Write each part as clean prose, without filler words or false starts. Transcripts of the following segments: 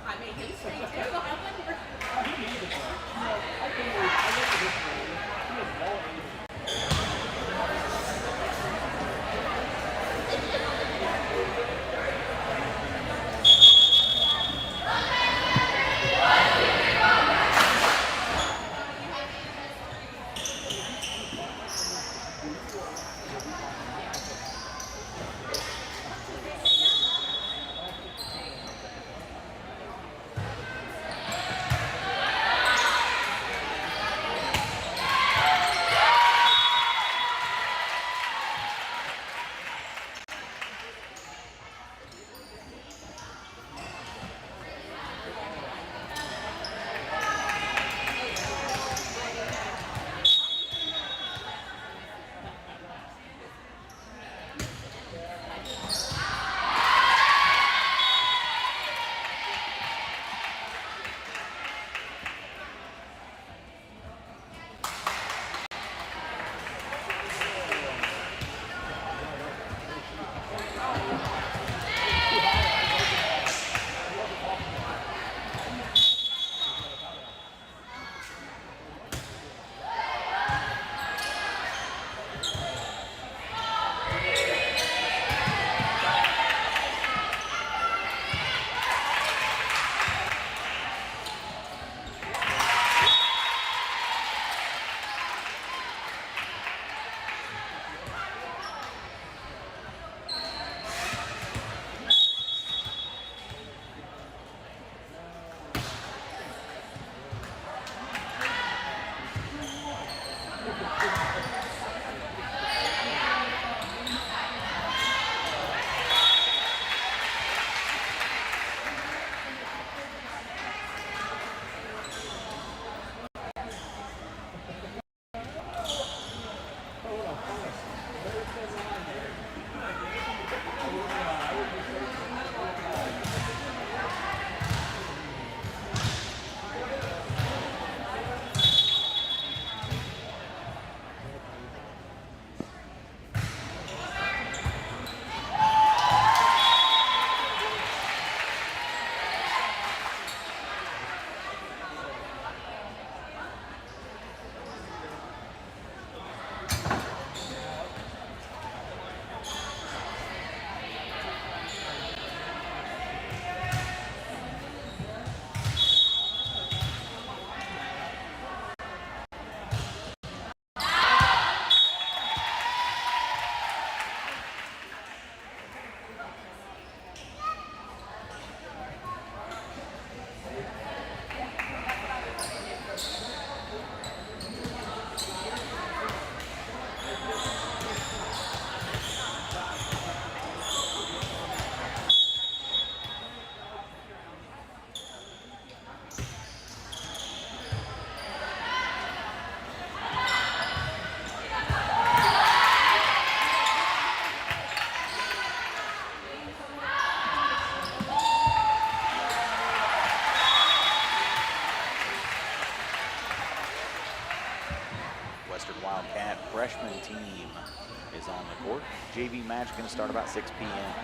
I made history too. Wildcat freshman team is on the court. JV match going to start about 6 p.m.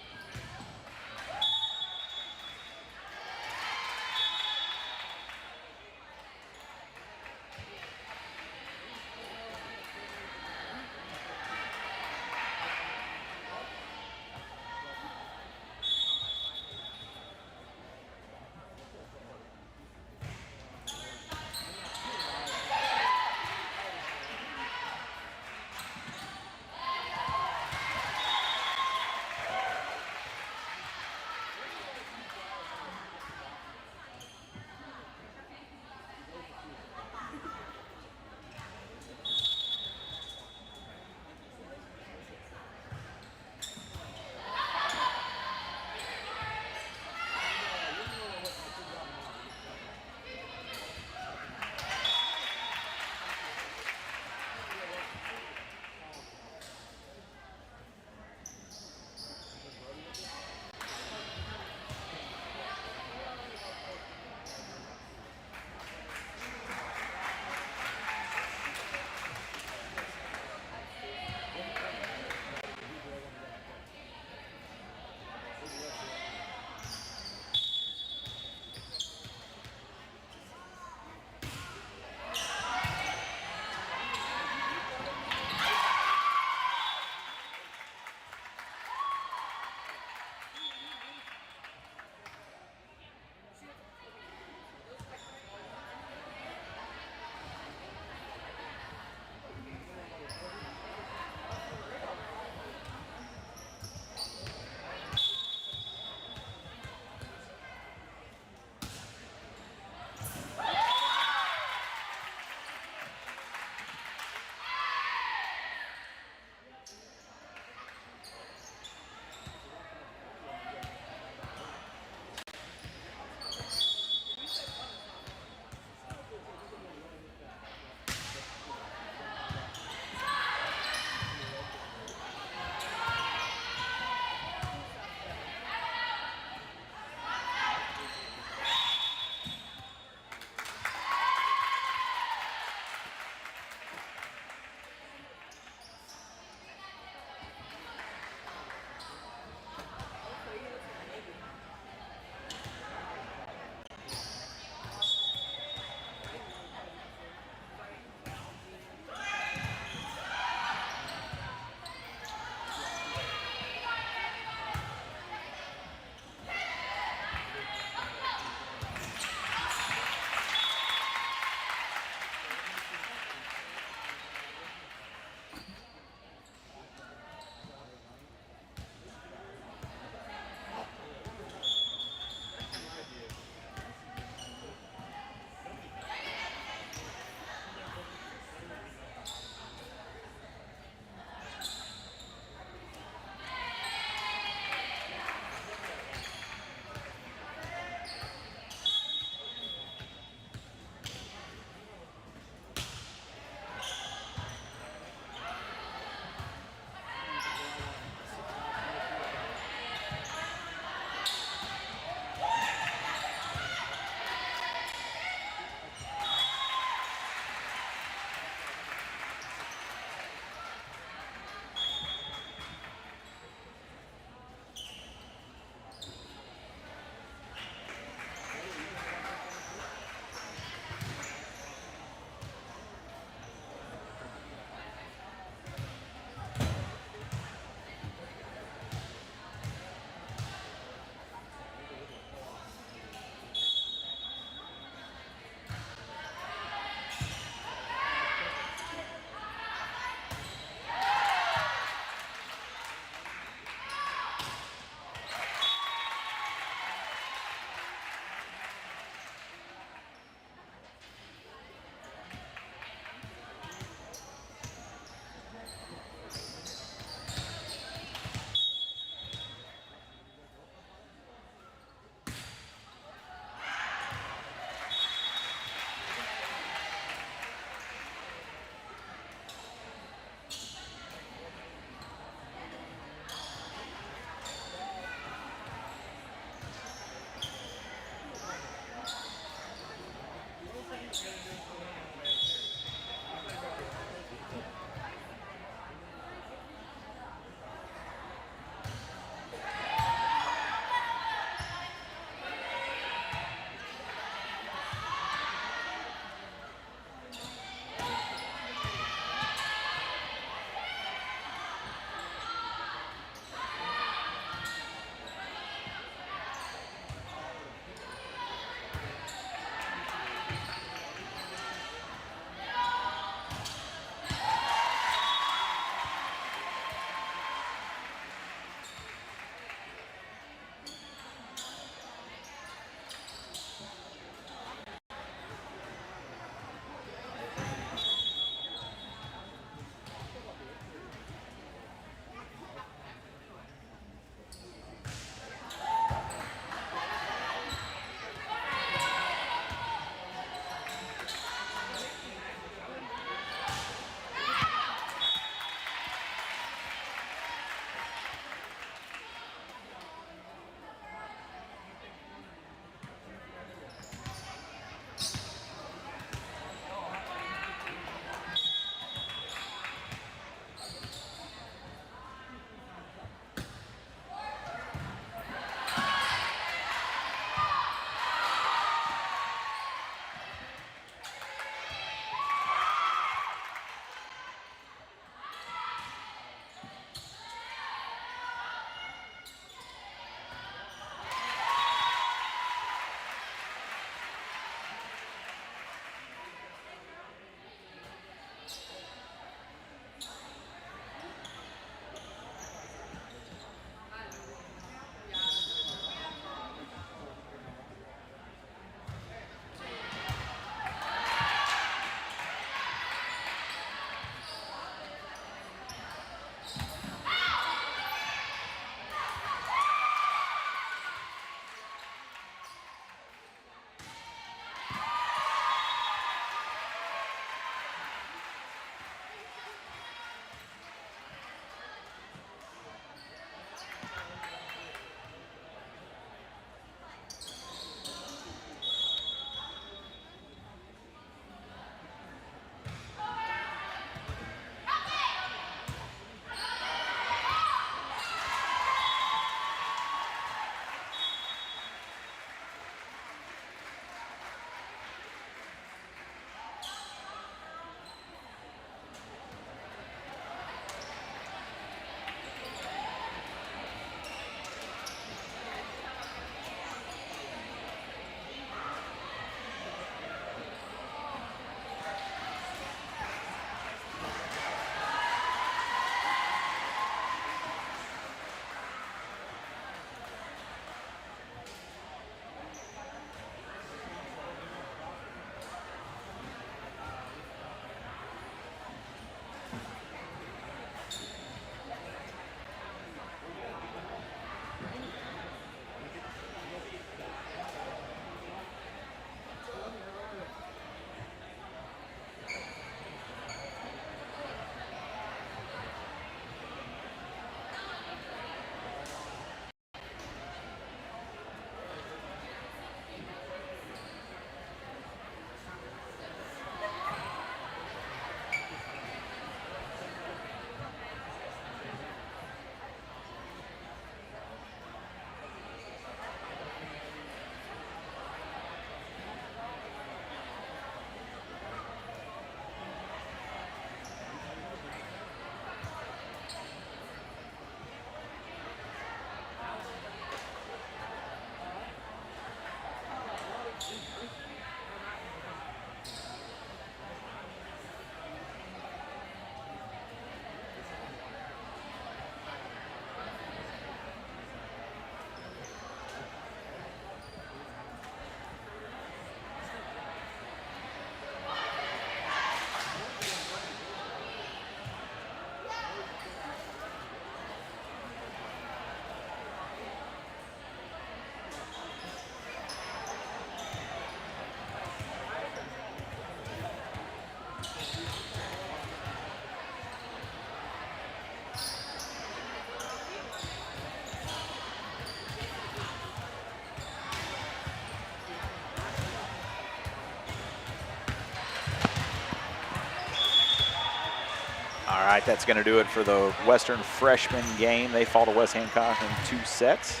All right, that's going to do it for the Western freshman game. They fall to West Hancock in 2 sets.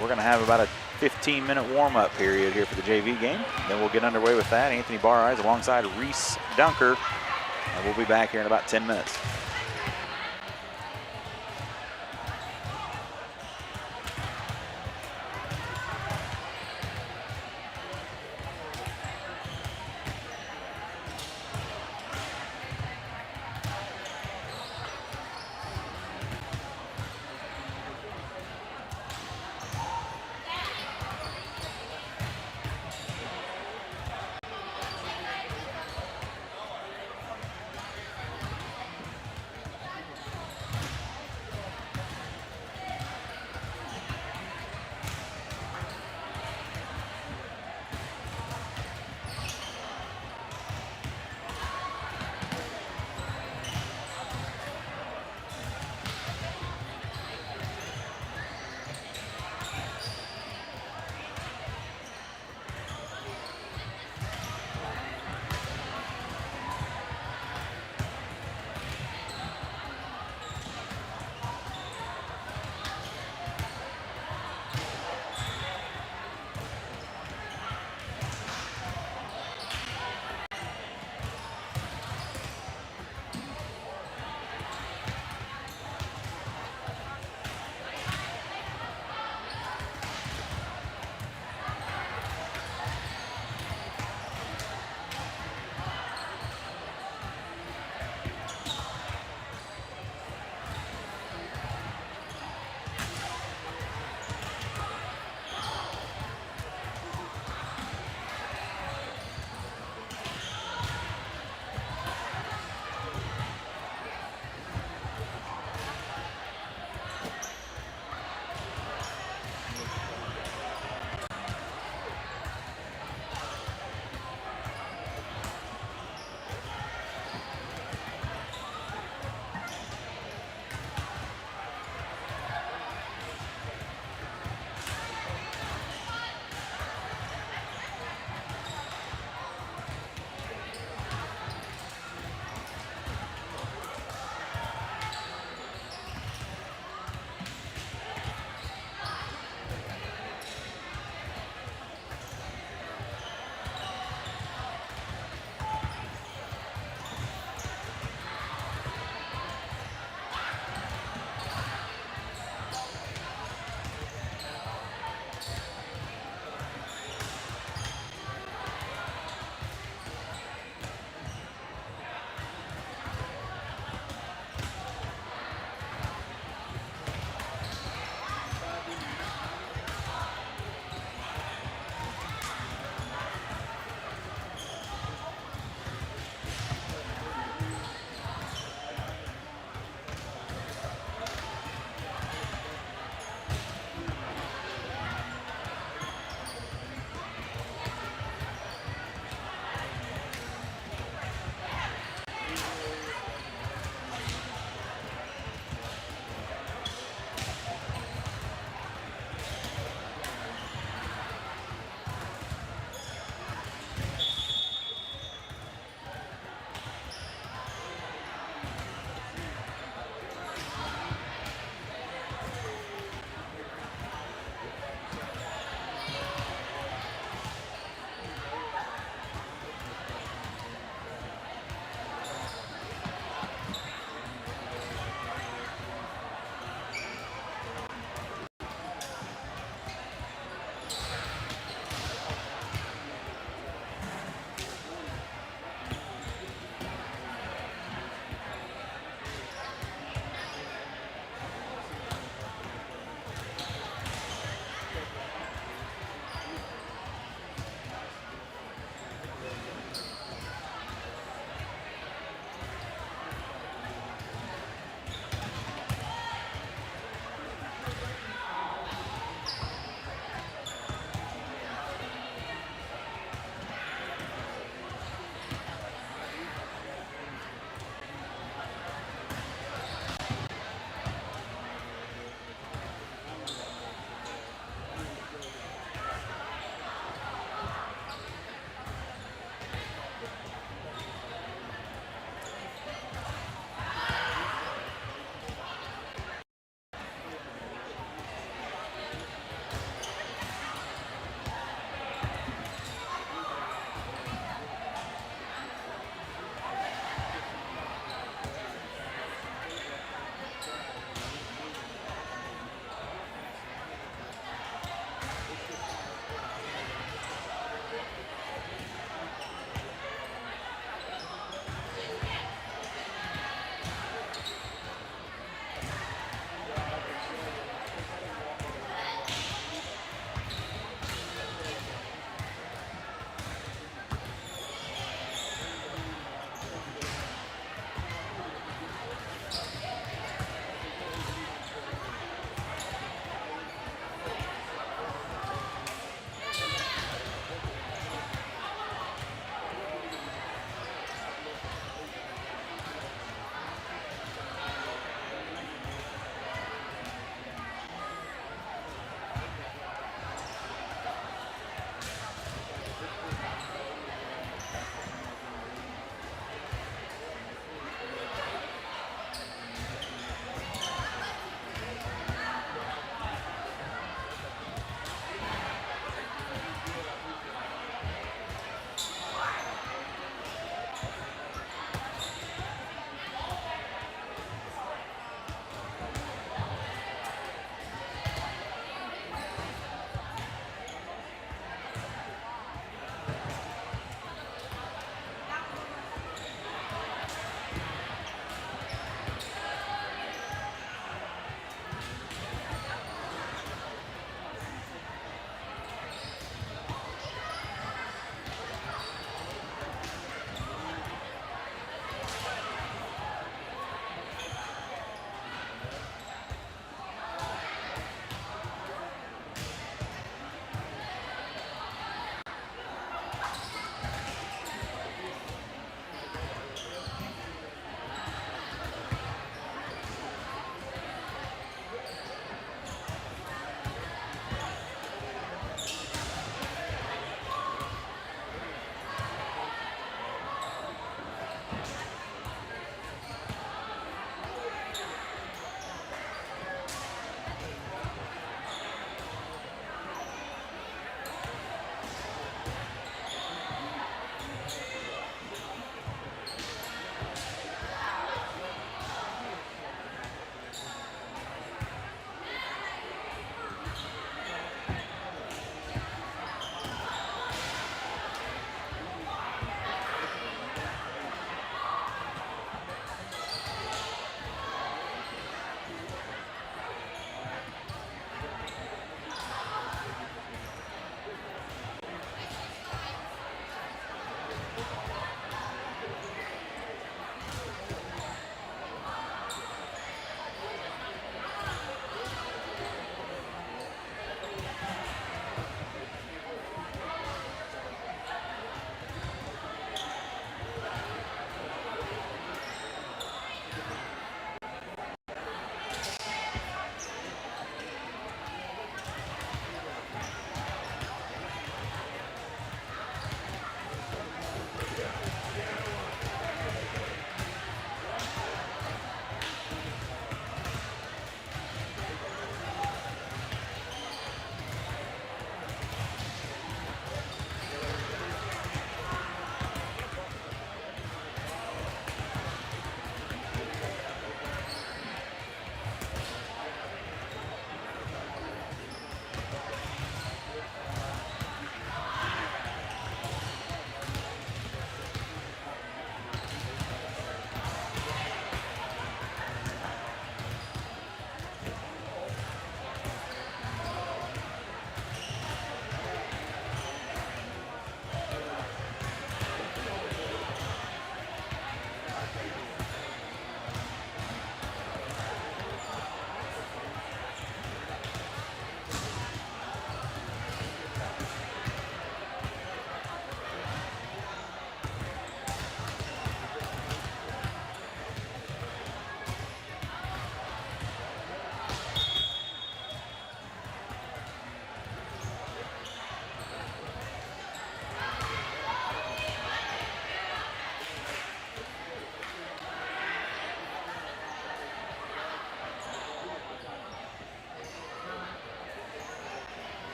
We're going to have about a 15-minute warm-up period here for the JV game. Then we'll get underway with that. Anthony Bareyes alongside Reese Dunker. And we'll be back here in about 10 minutes.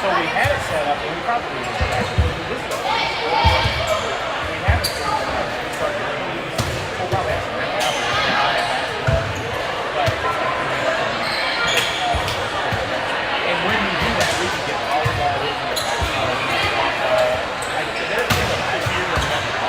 So we had it set up, and we probably did actually do this stuff. We have it set up, we started doing these. We'll probably have some out there now. And when we do that, we can get volleyball in there. I did it last year when we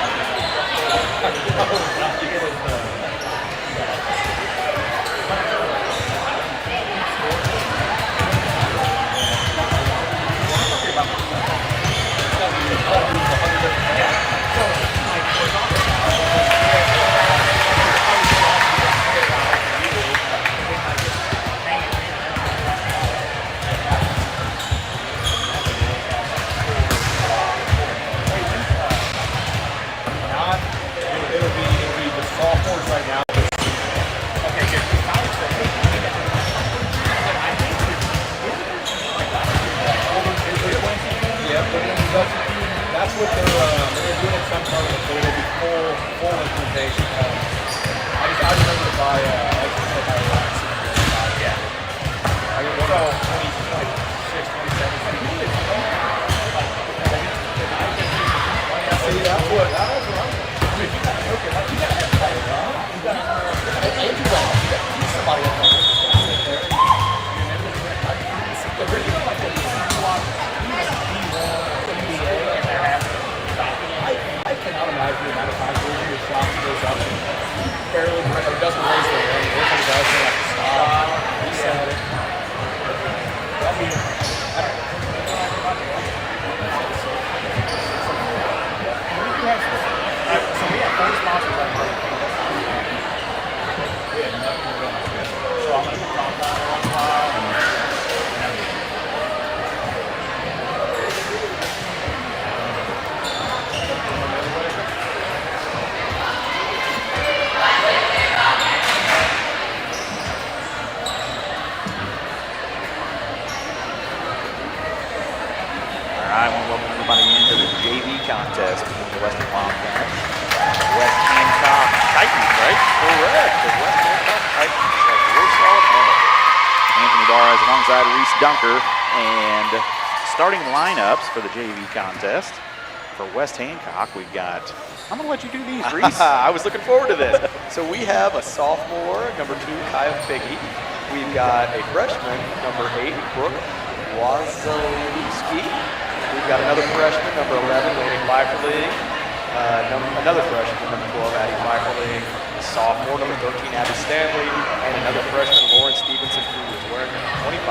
that's what they're doing in some part of it, so it'll be full implementation. I remember to buy yeah. I mean, so 26, 27. See, that's what I'm if you got okay, like you gotta have players, you gotta keep somebody up there. I cannot imagine the amount of times where your shot goes up and barely doesn't raise the ring. Here comes guys who have to stop, reset it. I mean, I don't know. So we have 4 sponsors right now. We had nothing to run. So I'm going to talk about it once in a while. I want to welcome everybody into the JV contest between the Western Wildcats. West Hancock Titans, right? Correct. The West Hancock Titans of Warsaw, Anthony Barres alongside Reese Dunker. And starting lineups for the JV contest for West Hancock, we've got, I'm going to let you do these, Reese. I was looking forward to this. So we have a sophomore, number 2, Kaya Figgy. We've got a freshman, number 8, Brooke Wazalewski. We've got another freshman, number 11, Lady Pfeifferling. Another freshman, number 12, Addie Pfeifferling. A sophomore, number 13, Abby Stanley. And another freshman, Lauren Stevenson, who is wearing 25.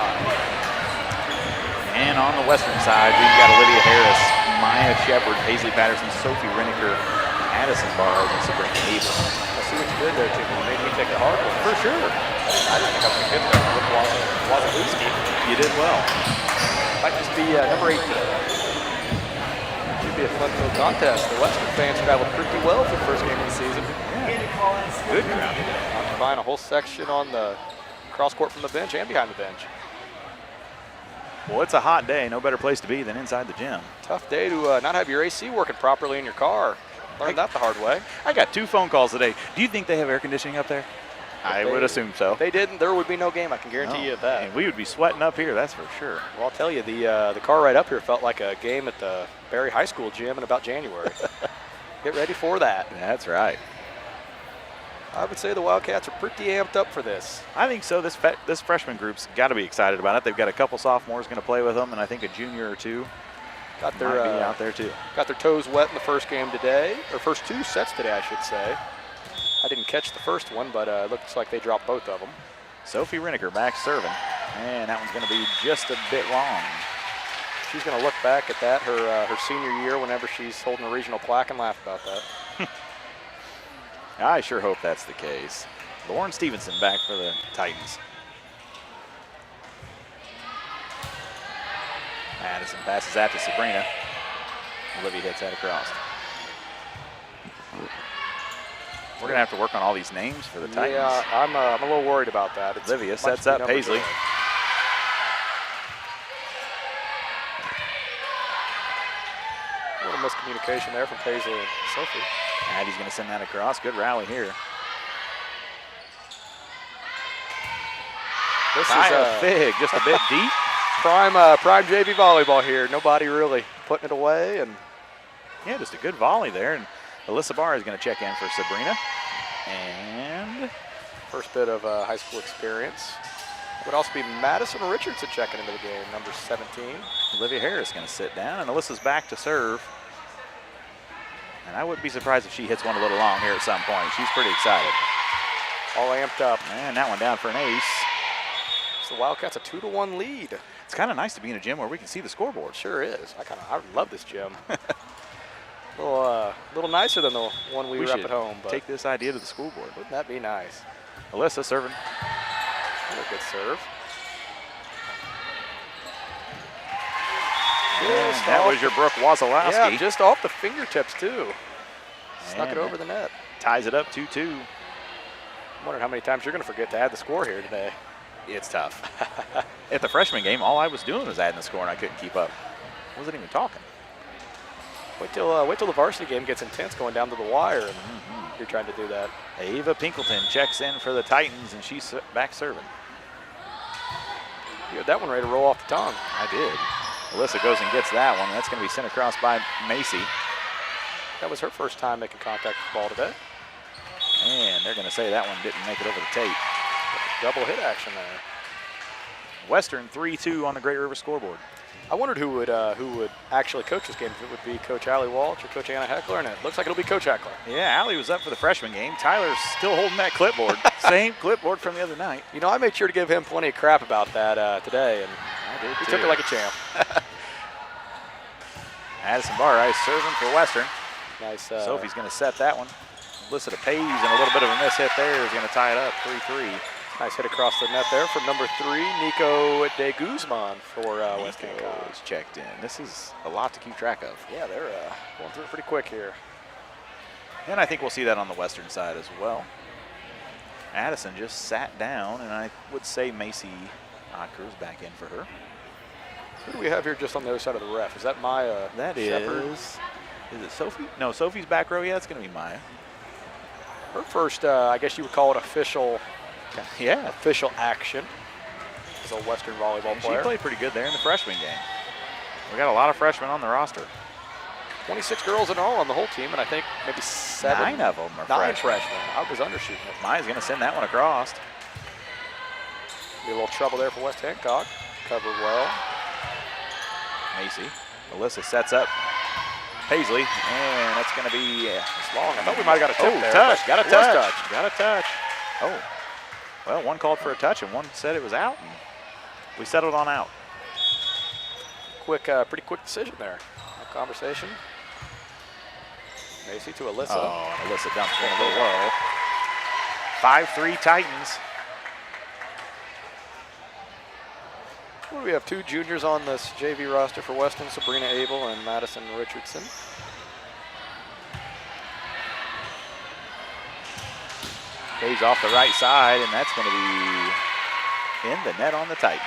And on the Western side, we've got Olivia Harris, Maya Shepard, Paisley Patterson, Sophie Renneker, Addison Barnes, and Sabrina Abel. I see what you did there, Chicken. You made me take the hard one. For sure. I didn't think I was going to get that with Wazalewski. You did well. Might just be number 18. Should be a fun-filled contest. The Western fans traveled pretty well for the first game of the season. Yeah. Good crowd. Occupying a whole section on the cross court from the bench and behind the bench. Well, it's a hot day. No better place to be than inside the gym. Tough day to not have your AC working properly in your car. Learned that the hard way. I got 2 phone calls today. Do you think they have air conditioning up there? I would assume so. If they didn't, there would be no game. I can guarantee you that. And we would be sweating up here, that's for sure. Well, I'll tell you, the car ride up here felt like a game at the Barry High School gym in about January. Get ready for that. That's right. I would say the Wildcats are pretty amped up for this. I think so. This freshman group's got to be excited about it. They've got a couple sophomores going to play with them, and I think a junior or 2 got their might be out there too. Got their toes wet in the first game today, or first 2 sets today, I should say. I didn't catch the first one, but it looks like they dropped both of them. Sophie Renneker back serving, and that one's going to be just a bit long. She's going to look back at that her senior year whenever she's holding a regional plaque and laugh about that. I sure hope that's the case. Lauren Stevenson back for the Titans. Addison passes that to Sabrina. Olivia hits that across. We're going to have to work on all these names for the Titans. Yeah, I'm a little worried about that. Olivia sets up Paisley. A little miscommunication there from Paisley and Sophie. Addie's going to send that across. Good rally here. This is a Fig, just a bit deep. prime JV volleyball here. Nobody really putting it away, and Yeah, just a good volley there. And Alyssa Barr is going to check in for Sabrina. And first bit of high school experience. It would also be Madison Richardson checking into the game, number 17. Olivia Harris going to sit down, and Alyssa's back to serve. And I wouldn't be surprised if she hits one a little long here at some point. She's pretty excited. All amped up. And that one down for an ace. So the Wildcats a 2-1 lead. It's kind of nice to be in a gym where we can see the scoreboard. Sure is. I love this gym. little nicer than the one we were up at home. But take this idea to the school board. Wouldn't that be nice? Alyssa serving. Another good serve. And that was your Brooke Wasilowski. Yeah, just off the fingertips, too. Snuck it over the net. Ties it up 2-2. I'm wondering how many times you're going to forget to add the score here today. It's tough. At the freshman game, all I was doing was adding the score, and I couldn't keep up. I wasn't even talking. Wait till the varsity game gets intense going down to the wire, and you're trying to do that. Ava Pinkleton checks in for the Titans, and she's back serving. You had that one ready to roll off the tongue. I did. Alyssa goes and gets that one. That's going to be sent across by Macy. That was her first time making contact with the ball today. And they're going to say that one didn't make it over the tape. Double hit action there. Western 3-2 on the Great River scoreboard. I wondered who would actually coach this game, if it would be Coach Allie Walsh or Coach Anna Heckler, and it looks like it'll be Coach Heckler. Yeah, Allie was up for the freshman game. Tyler's still holding that clipboard. Same clipboard from the other night. You know, I made sure to give him plenty of crap about that today, and I did he too. took it like a champ. Addison Barrice serving for Western. Nice. Sophie's going to set that one. Alyssa DePaze and a little bit of a miss hit there is going to tie it up 3-3. Nice hit across the net there from number 3, Nico de Guzman for West Hancock. Is checked in. This is a lot to keep track of. Yeah, they're going through it pretty quick here. And I think we'll see that on the Western side as well. Addison just sat down, and I would say Macy Ocker is back in for her. Who do we have here just on the other side of the ref? Is that Maya Shepherd? Is it Sophie? No, Sophie's back row. Yeah, it's going to be Maya. Her first, I guess you would call it official action as a Western volleyball player. She played pretty good there in the freshman game. We got a lot of freshmen on the roster. 26 girls in all on the whole team, and I think maybe 9 of them are 9 freshmen. freshmen. I was undershooting it. Maya's going to send that one across. Be a little trouble there for West Hancock. Covered well. Macy. Alyssa sets up Paisley, and that's going to be long. I thought we might have got a tip there. Touch. Got a touch. Touch. Got a touch. Oh. Well, one called for a touch, and one said it was out. And we settled on out. Pretty quick decision there. No conversation. Macy to Alyssa. Oh, and Alyssa dumps one a little low. 5-3 Titans. What do we have? 2 juniors on this JV roster for Western, Sabrina Abel and Madison Richardson. Stays off the right side, and that's going to be in the net on the Titans.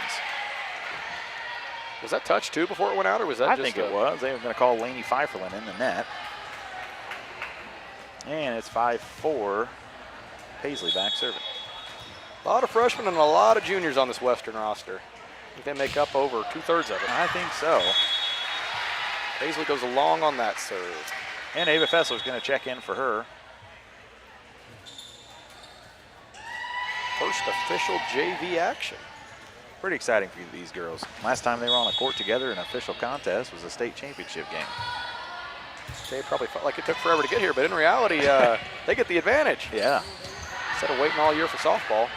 Was that touch too before it went out, or was that I just think it was. They were going to call Lainey Pfeifferlin in the net. And it's 5-4. Paisley back serving. A lot of freshmen and a lot of juniors on this Western roster. I think they make up over 2/3 of it. I think so. Paisley goes along on that serve. And Ava Fessler's going to check in for her. First official JV action. Pretty exciting for these girls. Last time they were on a court together in an official contest was a state championship game. They probably felt like it took forever to get here, but in reality, they get the advantage. Yeah. Instead of waiting all year for softball.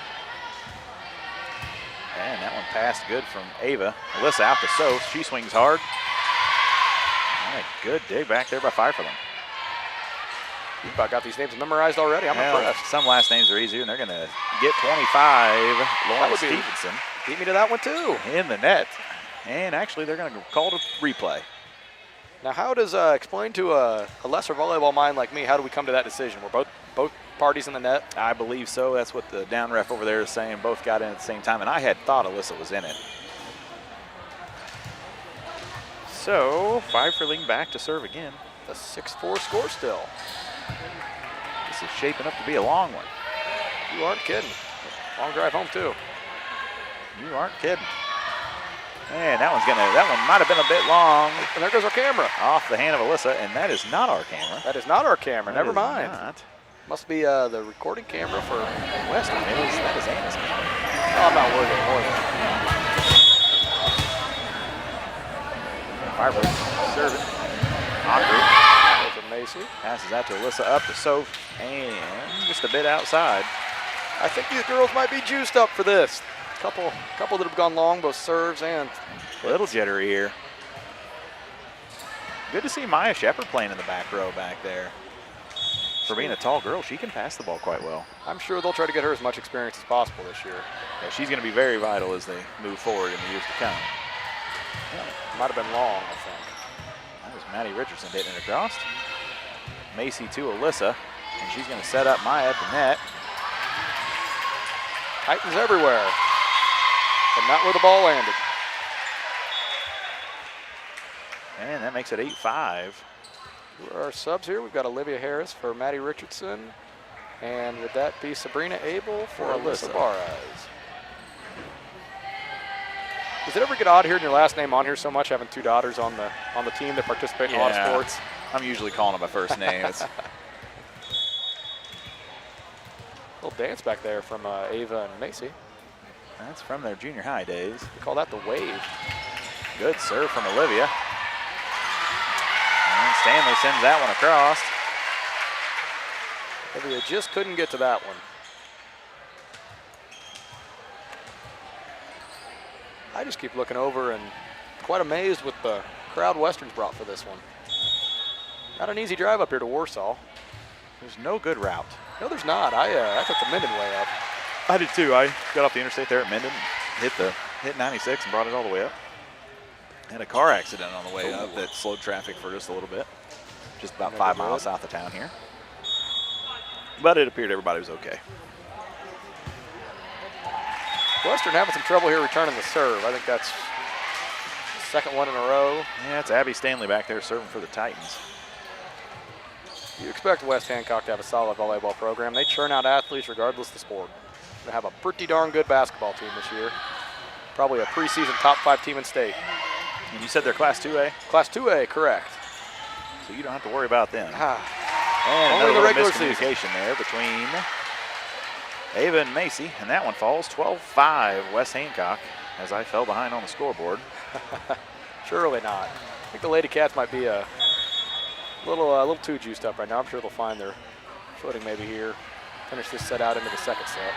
And that one passed good from Ava. Alyssa out to Soph. She swings hard. And a good dig back there by Pfeifferlin. You've about got these names memorized already. I'm impressed. Some last names are easier, and they're going to get 25. Lauren would be- Stevenson Beat me to that one too. in the net. And actually, they're going to call it a replay. Now, how does explain to a lesser volleyball mind like me? How do we come to that decision? We're both parties in the net. I believe so. That's what the down ref over there is saying. Both got in at the same time, and I had thought Alyssa was in it. So, Pfeifferling back to serve again. The 6-4 score still. This is shaping up to be a long one. You aren't kidding. Long drive home too. You aren't kidding. And that one might have been a bit long. And there goes our camera. Off the hand of Alyssa, and that is not our camera. That is not our camera. Never mind. Not. Must be the recording camera for West. That is Anna's camera. Oh, I'm not worried anymore. Firebird serving. Awkward. There's a Macy. Passes out to Alyssa up to Soph, and just a bit outside. I think these girls might be juiced up for this. Couple that have gone long, both serves and A little jittery here. Good to see Maya Shepard playing in the back row back there. For being a tall girl, she can pass the ball quite well. I'm sure they'll try to get her as much experience as possible this year. Yeah, she's going to be very vital as they move forward in the years to come. Yeah, might have been long, I think. That was Maddie Richardson hitting it across. Macy to Alyssa, and she's going to set up Maya at the net. Titans everywhere, but not where the ball landed. And that makes it 8-5. Who are our subs here? We've got Olivia Harris for Maddie Richardson. And would that be Sabrina Abel for Alyssa Barres? Does it ever get odd hearing your last name on here so much, having two daughters on the team that participate in a lot of sports? I'm usually calling them by first name. Little dance back there from Ava and Macy. That's from their junior high days. We call that the wave. Good serve from Olivia. And Stanley sends that one across. Olivia just couldn't get to that one. I just keep looking over and quite amazed with the crowd Western's brought for this one. Not an easy drive up here to Warsaw. There's no good route. No, there's not. I took the Minden way up. I did too. I got off the interstate there at Minden, hit 96 and brought it all the way up. Had a car accident on the way up that slowed traffic for just a little bit. Just about 5 miles south of town here. But it appeared everybody was okay. Western having some trouble here returning the serve. I think that's the second one in a row. Yeah, it's Abby Stanley back there serving for the Titans. You expect West Hancock to have a solid volleyball program. They churn out athletes regardless of the sport. They have a pretty darn good basketball team this year. Probably a preseason top 5 team in state. And you said they're Class 2A? Class 2A, correct. So you don't have to worry about them. And only the regular miscommunication there between Ava and Macy, and that one falls 12-5 West Hancock as I fell behind on the scoreboard. Surely not. I think the Lady Cats might be a little too juiced up right now. I'm sure they'll find their footing maybe here. Finish this set out into the second set.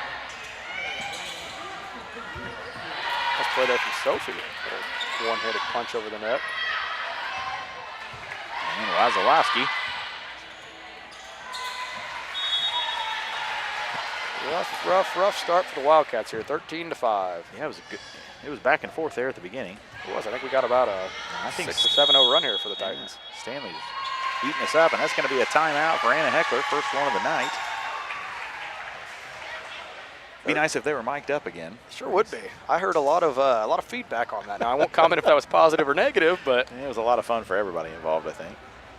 Nice play there from Sophie. Little one-handed punch over the net. And Wazalowski. Rough start for the Wildcats here, 13-5. Yeah, it was back and forth there at the beginning. It was. I think we got about a 6 or 7-0 run here for the Titans. Stanley's eating us up, and that's going to be a timeout for Anna Heckler, first one of the night. Be nice if they were mic'd up again. Sure would be. I heard a lot of feedback on that. Now I won't comment if that was positive or negative, but it was a lot of fun for everybody involved, I think.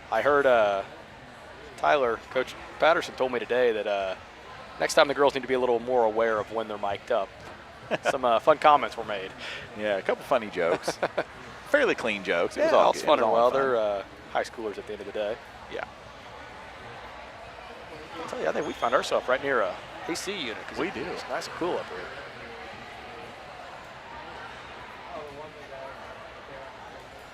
I heard Tyler, Coach Patterson, told me today that next time the girls need to be a little more aware of when they're mic'd up. Some fun comments were made. Yeah, a couple funny jokes. Fairly clean jokes. It was all fun and well. They're high schoolers at the end of the day. Yeah. I'll tell you, I think we found ourselves right near a AC unit. We do. It's nice and cool up here.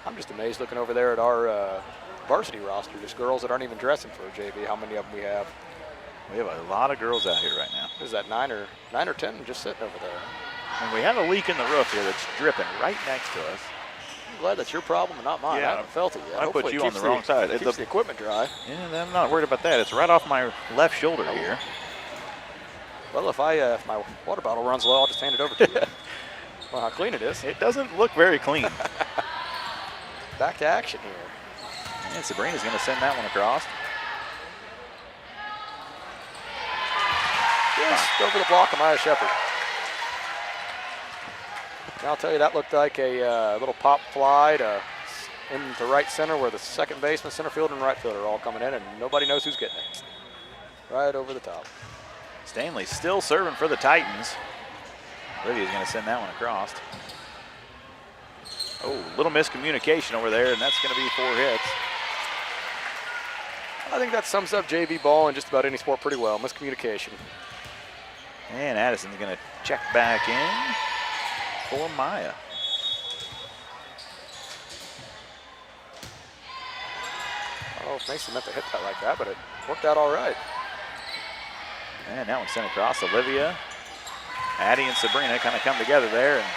I'm just amazed looking over there at our varsity roster, just girls that aren't even dressing for a JV, how many of them we have. We have a lot of girls out here right now. Is that 9 or 10 just sitting over there? And we have a leak in the roof here that's dripping right next to us. I'm glad that's your problem and not mine. Yeah, I haven't felt it yet. I put you on the wrong side. It keeps the equipment dry. Yeah, I'm not worried about that. It's right off my left shoulder here. Well, if my water bottle runs low, I'll just hand it over to you. Well, how clean it is. It doesn't look very clean. Back to action here. And Sabrina's going to send that one across. Just over the block of Maya Shepard. Now I'll tell you, that looked like a little pop fly into right center where the second baseman, center fielder, and right fielder are all coming in, and nobody knows who's getting it. Right over the top. Stanley still serving for the Titans. Olivia's going to send that one across. Oh, little miscommunication over there, and that's going to be 4 hits. I think that sums up JV ball in just about any sport pretty well. Miscommunication. And Addison's going to check back in for Maya. Oh, Mason meant to hit that like that, but it worked out all right. And that one sent across. Olivia, Addie, and Sabrina kind of come together there. And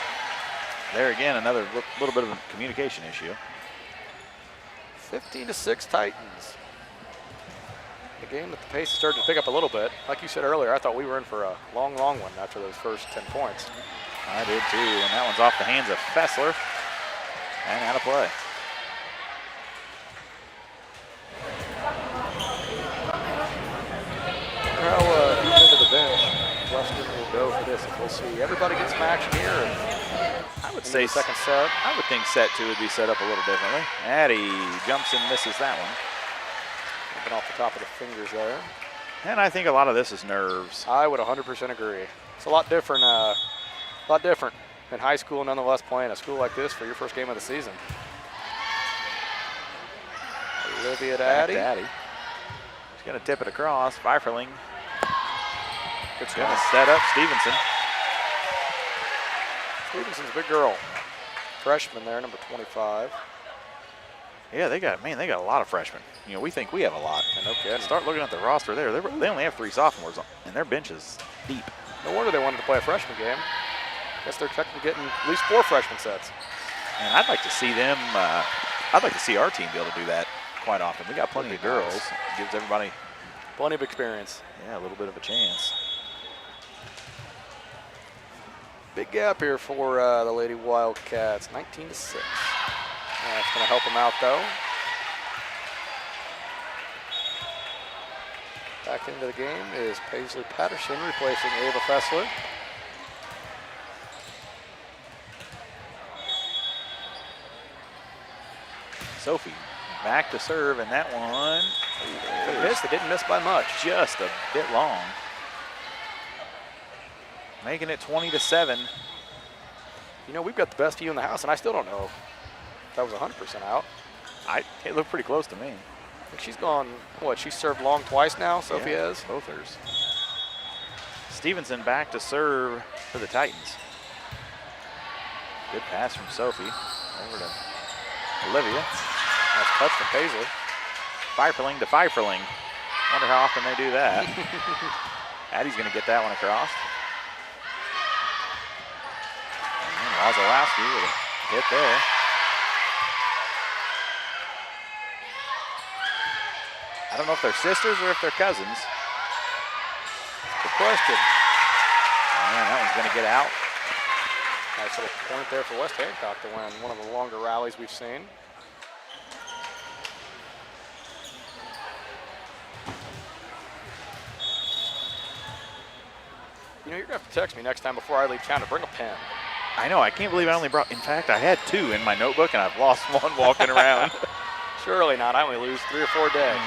there again, another little bit of a communication issue. 15-6 Titans. A game that the pace is starting to pick up a little bit. Like you said earlier, I thought we were in for a long, long one after those first 10 points. I did too, and that one's off the hands of Fessler and out of play. How deep into the bench Western will go for this, and we'll see. Everybody gets some action here. And I would say second set. I would think set 2 would be set up a little differently. Addie jumps and misses that one. Looking off the top of the fingers there. And I think a lot of this is nerves. I would 100% agree. It's a lot different than high school, nonetheless, playing a school like this for your first game of the season. Olivia to Back Addie. to Addie. She's going to tip it across. Pfeifferling. Good Going to stuff. set up Stevenson. Stevenson's a big girl. Freshman there, number 25. Yeah, they got a lot of freshmen. You know, we think we have a lot. And no kidding. Start looking at the roster there. They only have 3 sophomores, and their bench is deep. No wonder they wanted to play a freshman game. Guess they're expecting getting at least 4 freshman sets. And I'd like to see them. I'd like to see our team be able to do that quite often. We got plenty of girls. It gives everybody, Plenty of experience. yeah, a little bit of a chance. Big gap here for the Lady Wildcats, 19-6. That's going to help them out, though. Back into the game is Paisley Patterson replacing Ava Fessler. Sophie back to serve, and that one They missed. They didn't miss by much. just a bit long. Making it 20-7. You know, we've got the best view in the house, and I still don't know if that was 100% out. It looked pretty close to me. I think she's gone, what, she's served long twice now, Sophie Yeah, has? both hers. Stevenson back to serve for the Titans. Good pass from Sophie. Over to Olivia. Nice touch from Paisley. Pfeifferling to Pfeifferling. Wonder how often they do that. Addie's going to get that one across. And Wazalowski with a hit there. I don't know if they're sisters or if they're cousins. Good question. Man, that one's going to get out. Nice little point there for West Hancock to win one of the longer rallies we've seen. You know, you're going to have to text me next time before I leave town to bring a pen. I know, I can't believe I only brought, in fact, I had 2 in my notebook and I've lost one walking around. Surely not. I only lose 3 or 4 a day.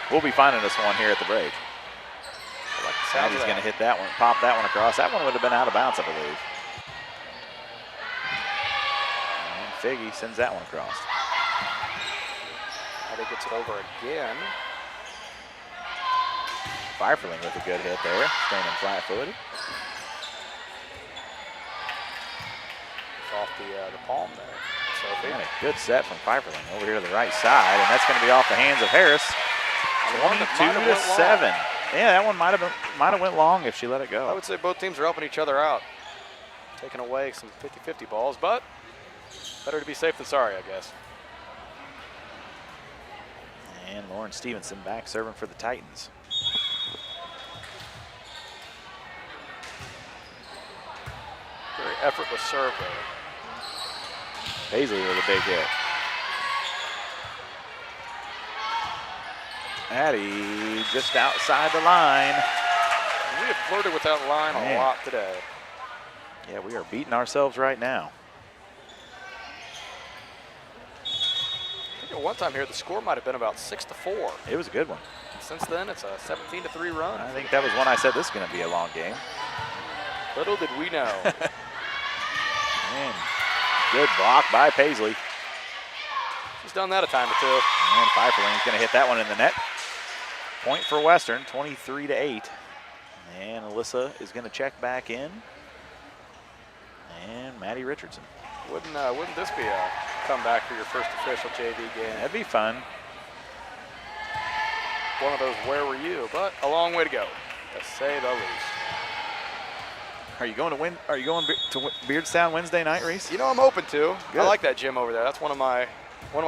We'll be finding us one here at the break. I like the sound Addie's of going to that. hit that one, pop that one across. That one would have been out of bounds, I believe. And Figgy sends that one across. Addie gets it over again. Pfeifferling with a good hit there, standing flat-footed. Off the palm there. Sophie. And a good set from Pfeifferling over here to the right side, and that's going to be off the hands of Harris. 22-7. Yeah, that one might have went long if she let it go. I would say both teams are helping each other out, taking away some 50-50 balls, but better to be safe than sorry, I guess. And Lauren Stevenson back serving for the Titans. Very effortless serve there. Paisley with a big hit. Addie just outside the line. We have flirted with that line a lot today. Yeah, we are beating ourselves right now. I think at one time here the score might have been about 6-4. It was a good one. Since then it's a 17-3 run. I think that was when I said this is going to be a long game. Little did we know. And Good block by Paisley. She's done that a time or two. And Pfeifferling's going to hit that one in the net. Point for Western, 23-8. And Alyssa is going to check back in. And Maddie Richardson. Wouldn't this be a comeback for your first official JV game? That'd be fun. One of those where were you, but a long way to go, to say the least. Are you going to Beardstown Wednesday night, Reese? You know, I'm open to. Good. I like that gym over there. That's one of my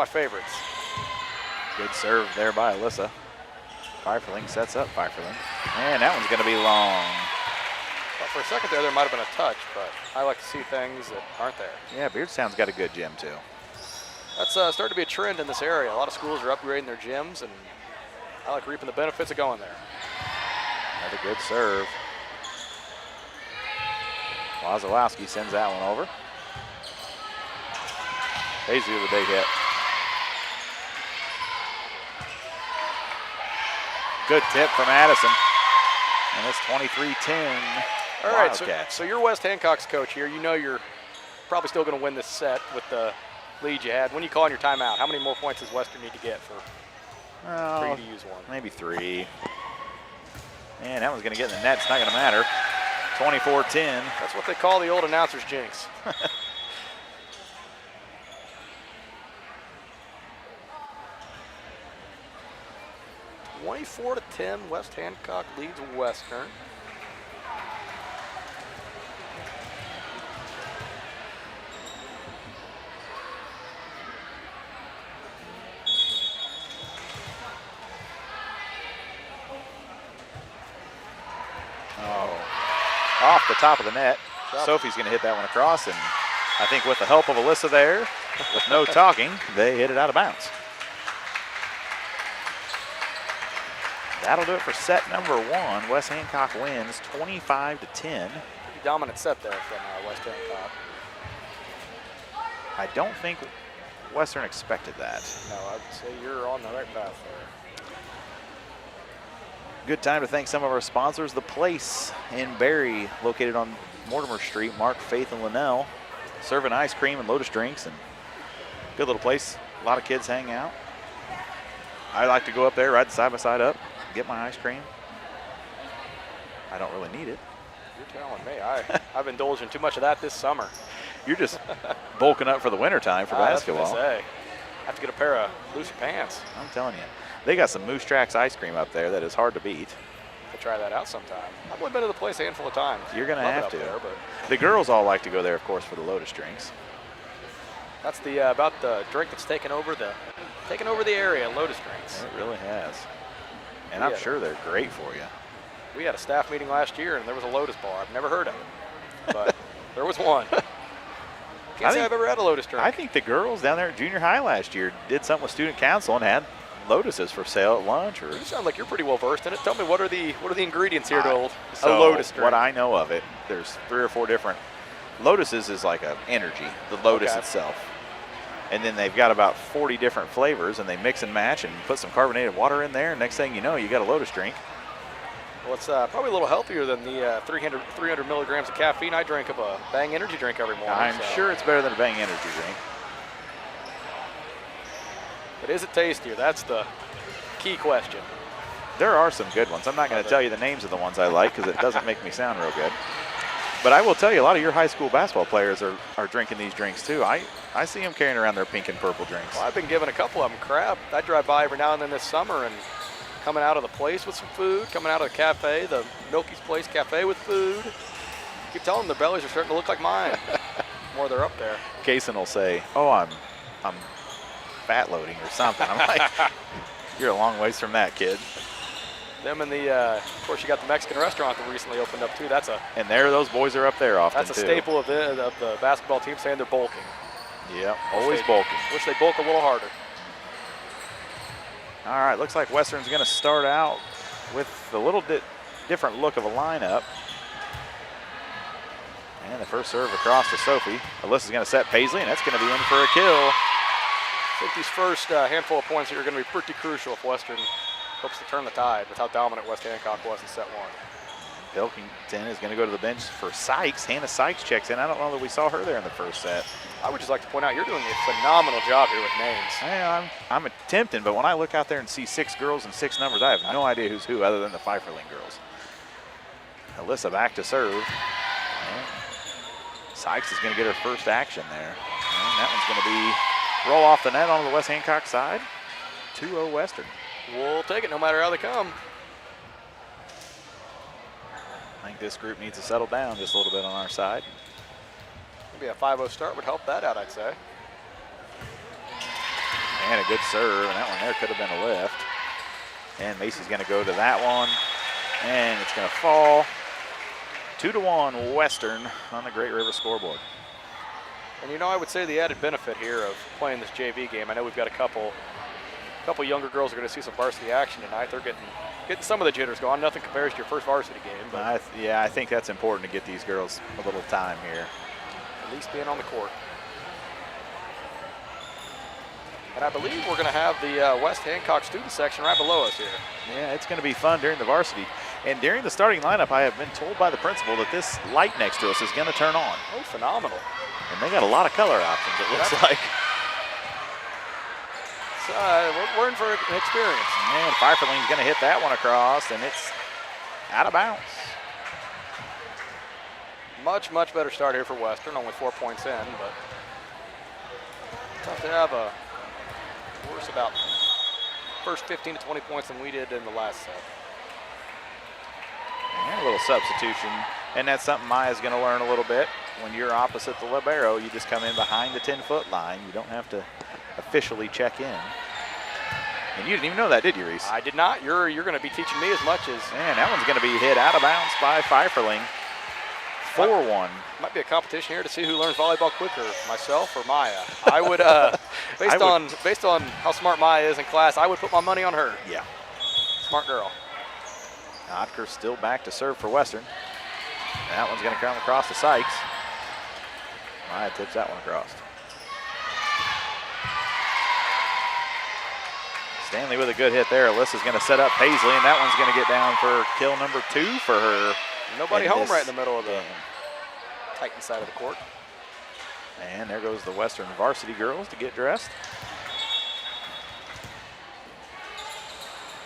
favorites. Good serve there by Alyssa. Pfeifferling sets up Pfeifferling. And that one's going to be long. Well, for a second there might have been a touch, but I like to see things that aren't there. Yeah, Beardstown's got a good gym, too. That's starting to be a trend in this area. A lot of schools are upgrading their gyms, and I like reaping the benefits of going there. Another good serve. Wazowski sends that one over. Paisley with a big hit. Good tip from Addison. And it's 23-10. All right, Wildcats. so you're West Hancock's coach here. You know you're probably still going to win this set with the lead you had. When you call on your timeout, how many more points does Western need to get for you to use one? Maybe 3. And that one's going to get in the net. It's not going to matter. 24-10. That's what they call the old announcer's jinx. (24-10), West Hancock leads Western. Off the top of the net. Sophie's going to hit that one across, and I think with the help of Alyssa there, with no talking, they hit it out of bounds. That'll do it for set number 1. West Hancock wins 25-10. Pretty dominant set there from West Hancock. I don't think Western expected that. No, I would say you're on the right path there. Good time to thank some of our sponsors. The Place in Barry, located on Mortimer Street. Mark, Faith, and Linnell, serving ice cream and Lotus drinks. And good little place. A lot of kids hang out. I like to go up there, ride the side-by-side up, get my ice cream. I don't really need it. You're telling me. I've indulged in too much of that this summer. You're just bulking up for the wintertime for basketball. That's what they say. I have to get a pair of looser pants. I'm telling you. They got some Moose Tracks ice cream up there that is hard to beat. To try that out sometime. I've only been to the place a handful of times. You're going to have to. There, but the girls all like to go there, of course, for the Lotus drinks. That's the about the drink that's taken over the area. Lotus drinks. It really has. And I'm sure they're great for you. We had a staff meeting last year, and there was a Lotus bar. I've never heard of it, but there was one. Can't say I've ever had a Lotus drink. I think the girls down there at junior high last year did something with student council and had Lotuses for sale at lunch. Or you sound like you're pretty well versed in it. Tell me, what are the ingredients here to a so Lotus drink? What I know of it, there's 3 or 4 different. Lotuses is like an energy, the Lotus itself. And then they've got about 40 different flavors, and they mix and match and put some carbonated water in there. And next thing you know, you got a Lotus drink. Well, it's probably a little healthier than the 300 milligrams of caffeine I drink of a Bang energy drink every morning. I'm sure it's better than a Bang energy drink. But is it tastier? That's the key question. There are some good ones. I'm not going to tell you the names of the ones I like because it doesn't make me sound real good. But I will tell you, a lot of your high school basketball players are drinking these drinks too. I see them carrying around their pink and purple drinks. Well, I've been giving a couple of them crap. I drive by every now and then this summer and coming out of the place with some food, coming out of the cafe, the Milky's Place Cafe with food. Keep telling them their bellies are starting to look like mine. The more they're up there. Kaysen will say, "Oh, I'm fat loading or something." I'm like, "You're a long ways from that, kid." Them and of course, you got the Mexican restaurant that recently opened up too. And those boys are up there often. That's a staple of the basketball team saying they're bulking. Yep, always bulking. Wish they bulk a little harder. All right, looks like Western's going to start out with a little bit different look of a lineup. And the first serve across to Sophie. Alyssa's going to set Paisley, and that's going to be in for a kill. I think these first handful of points here are going to be pretty crucial if Western hopes to turn the tide with how dominant West Hancock was in set 1. Pilkington is going to go to the bench for Sykes. Hannah Sykes checks in. I don't know that we saw her there in the first set. I would just like to point out you're doing a phenomenal job here with names. Yeah, I'm attempting, but when I look out there and see 6 girls and 6 numbers, I have no idea who's who other than the Pfeifferling girls. Alyssa back to serve. And Sykes is going to get her first action there. And that one's going to be roll off the net onto the West Hancock side. 2-0 Western. We'll take it no matter how they come. I think this group needs to settle down just a little bit on our side. Maybe a 5-0 start would help that out, I'd say. And a good serve, and that one there could have been a lift. And Macy's going to go to that one, and it's going to fall. 2-1 Western on the Great River scoreboard. And you know, I would say the added benefit here of playing this JV game, I know we've got a couple younger girls are going to see some varsity action tonight. They're getting some of the jitters going. Nothing compares to your first varsity game. But Yeah, I think that's important to get these girls a little time here. At least being on the court. And I believe we're going to have the West Hancock student section right below us here. Yeah, it's going to be fun during the varsity. And during the starting lineup, I have been told by the principal that this light next to us is going to turn on. Oh, phenomenal. And they got a lot of color options, it looks like. So, we're in for an experience. And Pfeifferling's going to hit that one across, and it's out of bounds. Much, much better start here for Western, only 4 points in, but tough to have a worse about first 15 to 20 points than we did in the last set. And a little substitution, and that's something Maya's going to learn a little bit. When you're opposite the libero, you just come in behind the 10-foot line. You don't have to officially check in. And you didn't even know that, did you, Reese? I did not. You're going to be teaching me as much as. And that one's going to be hit out of bounds by Pfeifferling. 4-1. Might be a competition here to see who learns volleyball quicker, myself or Maya. I would, based on how smart Maya is in class, I would put my money on her. Yeah. Smart girl. Otker still back to serve for Western. That one's going to come across to Sykes. Maya tips that one across. Stanley with a good hit there. Alyssa's going to set up Paisley, and that one's going to get down for kill number 2 for her. Nobody home right in the middle of the Titan side of the court. And there goes the Western varsity girls to get dressed.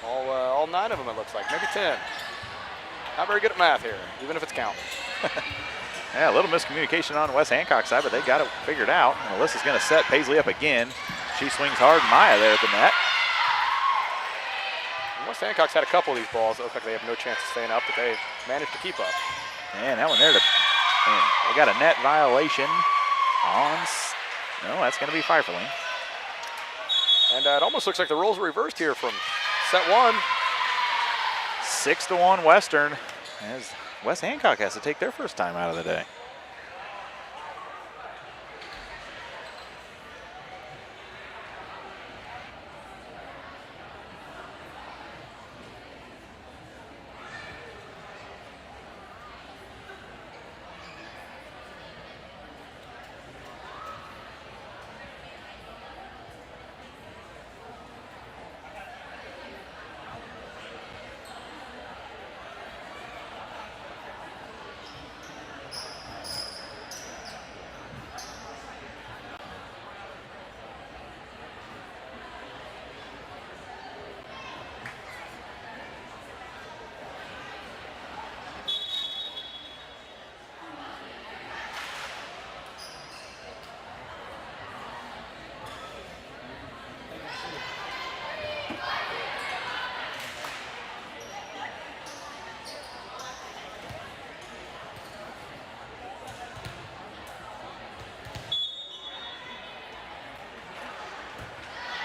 All 9 of them, it looks like, maybe 10. Not very good at math here, even if it's counting. Yeah, a little miscommunication on West Hancock's side, but they got it figured out. And Alyssa's going to set Paisley up again. She swings hard, Maya there at the net. West Hancock's had a couple of these balls that look like they have no chance of staying up, but they managed to keep up. And that one there, they got a net violation on, no, that's going to be Pfeifferling. And it almost looks like the roles were reversed here from set 1. 6-1 Western, as West Hancock has to take their first time out of the day.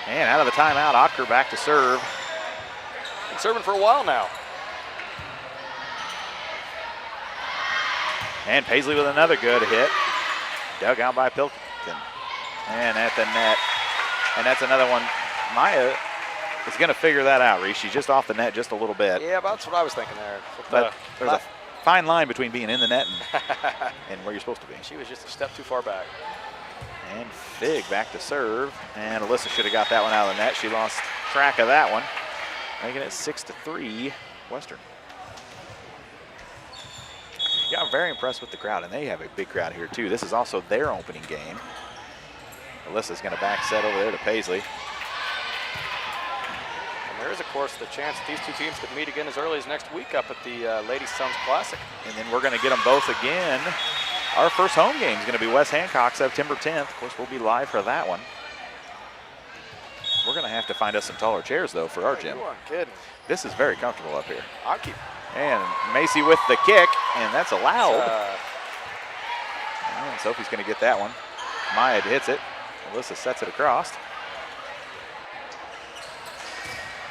And out of the timeout, Otker back to serve. Been serving for a while now. And Paisley with another good hit. Dug out by Pilkington. And at the net. And that's another one. Maya is going to figure that out, Reese. She's just off the net just a little bit. Yeah, that's what I was thinking there. But there's a fine line between being in the net and where you're supposed to be. She was just a step too far back. And Fig back to serve. And Alyssa should have got that one out of the net. She lost track of that one. Making it 6-3 Western. Yeah, I'm very impressed with the crowd, and they have a big crowd here too. This is also their opening game. Alyssa's going to back set over there to Paisley. And there is, of course, the chance that these two teams could meet again as early as next week up at the Ladies Sons Classic. And then we're going to get them both again. Our first home game is going to be West Hancock, September 10th. Of course, we'll be live for that one. We're going to have to find us some taller chairs, though, for our gym. You aren't kidding. This is very comfortable up here. I'll keep. And Macy with the kick, and that's allowed. And Sophie's going to get that one. Maya hits it. Alyssa sets it across.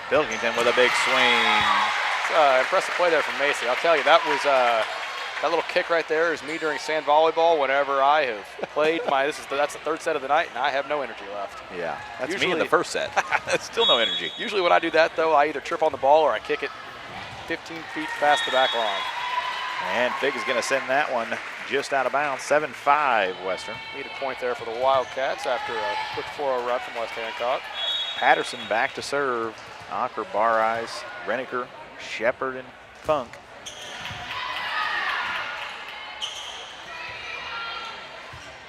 Pilkington with a big swing. Impressive play there from Macy. I'll tell you, that was that little kick right there is me during sand volleyball whenever I have played that's the third set of the night, and I have no energy left. Yeah, that's Usually, me in the first set. Still no energy. Usually when I do that, though, I either trip on the ball or I kick it 15 feet past the back line. And Fig is going to send that one just out of bounds. 7-5 Western. Need a point there for the Wildcats after a quick 4-0 run from West Hancock. Patterson back to serve. Ocker, Bar-Eyes, Reniker, Shepard, and Funk.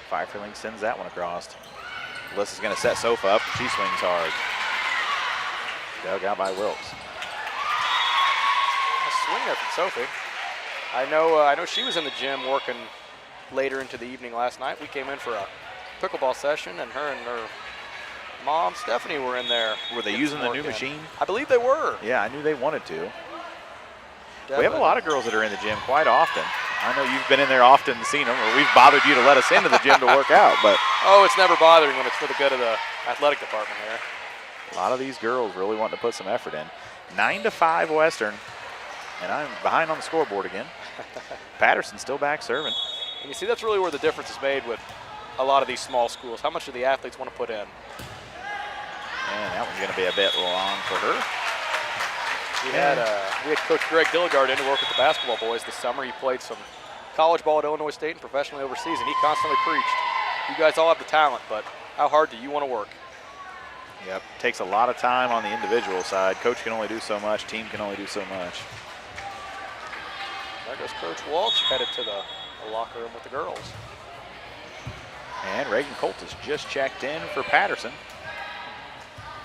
Pfeifferling sends that one across. Alyssa's going to set Sofa up. She swings hard. Dug out by Wilkes. Nice swing there from Sophie. I know she was in the gym working later into the evening last night. We came in for a pickleball session, and her mom, Stephanie, were in there. Were they using the new machine? I believe they were. Yeah, I knew they wanted to. Definitely. We have a lot of girls that are in the gym quite often. I know you've been in there often and seen them, or we've bothered you to let us into the gym to work out, but. Oh, it's never bothering when it's for the good of the athletic department here. A lot of these girls really want to put some effort in. 9-5 Western, and I'm behind on the scoreboard again. Patterson still back serving. And you see, that's really where the difference is made with a lot of these small schools. How much do the athletes want to put in? And that one's going to be a bit long for her. We had Coach Greg Dilligard in to work with the basketball boys this summer. He played some college ball at Illinois State and professionally overseas, and he constantly preached, you guys all have the talent, but how hard do you want to work? Yep, takes a lot of time on the individual side. Coach can only do so much, team can only do so much. There goes Coach Walsh, headed to the locker room with the girls. And Reagan Colt has just checked in for Patterson.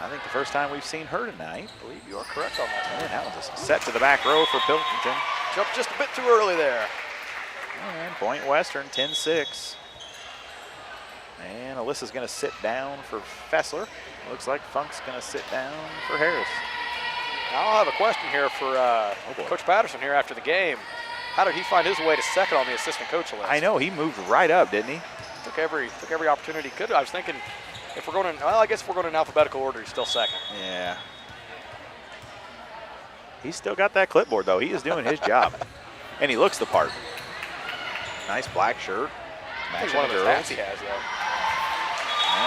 I think the first time we've seen her tonight. I believe you are correct on that. And that one's a set to the back row for Pilkington. Jumped just a bit too early there. And point Western, 10-6. And Alyssa's going to sit down for Fessler. Looks like Funk's going to sit down for Harris. Now I'll have a question here for Coach Patterson here after the game. How did he find his way to second on the assistant coach list? I know, he moved right up, didn't he? Took every opportunity he could. I was thinking, if we're going in, well, I guess if we're going in alphabetical order, he's still second. Yeah. He's still got that clipboard, though. He is doing his job. And he looks the part. Nice black shirt. I think Matching one of the those girls. hats he has, though.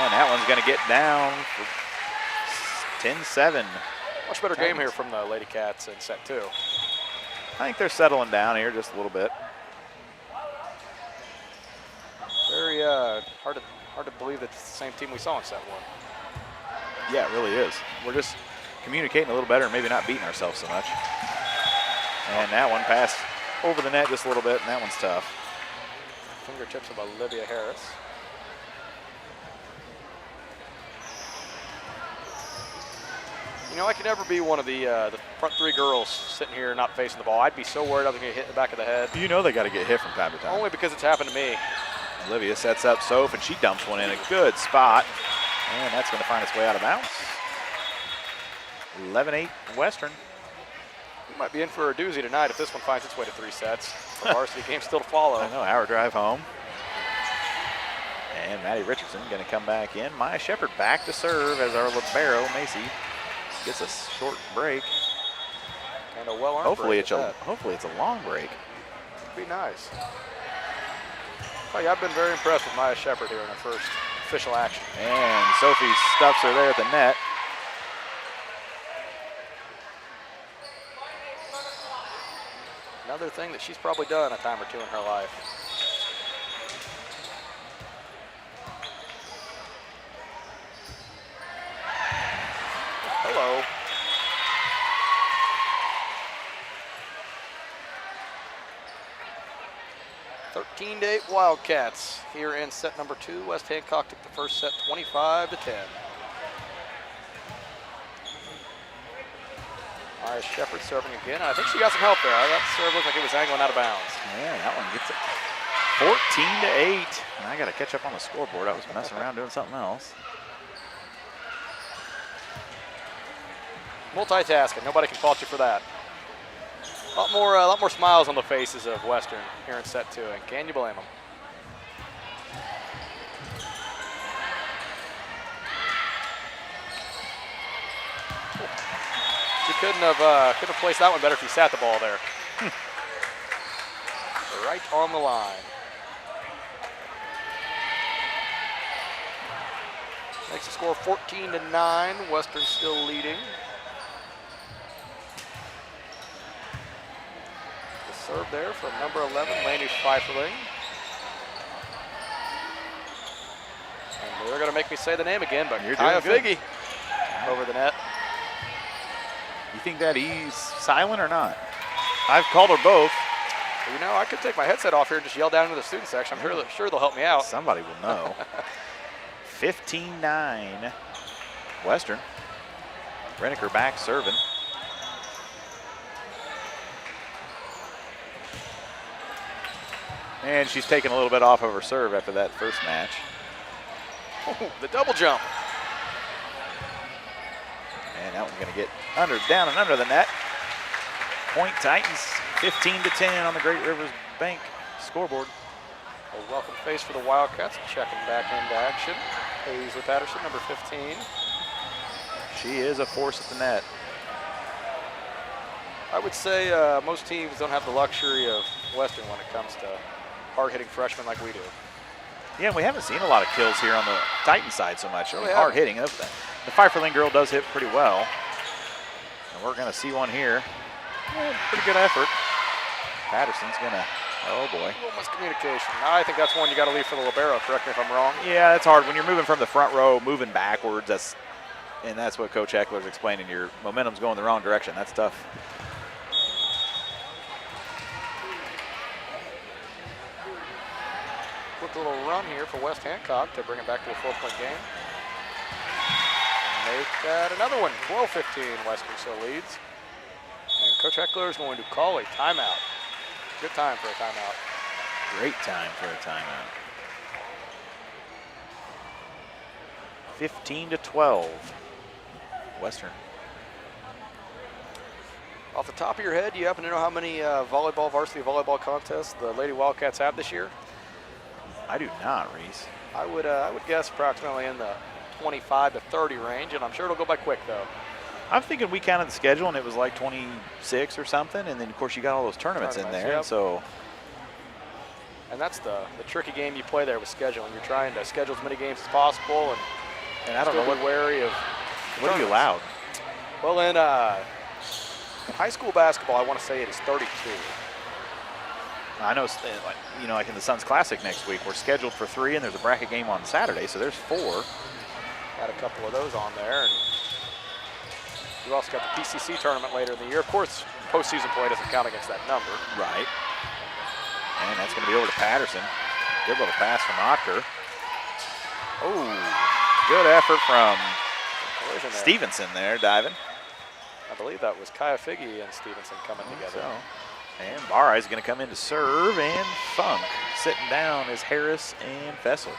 And that one's going to get down for 10-7. Much better game here from the Lady Cats in set 2. I think they're settling down here just a little bit. Very hard to believe that it's the same team we saw in set 1. Yeah, it really is. We're just communicating a little better and maybe not beating ourselves so much. And that one passed over the net just a little bit, and that one's tough. Fingertips of Olivia Harris. You know, I could never be one of the front 3 girls sitting here not facing the ball. I'd be so worried I was going to get hit in the back of the head. You know they got to get hit from time to time. Only because it's happened to me. Olivia sets up Soph, and she dumps one in a good spot. And that's going to find its way out of bounds. 11-8 Western. We might be in for a doozy tonight if this one finds its way to 3 sets. The varsity game still to follow. I know, hour drive home. And Maddie Richardson going to come back in. Maya Shepard back to serve as our libero, Macy, gets a short break. And a well-earned Hopefully break it's a long break. Be nice. Oh, yeah, I've been very impressed with Maya Shepard here in her first official action. And Sophie stuffs her there at the net. Another thing that she's probably done a time or two in her life. Hello. 14-8 Wildcats here in set number 2. West Hancock took the first set 25-10. Maya Shepard serving again. I think she got some help there. That serve looked like it was angling out of bounds. Yeah, that one gets it 14-8. And I got to catch up on the scoreboard. I was messing around doing something else. Multitasking. Nobody can fault you for that. A lot more smiles on the faces of Western here in set 2, and can you blame them? You couldn't have placed that one better if you sat the ball there. Right on the line. Makes the score 14-9. Western still leading. Serve there from number 11, Laney Pfeifferling. And they're going to make me say the name again, but Kaya Figge over the net. You think that he's silent or not? I've called her both. You know, I could take my headset off here and just yell down into the student section. I'm sure they'll help me out. Somebody will know. 15-9 Western. Renneker back serving. And she's taken a little bit off of her serve after that first match. Oh, the double jump. And that one's going to get down and under the net. Point Titans, 15-10 on the Great Rivers Bank scoreboard. A welcome face for the Wildcats, checking back into action. Hazel Patterson, number 15. She is a force at the net. I would say most teams don't have the luxury of Western when it comes to hard-hitting freshmen like we do. Yeah, and we haven't seen a lot of kills here on the Titan side so much. Really hard hitting. The Pfeifferling girl does hit pretty well. And we're going to see one here. Yeah, pretty good effort. Patterson's going to, oh boy. A little miscommunication. I think that's one you got to leave for the libero, correct me if I'm wrong. Yeah, that's hard. When you're moving from the front row, moving backwards, that's what Coach Eckler's explaining. Your momentum's going the wrong direction. That's tough. Quick little run here for West Hancock to bring it back to a 4-point game. And make that another one, 12-15, Western still leads. And Coach Eckler is going to call a timeout. Good time for a timeout. Great time for a timeout. 15-12, Western. Off the top of your head, do you happen to know how many varsity volleyball contests the Lady Wildcats have this year? I do not, Reese. I would guess approximately in the 25 to 30 range, and I'm sure it'll go by quick though. I'm thinking we counted the schedule and it was like 26 or something, and then of course you got all those tournaments in there, yep. So. And that's the tricky game you play there with scheduling. You're trying to schedule as many games as possible, and I don't know what wary of. What are you allowed? Well, in high school basketball, I want to say it is 32. I know, like in the Suns Classic next week, we're scheduled for 3, and there's a bracket game on Saturday, so there's 4. Got a couple of those on there, and you also got the PCC tournament later in the year. Of course, postseason play doesn't count against that number. Right. And that's going to be over to Patterson. Good little pass from Ocker. Oh, good effort from Stevenson there, diving. I believe that was Kaya Figge and Stevenson coming together. So. And Barra is going to come in to serve, and Funk sitting down is Harris and Fessler.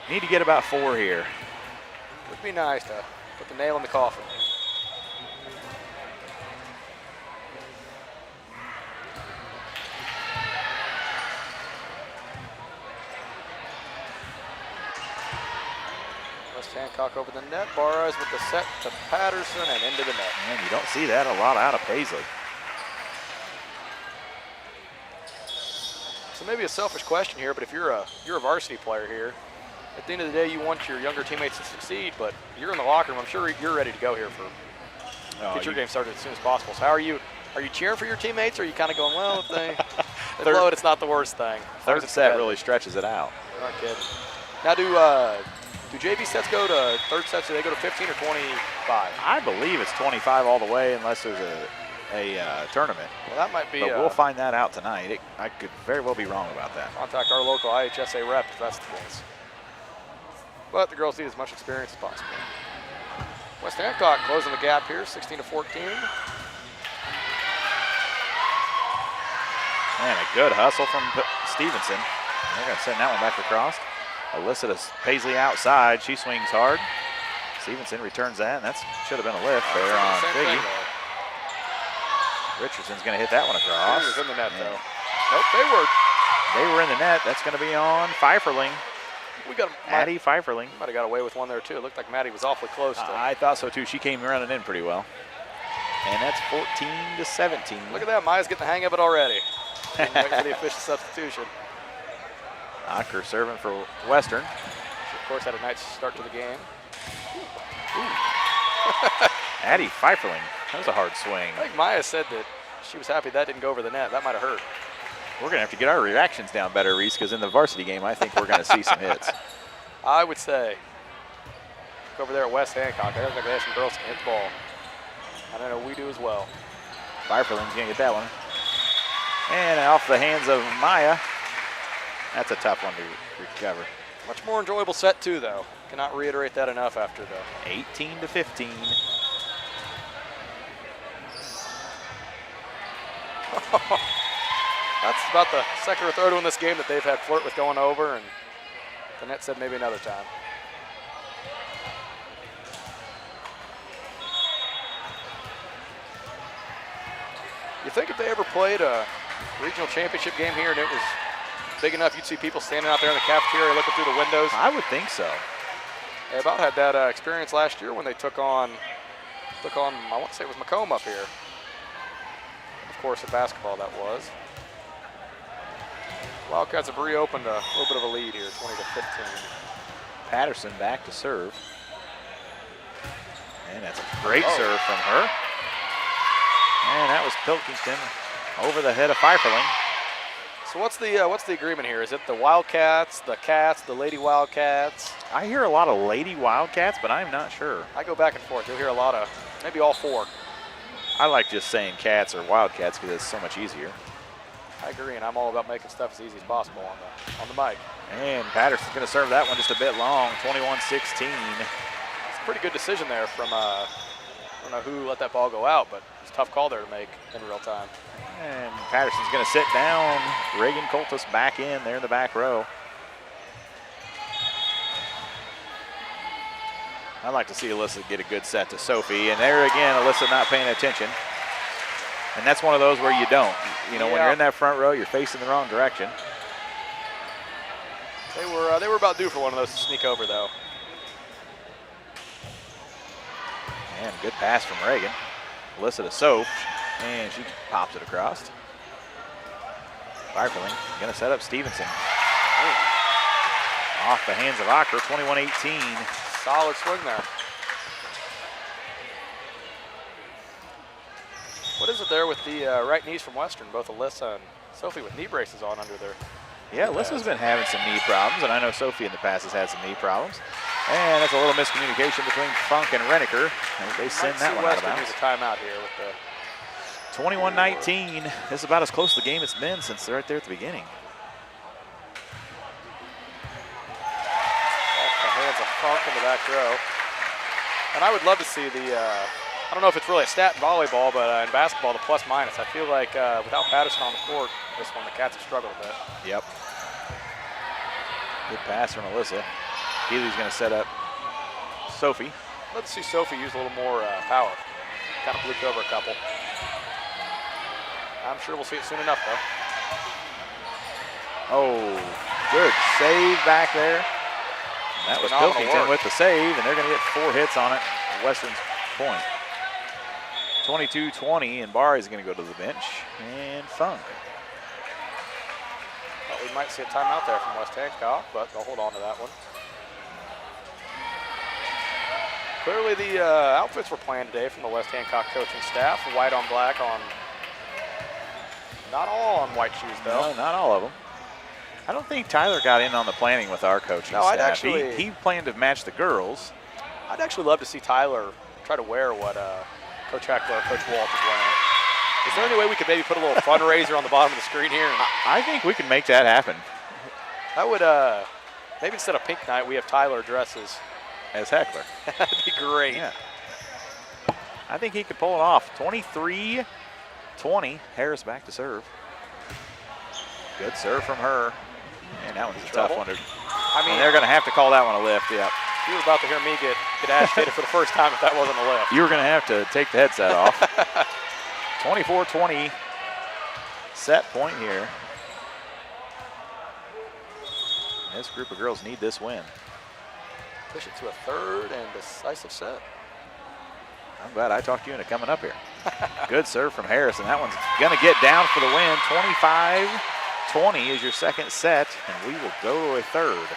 Need to get about 4 here. Would be nice to put the nail in the coffin. West Hancock over the net. Barras with the set to Patterson and into the net. And you don't see that a lot out of Paisley. So maybe a selfish question here, but if you're a varsity player here, at the end of the day, you want your younger teammates to succeed, but you're in the locker room. I'm sure you're ready to go here for get your game started as soon as possible. So how are you? Are you cheering for your teammates, or are you kind of going, well, if they blow it, it's not the worst thing? Third set really stretches it out. You're not kidding. Now, do JV sets go to third sets? Do they go to 15 or 25? I believe it's 25 all the way, unless there's a tournament. Well, that might be. But we'll find that out tonight. I could very well be wrong about that. Contact our local IHSA rep if that's the case. But the girls need as much experience as possible. West Hancock closing the gap here, 16 to 14. And a good hustle from Stevenson. They're going to send that one back across. Alyssa to Paisley outside. She swings hard. Stevenson returns that, and that should have been a lift there on Biggie. Richardson's going to hit that one across. He was in the net, though. Nope, they were in the net. That's going to be on Pfeifferling. We got Maddie Pfeifferling. Might have got away with one there, too. It looked like Maddie was awfully close to I thought so, too. She came running in pretty well. And that's 14 to 17. Look at that. Maya's getting the hang of it already. Wait for the official substitution. Ocker serving for Western. She, of course, had a nice start to the game. Addie Pfeifferling. That was a hard swing. I think Maya said that she was happy that didn't go over the net. That might have hurt. We're going to have to get our reactions down better, Reese, because in the varsity game, I think we're going to see some hits. I would say, look over there at West Hancock. I don't think they have some girls can hit the ball. I know we do as well. Pfeifferling's going to get that one. And off the hands of Maya. That's a tough one to recover. Much more enjoyable set, too, though. Cannot reiterate that enough after the 18 to 15. That's about the second or third one in this game that they've had flirt with going over, and the net said maybe another time. You think if they ever played a regional championship game here and it was big enough, you'd see people standing out there in the cafeteria looking through the windows? I would think so. They about had that experience last year when they took on, I want to say it was Macomb up here. Of course, in basketball that was. Wildcats have reopened a little bit of a lead here, 20 to 15. Patterson back to serve. And that's a great serve from her. And that was Pilkington over the head of Pfeifferling. So what's the agreement here? Is it the Wildcats, the Cats, the Lady Wildcats? I hear a lot of Lady Wildcats, but I'm not sure. I go back and forth. You'll hear a lot of, maybe all four. I like just saying Cats or Wildcats because it's so much easier. I agree, and I'm all about making stuff as easy as possible on the mic. And Patterson's going to serve that one just a bit long, 21-16. It's a pretty good decision there from, I don't know who let that ball go out, but it's a tough call there to make in real time. And Patterson's going to sit down. Reagan Coltis back in there in the back row. I'd like to see Alyssa get a good set to Sophie. And there again, Alyssa not paying attention. And that's one of those where you don't. You know, when you're in that front row, you're facing the wrong direction. They were about due for one of those to sneak over, though. And good pass from Reagan. Alyssa to Soph. And she pops it across. Pfeifferling going to set up Stevenson. Off the hands of Ocker, 21-18. Solid swing there. What is it there with the right knees from Western? Both Alyssa and Sophie with knee braces on under their. Yeah, Alyssa's been having some knee problems, and I know Sophie in the past has had some knee problems. And that's a little miscommunication between Funk and Renneker. And they send that one out of bounds. Use a timeout here with the 21-19. This is about as close to the game it's been since they're right there at the beginning. Off the hands of Funk in the back row. And I would love to see the, I don't know if it's really a stat in volleyball, but in basketball, the plus minus. I feel like without Patterson on the court, this one, the Cats have struggled a bit. Yep. Good pass from Alyssa. Keeley's going to set up Sophie. Let's see Sophie use a little more power. Kind of bluked over a couple. I'm sure we'll see it soon enough, though. Oh, good save back there. And that was Pilkington with the save, and they're going to get 4 hits on it at Western's point. 22-20, and Barry's going to go to the bench, and Funk. Well, we might see a timeout there from West Hancock, but they'll hold on to that one. Clearly the outfits were planned today from the West Hancock coaching staff. White on black on, not all on white shoes though. No, not all of them. I don't think Tyler got in on the planning with our coaching staff. I'd actually, he planned to match the girls. I'd actually love to see Tyler try to wear what Coach Heckler, Coach Walt is wearing. Is there any way we could maybe put a little fundraiser on the bottom of the screen here? I think we can make that happen. That would, maybe instead of pink night, we have Tyler dresses. As heckler. That'd be great. Yeah. I think he could pull it off. 23-20. Harris back to serve. Good serve from her. And that one's a tough one. I mean, they're going to have to call that one a lift. Yeah. You were about to hear me get agitated for the first time if that wasn't a lift. You were going to have to take the headset off. 24-20 set point here. This group of girls need this win. Push it to a third and decisive set. I'm glad I talked you into coming up here. Good serve from Harris, and that one's going to get down for the win. 25-20 is your second set, and we will go to a third.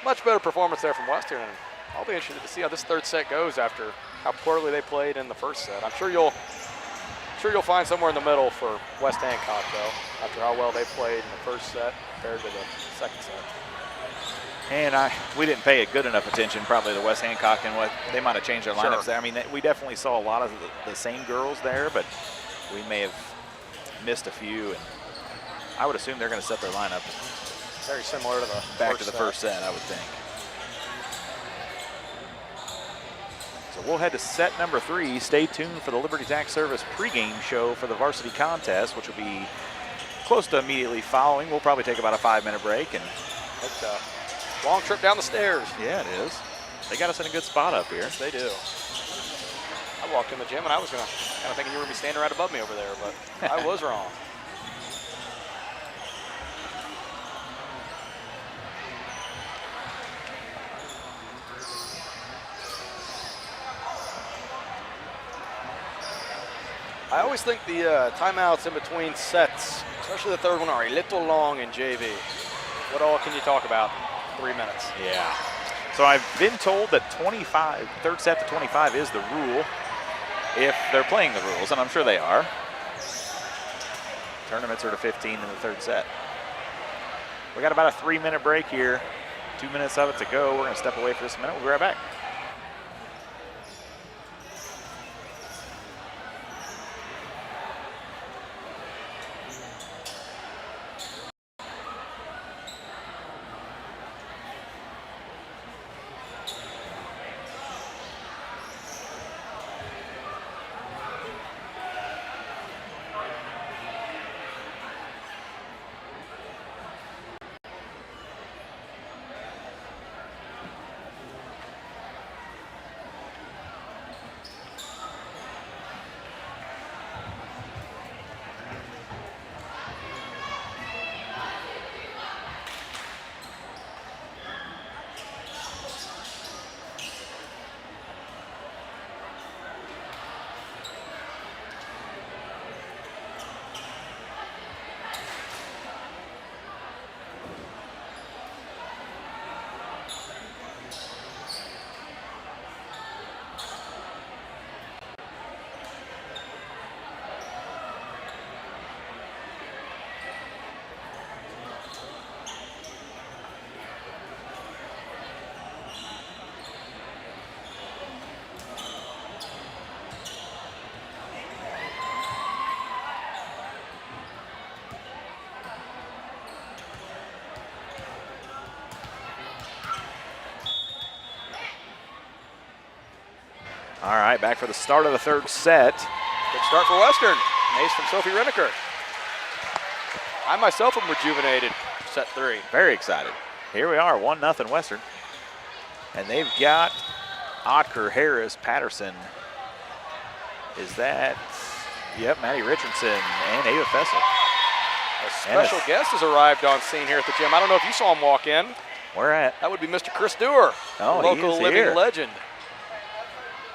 Much better performance there from Western, and I'll be interested to see how this third set goes after how poorly they played in the first set. I'm sure you'll find somewhere in the middle for West Hancock, though, after how well they played in the first set compared to the second set. And we didn't pay it good enough attention, probably, to West Hancock and what they might have changed their lineups there. I mean, we definitely saw a lot of the same girls there, but we may have missed a few. And I would assume they're going to set their lineup very similar to the back to the first set, I would think. So we'll head to set number 3. Stay tuned for the Liberty Tax Service pregame show for the varsity contest, which will be close to immediately following. We'll probably take about a 5-minute break. And it's a long trip down the stairs. Yeah, it is. They got us in a good spot up here. Yes, they do. I walked in the gym and I was kind of thinking you were going to be standing right above me over there, but I was wrong. I always think the timeouts in between sets, especially the third one, are a little long in JV. What all can you talk about? 3 minutes. Yeah. So I've been told that 25, third set to 25 is the rule if they're playing the rules, and I'm sure they are. Tournaments are to 15 in the third set. We got about a 3-minute break here. 2 minutes of it to go. We're going to step away for this minute. We'll be right back. All right, back for the start of the third set. Good start for Western. An ace from Sophie Renneker. I myself am rejuvenated. Set 3. Very excited. Here we are, 1-0 Western. And they've got Otker, Harris, Patterson. Is that, yep, Maddie Richardson and Ava Fessel. A special guest has arrived on scene here at the gym. I don't know if you saw him walk in. Where at? That would be Mr. Chris Dewar, oh, local living here. legend.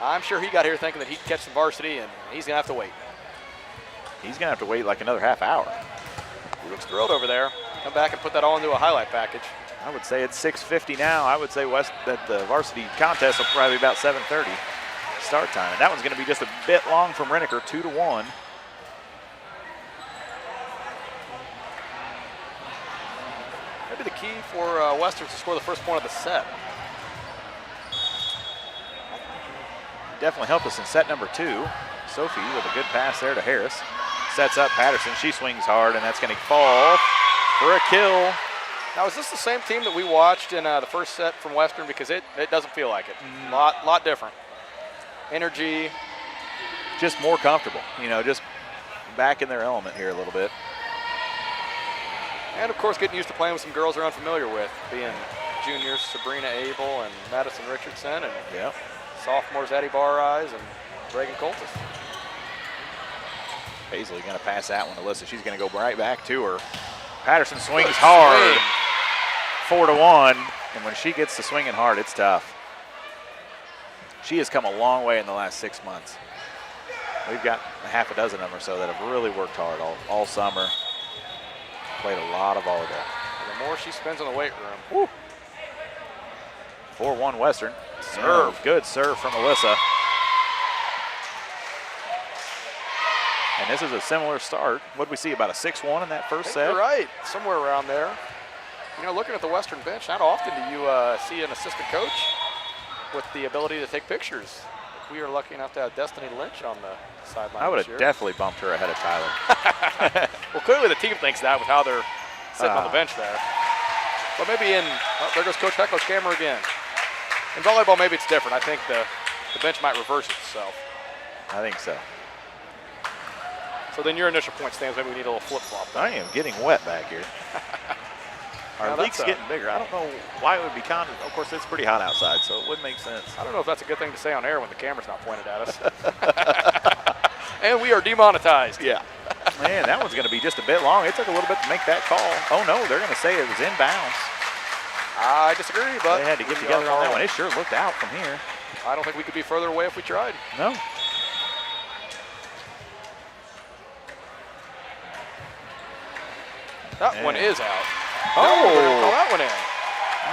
I'm sure he got here thinking that he'd catch some varsity, and he's going to have to wait. He's going to have to wait like another half hour. He looks thrilled over there. Come back and put that all into a highlight package. I would say it's 6:50 now. I would say that the varsity contest will probably be about 7:30 start time. And that one's going to be just a bit long from Renneker, 2-1. Maybe the key for Western to score the first point of the set. Definitely helped us in set number 2. Sophie with a good pass there to Harris. Sets up Patterson. She swings hard, and that's going to fall for a kill. Now, is this the same team that we watched in the first set from Western? Because it doesn't feel like it. Lot different. Energy. Just more comfortable, just back in their element here a little bit. And, of course, getting used to playing with some girls they're unfamiliar with, being juniors Sabrina Abel and Madison Richardson, and sophomores Addie Bareyes and Reagan Coltis. Paisley going to pass that one to Alyssa. She's going to go right back to her. Patterson swings hard, 4-1, and when she gets to swinging hard, it's tough. She has come a long way in the last 6 months. We've got a half a dozen of them or so that have really worked hard all summer. Played a lot of volleyball. And the more she spends in the weight room. 4-1 Western. Serve. Good serve from Alyssa. And this is a similar start. What did we see, about a 6-1 in that first set? You're right, somewhere around there. Looking at the Western bench, not often do you see an assistant coach with the ability to take pictures. We are lucky enough to have Destiny Lynch on the sideline. I would have definitely bumped her ahead of Tyler. Well, clearly the team thinks that with how they're sitting on the bench there. But maybe there goes Coach Heckler's camera again. In volleyball, maybe it's different. I think the bench might reverse itself. I think so. So then your initial point stands, maybe we need a little flip-flop. I am getting wet back here. Our leak's getting bigger. I don't know why it would be counted. Of course, it's pretty hot outside, so it wouldn't make sense. I don't know if that's a good thing to say on air when the camera's not pointed at us. And we are demonetized. Yeah. Man, that one's going to be just a bit long. It took a little bit to make that call. Oh, no, they're going to say it was inbounds. I disagree, but they had to get together on that one. It sure looked out from here. I don't think we could be further away if we tried. No. That one is out. Oh, no, they're gonna call that one in.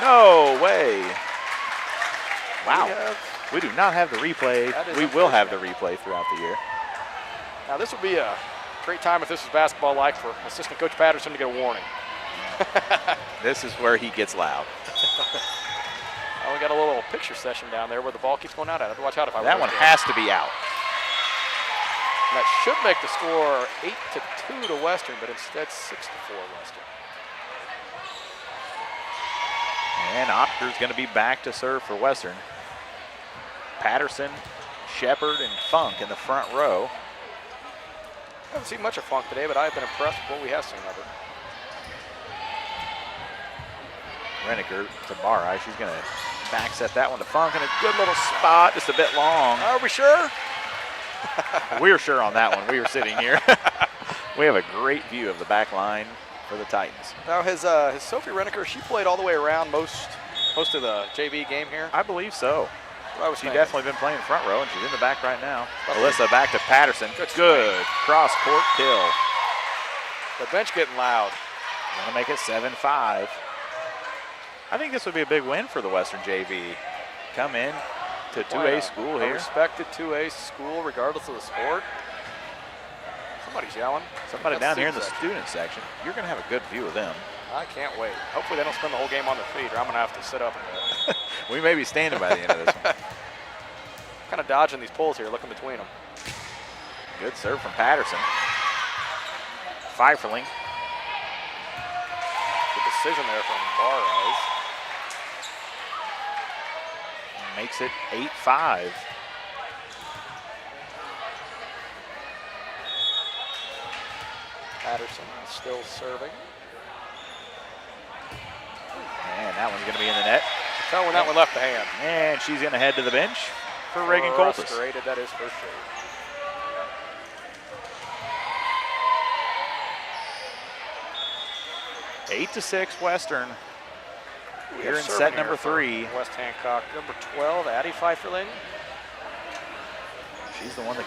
No way. Wow. We do not have the replay. We will have the replay throughout the year. Now, this would be a great time if this was basketball-like for Assistant Coach Patterson to get a warning. This is where he gets loud. Oh, we got a little picture session down there where the ball keeps going out. I have to watch out if I that one has to be out. And that should make the score 8-2 to Western, but instead 6-4 Western. And Otter's going to be back to serve for Western. Patterson, Shepard, and Funk in the front row. I haven't seen much of Funk today, but I've been impressed with what we have seen of her. Renneker to Bareye. She's going to back set that one to Funk in a good little spot, just a bit long. Are we sure? We're sure on that one. We were sitting here. We have a great view of the back line for the Titans. Now, has Sophie Renneker, she played all the way around most of the JV game here? I believe so. She's definitely been playing front row, and she's in the back right now. Alyssa back to Patterson. Good cross-court kill. The bench getting loud. Going to make it 7-5. I think this would be a big win for the Western JV. Come in to 2A school here. A respected 2A school regardless of the sport. Somebody's yelling. Somebody down here in the student section. You're going to have a good view of them. I can't wait. Hopefully they don't spend the whole game on their feet, or I'm going to have to sit up a bit. We may be standing by the end of this one. Kind of dodging these poles here, looking between them. Good serve from Patterson. Pfeifferling. Good decision there from Bareyes. Makes it 8-5. Patterson still serving. And that one's going to be in the net. Tell when that one left the hand. And she's going to head to the bench for Reagan Coltis. Frustrated, that is for sure. 8-6 Western. Here in set number 3. West Hancock, number 12, Addie Pfeifferling. She's the one that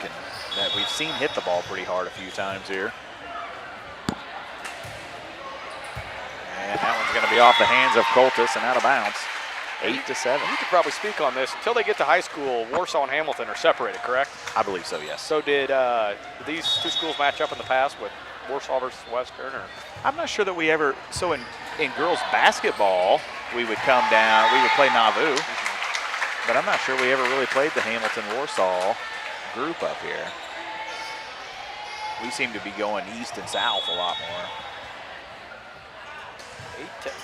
we've seen hit the ball pretty hard a few times here. And that one's going to be off the hands of Coltis and out of bounds. 8-7. You could probably speak on this. Until they get to high school, Warsaw and Hamilton are separated, correct? I believe so, yes. So did these two schools match up in the past with Warsaw versus Western? Or? I'm not sure that we ever, so in girls basketball, we would come down, we would play Nauvoo, but I'm not sure we ever really played the Hamilton-Warsaw group up here. We seem to be going east and south a lot more.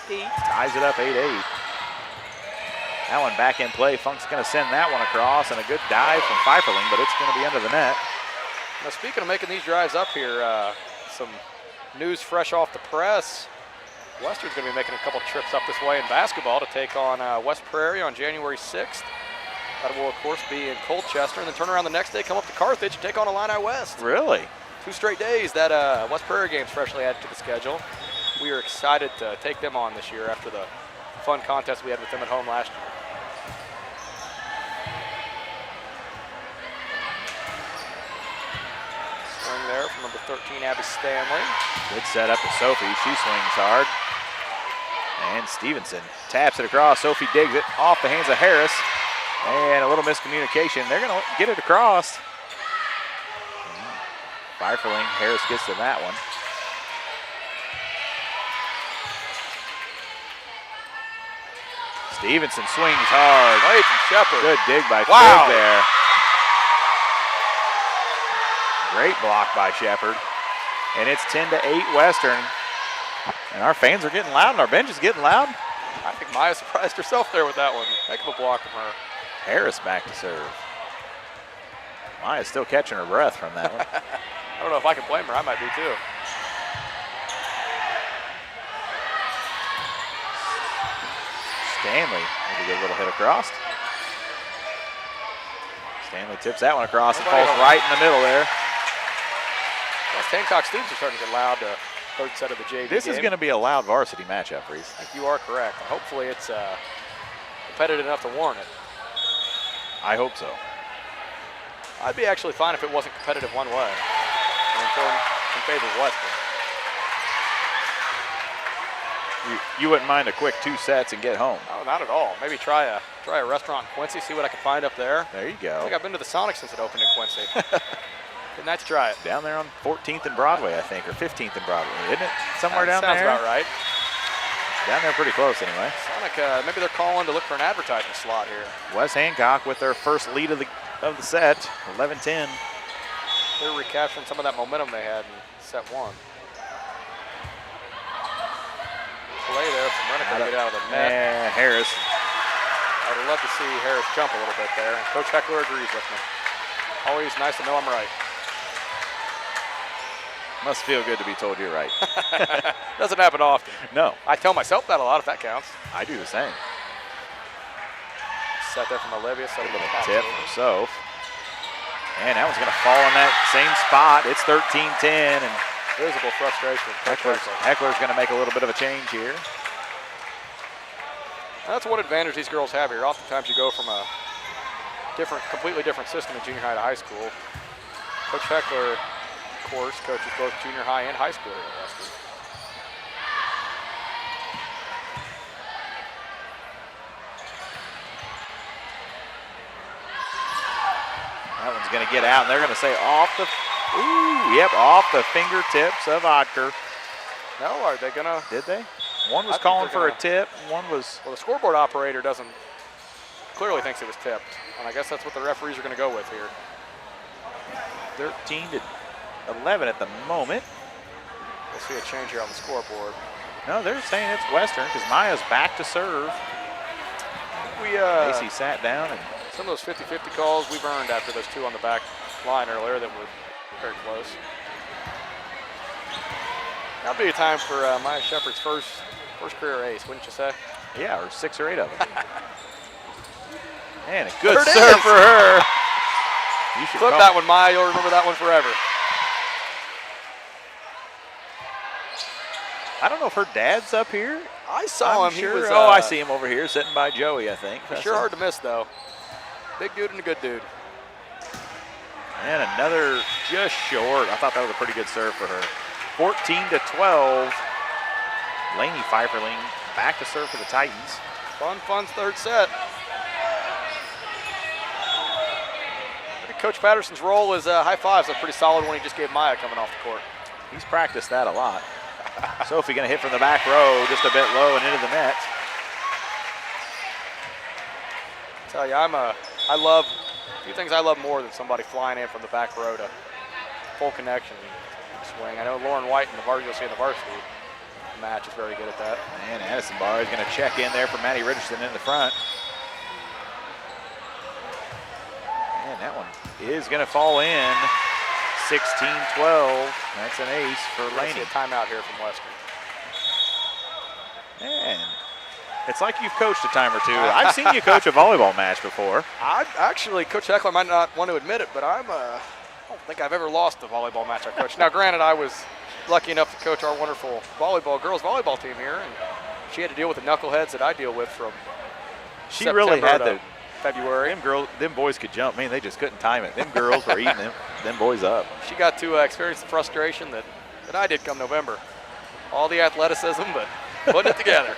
8-8. Ties it up 8-8. That one back in play. Funk's going to send that one across, and a good dive from Pfeifferling, but it's going to be under the net. Now, speaking of making these drives up here, some news fresh off the press. Western's going to be making a couple trips up this way in basketball to take on West Prairie on January 6th. That will, of course, be in Colchester, and then turn around the next day, come up to Carthage, and take on Illini West. Really? 2 straight days that West Prairie game's freshly added to the schedule. We are excited to take them on this year after the fun contest we had with them at home last year. Swing there from number 13, Abby Stanley. Good setup to Sophie. She swings hard. And Stevenson taps it across. Sophie digs it off the hands of Harris. And a little miscommunication. They're going to get it across. Pfeifferling. Harris gets to that one. Stevenson swings hard. Great from Shepard. Good dig by Wow. Fig there. Great block by Shepard. And it's 10-8 Western. And our fans are getting loud, and our bench is getting loud. I think Maya surprised herself there with that one. Heck of a block from her. Harris back to serve. Maya's still catching her breath from that one. I don't know if I can blame her. I might be too. Stanley with a good little hit across. Stanley tips that one across and falls right in the middle there. West Hancock students are starting to get loud. Third set of the JV This game. is going to be a loud varsity matchup, Reese. I think you are correct. Hopefully it's competitive enough to warrant it. I hope so. I'd be actually fine if it wasn't competitive one way. In favor of Western. You wouldn't mind a quick 2 sets and get home. No, not at all. Maybe try a restaurant in Quincy, see what I can find up there. There you I go. think I've been to the Sonic since it opened in Quincy. Good night to try it. Down there on 14th and Broadway, I think, or 15th and Broadway, isn't it? Somewhere That down there? sounds about right. Down there pretty close anyway. Sonic, maybe they're calling to look for an advertisement slot here. West Hancock with their first lead of the set, 11-10. They're recapturing some of that momentum they had in set 1. Play there from Rennick to get out of the net. Yeah, Harris. I would love to see Harris jump a little bit there. Coach Heckler agrees with me. Always nice to know I'm right. Must feel good to be told you're right. Doesn't happen often. No, I tell myself that a lot, if that counts. I do the same. Set there from Olivia. Set a Little tip from Soph. And that one's going to fall in that same spot. It's 13-10, and Visible frustration. Heckler's going to make a little bit of a change here. That's one advantage these girls have here. Oftentimes you go from a completely different system in junior high to high school. Coach Heckler, of course, coaches both junior high and high school here at Western. That one's going to get out, and they're going to say off the fingertips of Odker. No, are they gonna? Did they? One was I think calling they're for gonna- a tip, one was... Well, the scoreboard operator clearly thinks it was tipped, and I guess that's what the referees are going to go with here. 13-11 at the moment. We'll see a change here on the scoreboard. No, they're saying it's Western because Maya's back to serve. Macy sat down, and Some of those 50-50 calls we've earned after those 2 on the back line earlier that were very close. That'll be a time for Maya Shepard's first career ace, wouldn't you say? yeah, or 6 or 8 of them. And a good There it serve is. for her. You should Flip call- that one, Maya. You'll remember that one forever. I don't know if her dad's up here. I saw I'm him. sure. He was, I see him over here sitting by Joey, I think. He's sure hard to miss, though. Big dude and a good dude. And another just short. I thought that was a pretty good serve for her. 14-12. Lainey Pfeifferling back to serve for the Titans. Fun third set. I think Coach Patterson's role is high fives. A pretty solid one he just gave Maya coming off the court. He's practiced that a lot. Sophie going to hit from the back row, just a bit low and into the net. I tell you, I love a few things I love more than somebody flying in from the back row to full connection swing. I know Lauren White in the Varsity, you'll see in the Varsity match is very good at that. And Addison Barr is going to check in there for Maddie Richardson in the front. And that one is going to fall in. 16-12. That's an ace for Laney. A timeout here from Western. And it's like you've coached a time or two. I've seen you coach a volleyball match before. Coach Heckler might not want to admit it, but I don't think I've ever lost a volleyball match I coached. Now, granted, I was lucky enough to coach our wonderful girls volleyball team here, and she had to deal with the knuckleheads that I deal with from September really had to February. Them boys could jump. Man, they just couldn't time it. Them girls were eating them boys up. She got to experience the frustration that I did come November. All the athleticism, but putting it together.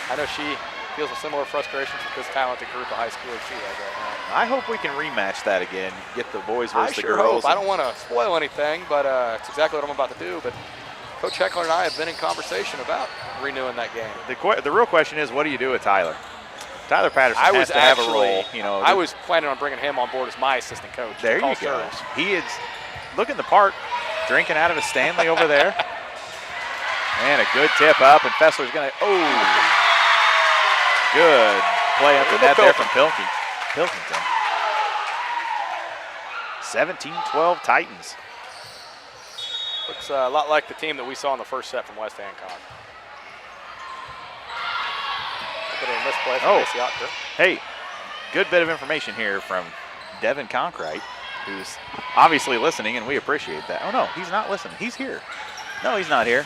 I know she feels a similar frustration with this talented group of high schoolers she has right now. I hope we can rematch that again. Get the boys versus the sure girls. Hope. I don't want to spoil anything, but it's exactly what I'm about to do. But Coach Heckler and I have been in conversation about renewing that game. The real question is, what do you do with Tyler? Tyler Patterson has to have a role. You know, I was planning on bringing him on board as my assistant coach. There you go. He is looking the part, drinking out of a Stanley over there. And a good tip up, and Fessler's going to, good play up the net there from Pilkington. 17-12 Titans. Looks a lot like the team that we saw in the first set from West Hancock. Hey, good bit of information here from Devin Conkright, who's obviously listening, and we appreciate that. Oh, no, he's not listening. He's here. No, he's not here.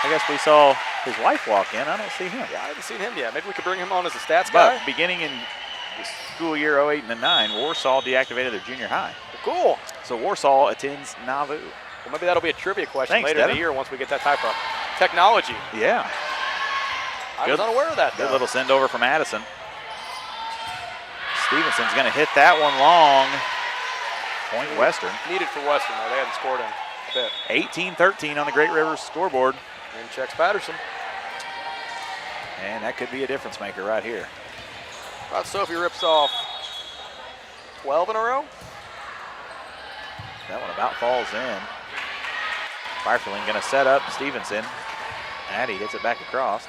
I guess we saw his wife walk in. I don't see him. Yeah, I haven't seen him yet. Maybe we could bring him on as a stats guy. But beginning in the school year 08 and 09, Warsaw deactivated their junior high. Well, cool. So Warsaw attends Nauvoo. Well, maybe that'll be a trivia question later in the year once we get that type of technology. Yeah. I was unaware of that, though. Good little send over from Addison. Stevenson's going to hit that one long. Point Western. Needed for Western, though. They hadn't scored in a bit. 18-13 on the Great Rivers scoreboard. And checks Patterson. And that could be a difference maker right here. About Sophie rips off 12 in a row. That one about falls in. Pfeifferling going to set up Stevenson. Addie gets it back across.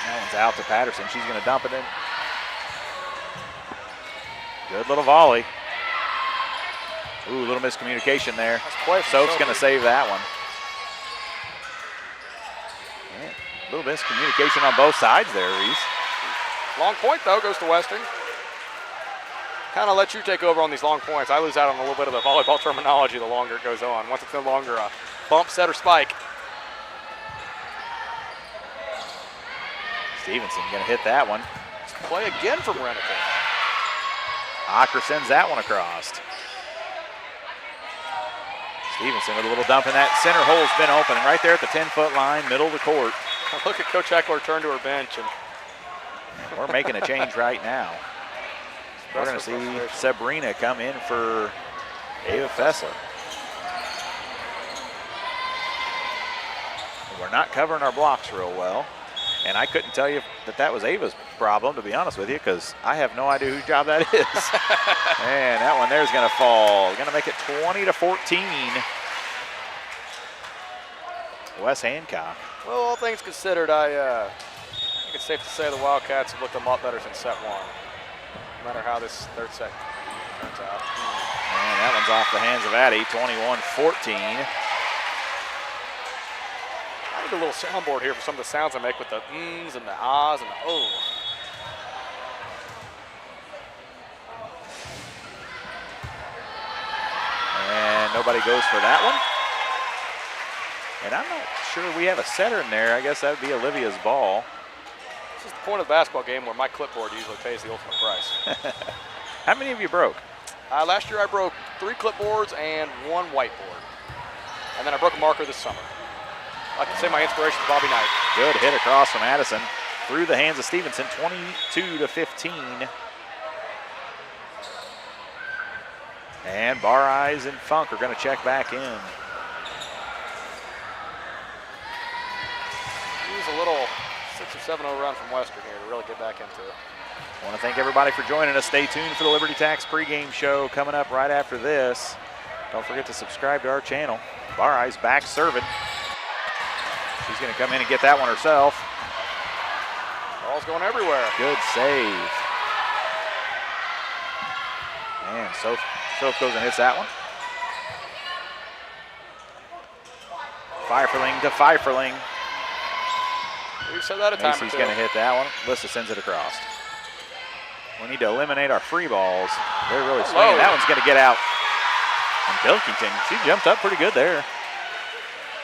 That one's out to Patterson. She's going to dump it in. Good little volley. Ooh, little miscommunication there. Soap's going to save that one. Yeah, a little miscommunication on both sides there, Reese. Long point, though, goes to Western. Kind of let you take over on these long points. I lose out on a little bit of the volleyball terminology the longer it goes on. Once it's no longer a bump, set, or spike. Stevenson going to hit that one. Play again from Reniker. Ocker sends that one across. Stevenson with a little dump in that center hole's been open, and right there at the 10-foot line, middle of the court. Look at Coach Heckler turn to her bench. And we're making a change right now. We're going to see Sabrina come in for Ava Fessler. We're not covering our blocks real well. And I couldn't tell you that was Ava's problem, to be honest with you, because I have no idea whose job that is. And that one there's going to fall. Going to make it 20-14. West Hancock. Well, all things considered, I think it's safe to say the Wildcats have looked a lot better since set one, no matter how this third set turns out. And that one's off the hands of Addie, 21-14. I need a little soundboard here for some of the sounds I make with the ums and the ahs and the oh. And nobody goes for that one. And I'm not sure we have a setter in there. I guess that would be Olivia's ball. This is the point of the basketball game where my clipboard usually pays the ultimate price. How many of you broke? Last year I broke 3 clipboards and 1 whiteboard. And then I broke a marker this summer. I can say my inspiration is Bobby Knight. Good hit across from Addison. Through the hands of Stevenson, 22-15. And Bar Eyes and Funk are going to check back in. Use a little 6 or 7-0 run from Western here to really get back into it. I want to thank everybody for joining us. Stay tuned for the Liberty Tax pregame show coming up right after this. Don't forget to subscribe to our channel. Barai's back serving. She's going to come in and get that one herself. Ball's going everywhere. Good save. And Soph goes and hits that one. Pfeifferling to Pfeifferling. We've said that a time or two. Macy's going to hit that one. Lissa sends it across. We need to eliminate our free balls. They're really swinging. That one's going to get out. And Pilkington, she jumped up pretty good there.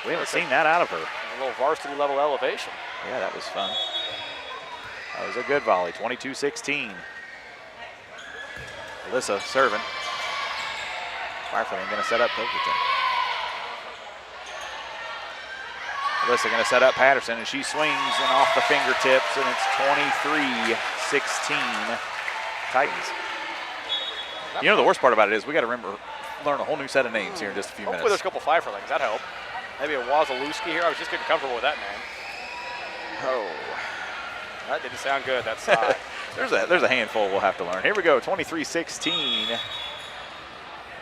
We haven't seen that out of her. A little varsity level elevation. Yeah, that was fun. That was a good volley, 22-16. Alyssa serving. Pfeifferling going to set up Pilkington. Alyssa going to set up Patterson, and she swings and off the fingertips, and it's 23-16 Titans. You know, the worst part about it is we got to learn a whole new set of names here in just a few minutes. Hopefully there's a couple Pfeifferlings. That help. Maybe a Wazalewski here. I was just getting comfortable with that name. Oh. That didn't sound good. That side. There's a handful we'll have to learn. Here we go, 23-16. We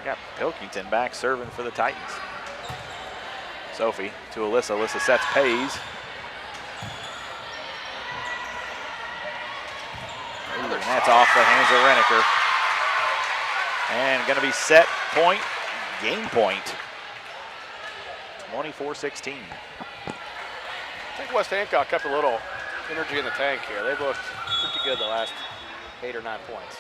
got Pilkington back serving for the Titans. Sophie to Alyssa. Alyssa sets pays. And that's off the hands of Renneker. And going to be set point, game point. 24-16. I think West Hancock kept a little energy in the tank here. They've looked pretty good the last 8 or 9 points.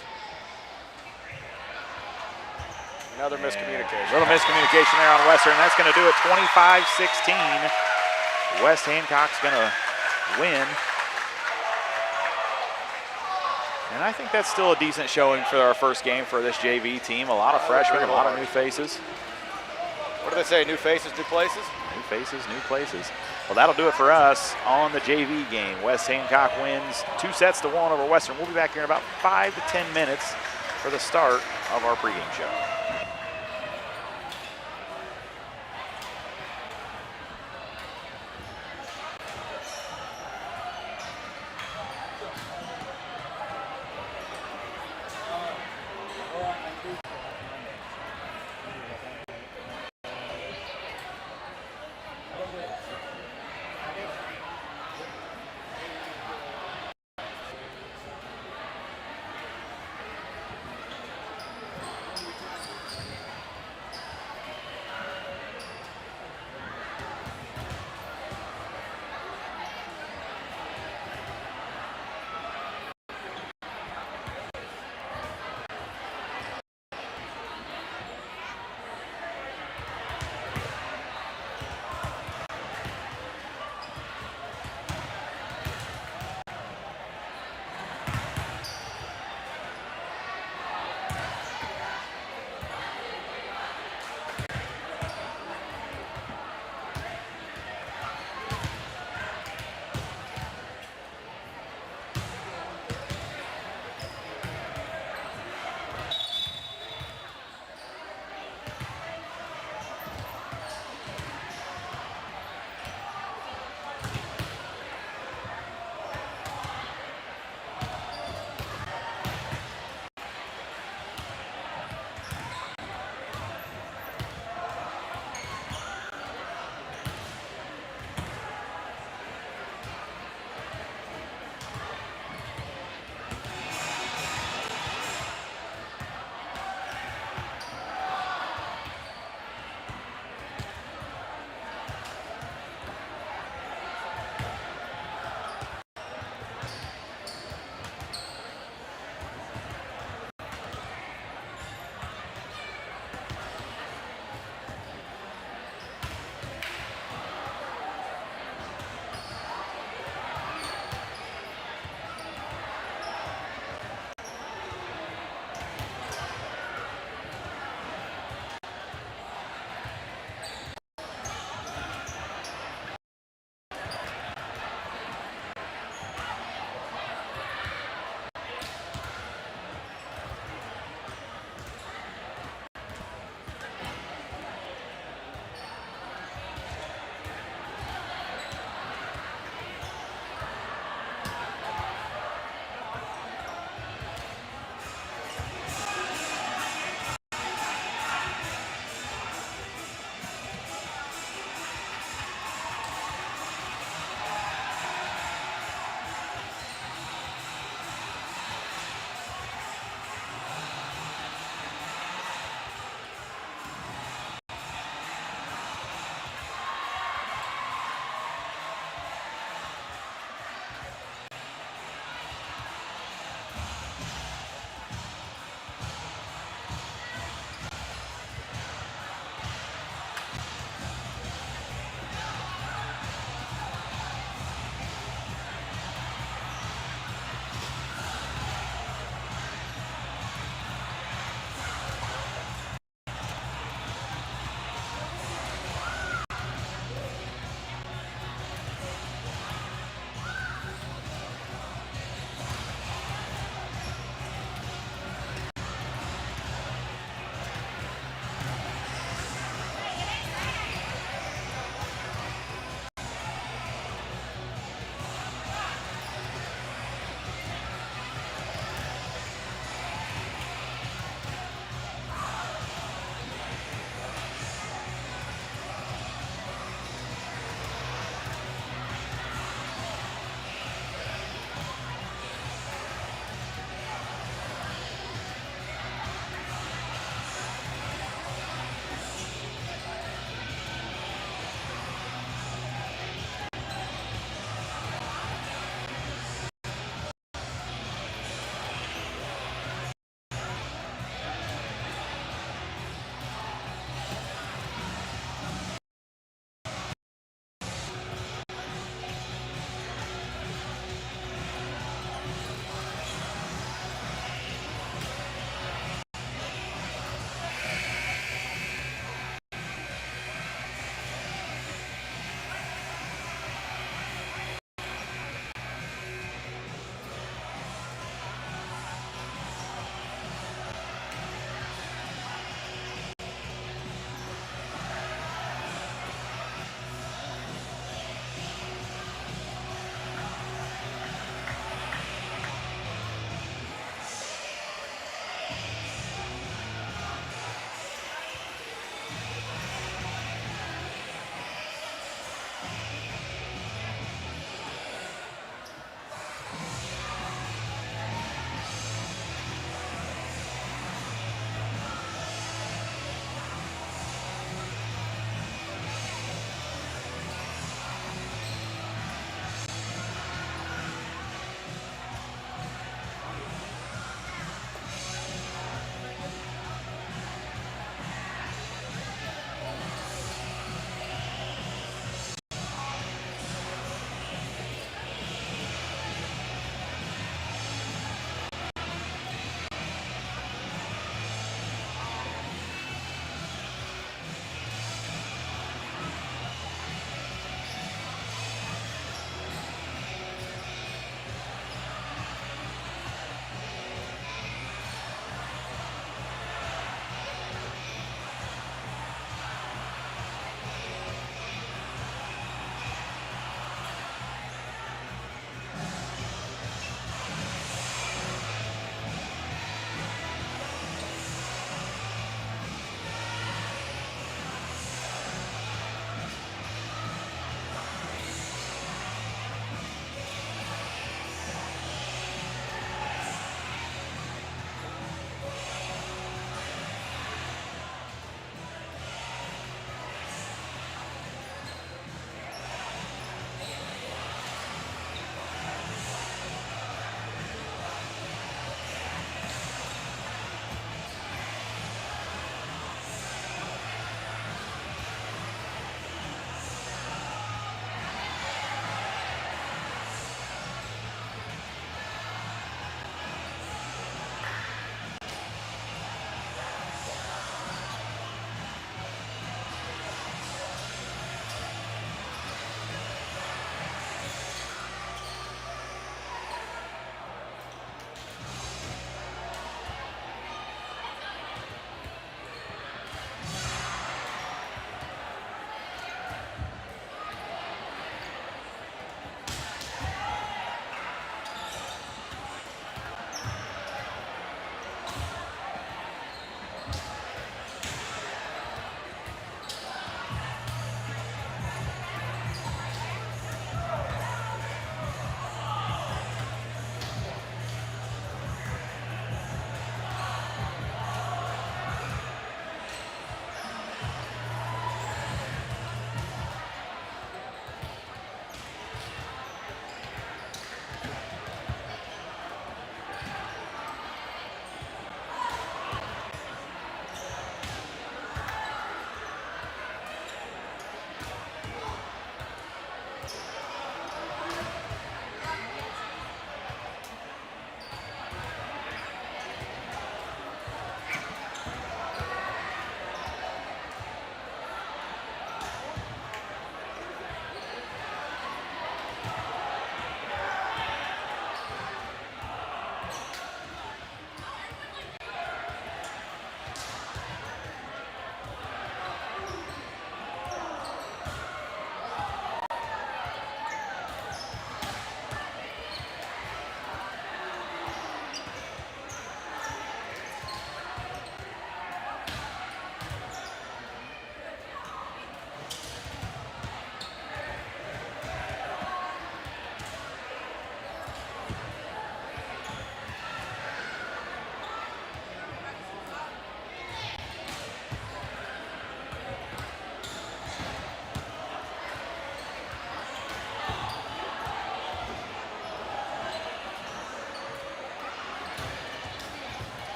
Another miscommunication. A little miscommunication there on Western. That's going to do it 25-16. West Hancock's going to win. And I think that's still a decent showing for our first game for this JV team. A lot of freshmen, a lot of new faces. What do they say, new faces, new places? New faces, new places. Well, that'll do it for us on the JV game. West Hancock wins 2-1 over Western. We'll be back here in about 5 to 10 minutes for the start of our pregame show.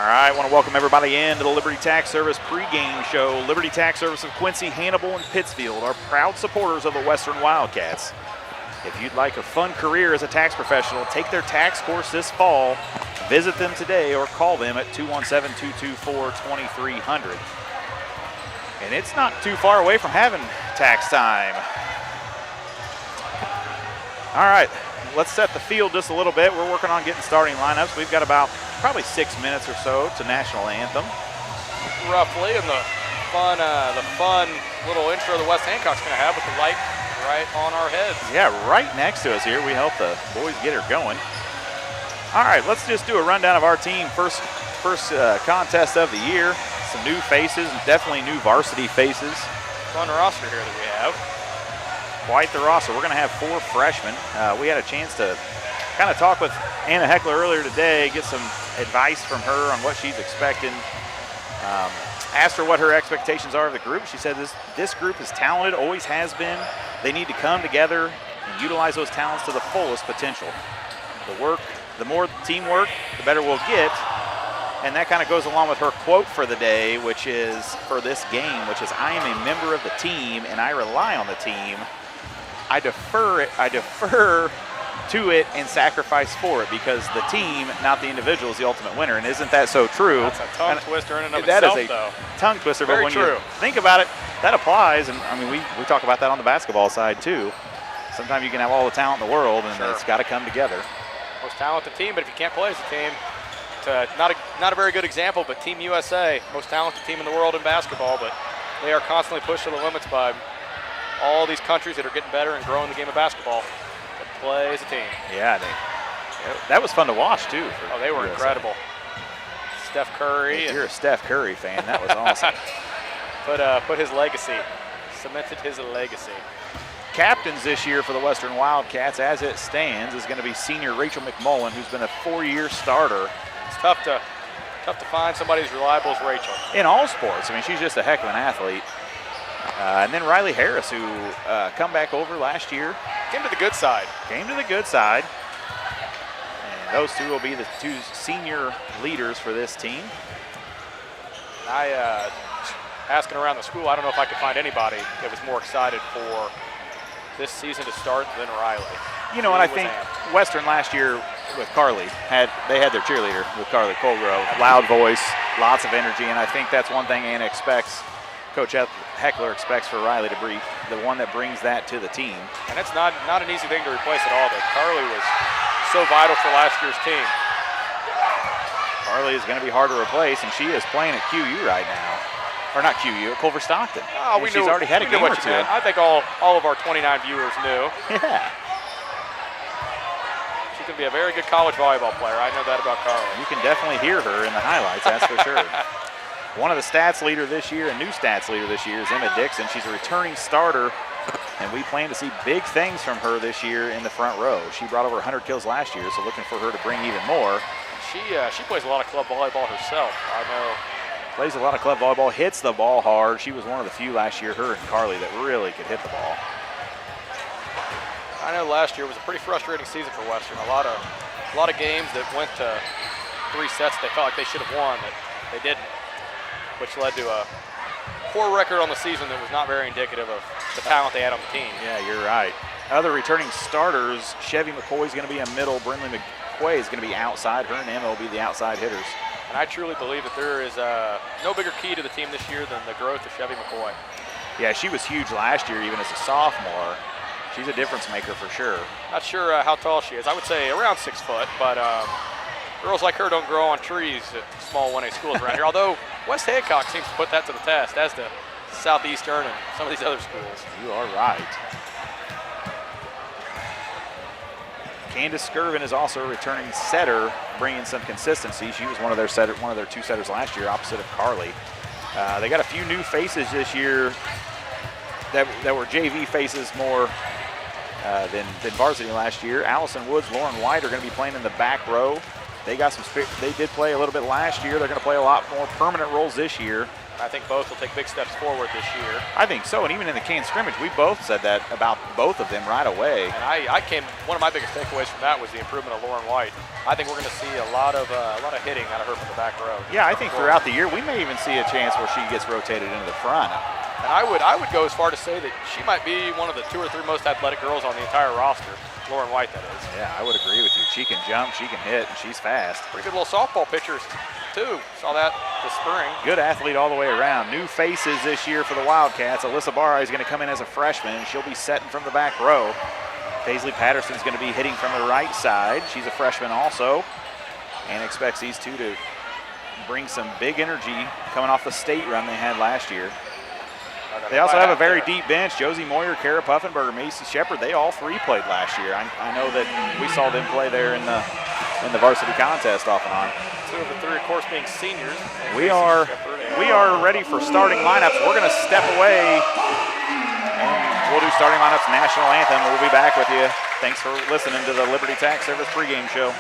right, I want to welcome everybody in to the Liberty Tax Service pregame show. Liberty Tax Service of Quincy, Hannibal, and Pittsfield are proud supporters of the Western Wildcats. If you'd like a fun career as a tax professional, take their tax course this fall. Visit them today or call them at 217-224-2300. And it's not too far away from having tax time. All right, let's set the field just a little bit. We're working on getting starting lineups. We've got about probably 6 minutes or so to national anthem. Roughly, and the fun little intro the West Hancock's going to have with the light right on our heads. Yeah, right next to us here. We help the boys get her going. All right, let's just do a rundown of our team. First contest of the year. Some new faces, definitely new varsity faces. Fun roster here that we have. Quite the roster. We're going to have 4 freshmen. We had a chance to kind of talk with Anna Heckler earlier today, get some advice from her on what she's expecting. Asked her what her expectations are of the group. She said this group is talented, always has been. They need to come together and utilize those talents to the fullest potential. The more teamwork, the better we'll get. And that kind of goes along with her quote for the day, which is for this game, which is, "I am a member of the team and I rely on the team. I defer to it and sacrifice for it because the team, not the individual, is the ultimate winner." And isn't that so true? That's a tongue twister in and of that itself, is a though. tongue twister, Very but when true. you think about it, that applies. And I mean, we talk about that on the basketball side too. Sometimes you can have all the talent in the world, and Sure. it's got to come together. Most talented team, but if you can't play as a team, not a very good example, but Team USA, most talented team in the world in basketball, but they are constantly pushed to the limits by all these countries that are getting better and growing the game of basketball. But play as a team. Yeah, that was fun to watch too. Oh, they were USA. incredible. Steph Curry. If you're a Steph Curry fan, that was awesome. Put his legacy, cemented his legacy. Captains this year for the Western Wildcats, as it stands, is going to be senior Rachel McMullen, who's been a 4-year starter. It's tough to find somebody as reliable as Rachel. In all sports. I mean, she's just a heck of an athlete. And then Riley Harris, who come back over last year. Came to the good side. Came to the good side. And those two will be the 2 senior leaders for this team. Asking around the school, I don't know if I could find anybody that was more excited for this season to start than Riley. You know, and I think Western last year with Carly, they had their cheerleader with Carly Colgrove. Loud voice, lots of energy, and I think that's one thing Anna expects, Coach Heckler expects for Riley to be the one that brings that to the team. And it's not an easy thing to replace at all, but Carly was so vital for last year's team. Carly is going to be hard to replace, and she is playing at QU right now. Or not QU, at Culver Stockton. Oh, she's already had a game or two. I think all of our 29 viewers knew. Yeah. She's going to be a very good college volleyball player. I know that about Carly. You can definitely hear her in the highlights, that's for sure. One of the stats leader this year, a new stats leader this year, is Emma Dixon. She's a returning starter, and we plan to see big things from her this year in the front row. She brought over 100 kills last year, so looking for her to bring even more. She plays a lot of club volleyball herself. I know. Plays a lot of club volleyball, hits the ball hard. She was one of the few last year, her and Carly, that really could hit the ball. I know last year was a pretty frustrating season for Western. A lot of games that went to 3 sets they felt like they should have won that they didn't, which led to a poor record on the season that was not very indicative of the talent they had on the team. Yeah, you're right. Other returning starters, Chevy McCoy is going to be a middle. Brindley McQuay is going to be outside. Her and Emma will be the outside hitters. And I truly believe that there is no bigger key to the team this year than the growth of Chevy McCoy. Yeah, she was huge last year, even as a sophomore. She's a difference maker for sure. Not sure how tall she is. I would say around 6 foot, but girls like her don't grow on trees at small 1A schools around here. Although West Hancock seems to put that to the test, as do Southeastern and some of these other schools. You are right. Candace Skirvin is also a returning setter, bringing some consistency. She was one of their 2 setters last year, opposite of Carly. They got a few new faces this year that were JV faces more than varsity last year. Allison Woods, Lauren White are going to be playing in the back row. They did play a little bit last year. They're going to play a lot more permanent roles this year. I think both will take big steps forward this year. I think so, and even in the can scrimmage, we both said that about both of them right away. And one of my biggest takeaways from that was the improvement of Lauren White. I think we're going to see a lot of hitting out of her from the back row. Yeah, I think throughout the year we may even see a chance where she gets rotated into the front. And I would go as far to say that she might be one of the 2 or 3 most athletic girls on the entire roster. Lauren White, that is. Yeah, I would agree with you. She can jump, she can hit, and she's fast. Pretty good little softball pitchers, too. Saw that this spring. Good athlete all the way around. New faces this year for the Wildcats. Alyssa Barra is going to come in as a freshman. She'll be setting from the back row. Paisley Patterson's going to be hitting from the right side. She's a freshman also, and expects these two to bring some big energy coming off the state run they had last year. They also have a very deep bench. Josie Moyer, Kara Puffenberger, Macy Shepard, they all 3 played last year. I know that we saw them play there in the varsity contest off and on. 2 of the 3, of course, being seniors. We are ready for starting lineups. We're going to step away, and we'll do starting lineups, national anthem. We'll be back with you. Thanks for listening to the Liberty Tax Service pregame show.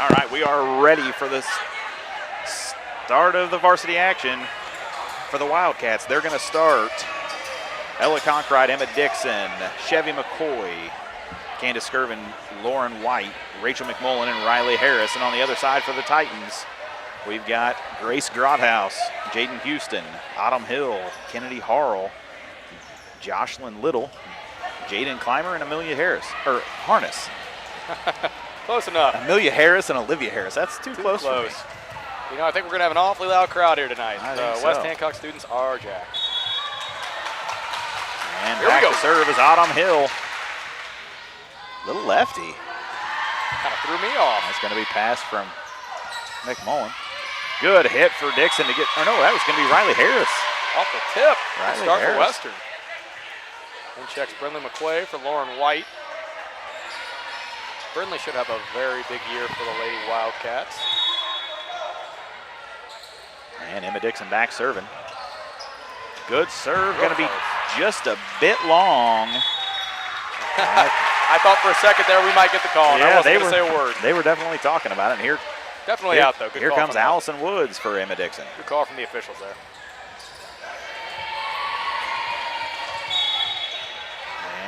All right, we are ready for this start of the varsity action for the Wildcats. They're going to start Ella Conkright, Emma Dixon, Chevy McCoy, Candace Skirvin, Lauren White, Rachel McMullen, and Riley Harris. And on the other side for the Titans, we've got Grace Grothaus, Jaden Houston, Autumn Hill, Kennedy Harrell, Jocelyn Little, Jaden Clymer, and Amelia Harness. Close enough. Amelia Harris and Olivia Harris. That's too close for me. You know, I think we're going to have an awfully loud crowd here tonight. I The think West so. Hancock students are jacked. And Here back we go. to serve is Autumn Hill. Little lefty. Kind of threw me off. That's going to be passed from McMullen. Good hit for Dixon to get, or no, that was going to be Riley Harris. Off the tip. Riley Start Harris. for Western. And checks Brinley McQuay for Lauren White. Brinley should have a very big year for the Lady Wildcats. And Emma Dixon back serving. Good serve, going to be just a bit long. I thought for a second there we might get the call, and I wasn't going to say a word. They were definitely talking about it. And here Definitely out, though. Good here call comes from them. Allison Woods for Emma Dixon. Good call from the officials there.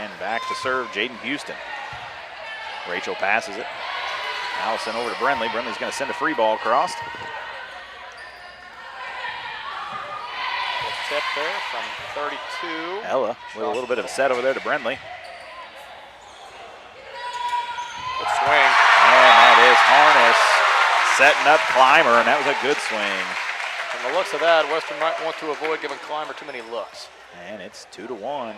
And back to serve Jaden Houston. Rachel passes it. Allison over to Brenley. Brenley's going to send a free ball across. Good tip there from 32. Ella with a little bit of a set over there to Brenley. Good swing. And that is Harness setting up Clymer, and that was a good swing. From the looks of that, Western might want to avoid giving Clymer too many looks. And it's 2-1.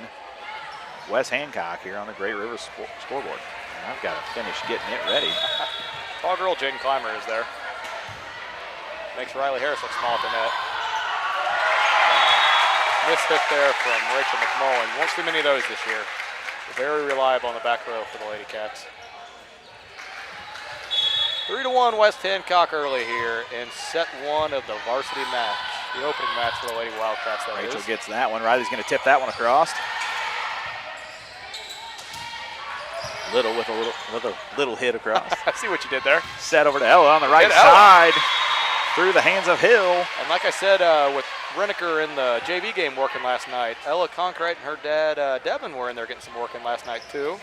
West Hancock here on the Great River scoreboard. And I've got to finish getting it ready. Tall girl Jaden Clymer is there. Makes Riley Harris look small at the net. Missed hit there from Rachel McMullen. Won't see many of those this year. Very reliable on the back row for the Lady Cats. 3-1 West Hancock early here in set one of the varsity match. The opening match for the Lady Wildcats, that Rachel is. gets that one. Riley's going to tip that one across. Little with a little hit across. I see what you did there. Set over to Ella on the right Hit Ella. side. Through the hands of Hill. And like I said, with Renneker in the JV game working last night, Ella Conkright and her dad, Devin, were in there getting some work in last night, too.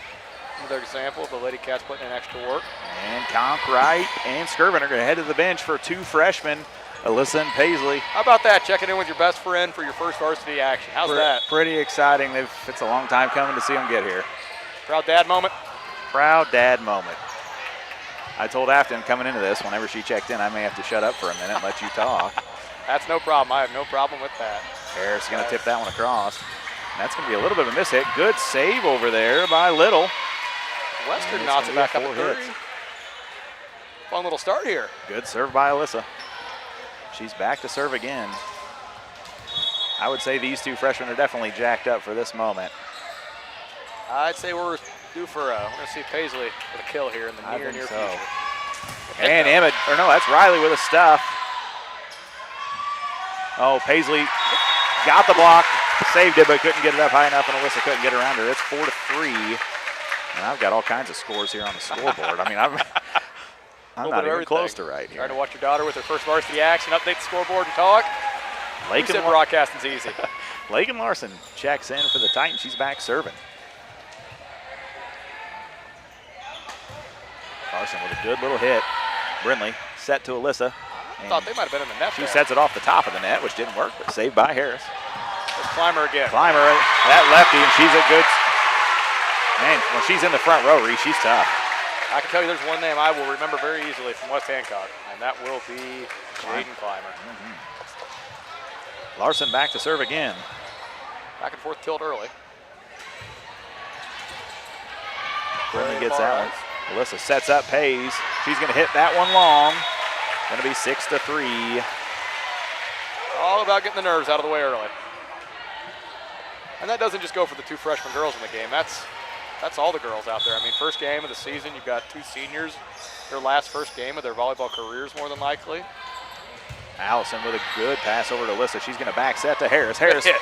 Another example of the Lady Cats putting in extra work. And Conkright and Skirvin are going to head to the bench for two freshmen, Alyssa and Paisley. How about that, checking in with your best friend for your first varsity action? How's that? Pretty exciting. It's a long time coming to see them get here. Proud dad moment? Proud dad moment. I told Afton coming into this, whenever she checked in, I may have to shut up for a minute and let you talk. That's no problem. I have no problem with that. Harris going to tip that one across. And that's going to be a little bit of a miss hit. Good save over there by Little. Western knocks it back up to 3. hits. Fun little start here. Good serve by Alyssa. She's back to serve again. I would say these two freshmen are definitely jacked up for this moment. I'd say we're due for we're going to see Paisley with a kill here in the near so. future. And Emma, or no, that's Riley with a stuff. Oh, Paisley got the block, saved it, but couldn't get it up high enough, and Alyssa couldn't get around her. It's 4-3. And I've got all kinds of scores here on the scoreboard. I mean, I'm not even close to right here. Trying to watch your daughter with her first varsity action, update the scoreboard and talk. Who said broadcasting's easy? Lakin Larson checks in for the Titans. She's back serving. Larson with a good little hit. Brinley set to Alyssa. I thought they might have been in the net She there. sets it off the top of the net, which didn't work, but saved by Harris. There's Clymer again. Clymer, that lefty, and she's a good, man, when she's in the front row, Reese, she's tough. I can tell you there's one name I will remember very easily from West Hancock, and that will be Jaden Clymer. Larson back to serve again. Back and forth tilt early. Brinley gets that one. Alyssa sets up, pays. She's going to hit that one long. Going to be 6-3. All about getting the nerves out of the way early. And that doesn't just go for the two freshman girls in the game. That's all the girls out there. I mean, first game of the season, you've got two seniors. Their last first game of their volleyball careers, more than likely. Allison with a good pass over to Alyssa. She's going to back set to Harris. Harris, hit.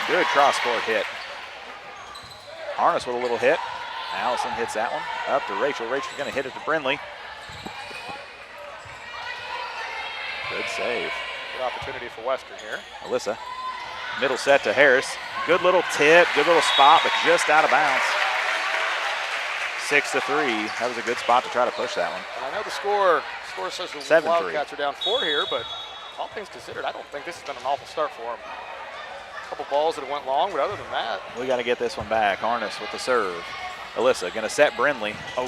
Good cross-court hit. Harness with a little hit. Allison hits that one. Up to Rachel. Rachel's going to hit it to Brinley. Good save. Good opportunity for Western here. Alyssa, middle set to Harris. Good little tip, good little spot, but just out of bounds. 6-3. That was a good spot to try to push that one. And I know the score says the 7-3. Wildcats are down 4 here, but all things considered, I don't think this has been an awful start for them. A couple balls that went long, but other than that. We got to get this one back. Harness with the serve. Alyssa going to set Brindley. Oh.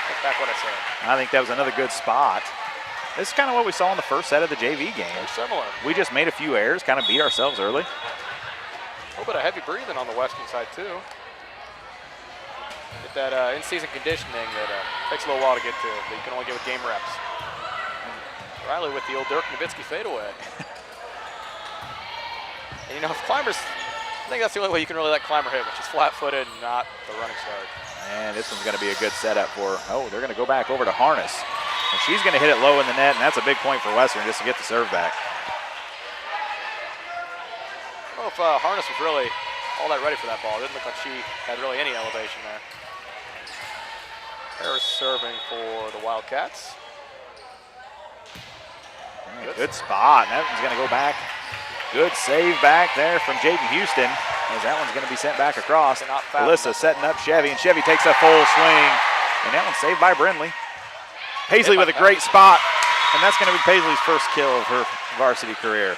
Take back what I said. I think that was another good spot. This is kind of what we saw in the first set of the JV game. Very similar. We just made a few errors, kind of beat ourselves early. A little bit of heavy breathing on the Western side, too. Get that in-season conditioning that takes a little while to get to, that you can only get with game reps. Riley with the old Dirk Nowitzki fadeaway. And you know, if Climbers, I think that's the only way you can really let Climber hit, which is flat-footed and not the running start. And this one's going to be a good setup for, they're going to go back over to Harness. And she's going to hit it low in the net, and that's a big point for Western just to get the serve back. I don't know if Harness was really all that ready for that ball. It didn't look like she had really any elevation there. Harris serving for the Wildcats. Good spot. That one's going to go back. Good save back there from Jaden Houston, as that one's going to be sent back across. Alyssa setting up Chevy, and Chevy takes a full swing. And that one's saved by Brindley. Paisley with a great spot, and that's going to be Paisley's first kill of her varsity career.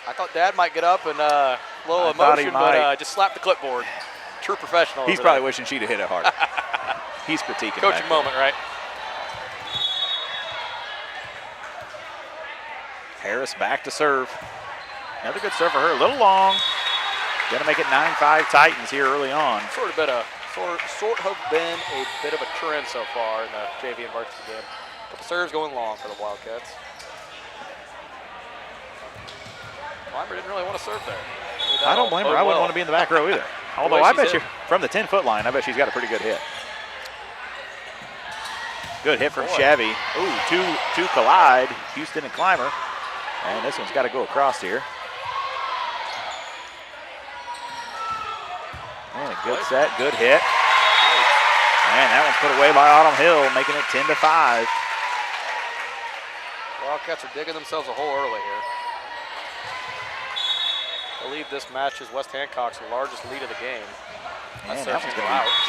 I thought Dad might get up and a little emotion, but just slap the clipboard. True professional. He's probably wishing she'd have hit it harder. He's critiquing. Coaching moment, right? Harris back to serve. Another good serve for her. A little long. Going to make it 9-5 Titans here early on. Sort of been a bit of a trend so far in the JV and varsity game. A couple serves going long for the Wildcats. Climber didn't really want to serve there. I don't blame her. I wouldn't want to be in the back row either. Although I bet you from the 10-foot line, I bet she's got a pretty good hit. Good hit from Chevy. Ooh, two collide, Houston and Climber. And this one's got to go across here. And a good set, good hit. And that one's put away by Autumn Hill, making it 10-5. Wildcats are digging themselves a hole early here. I believe this matches West Hancock's largest lead of the game. And that one's going to be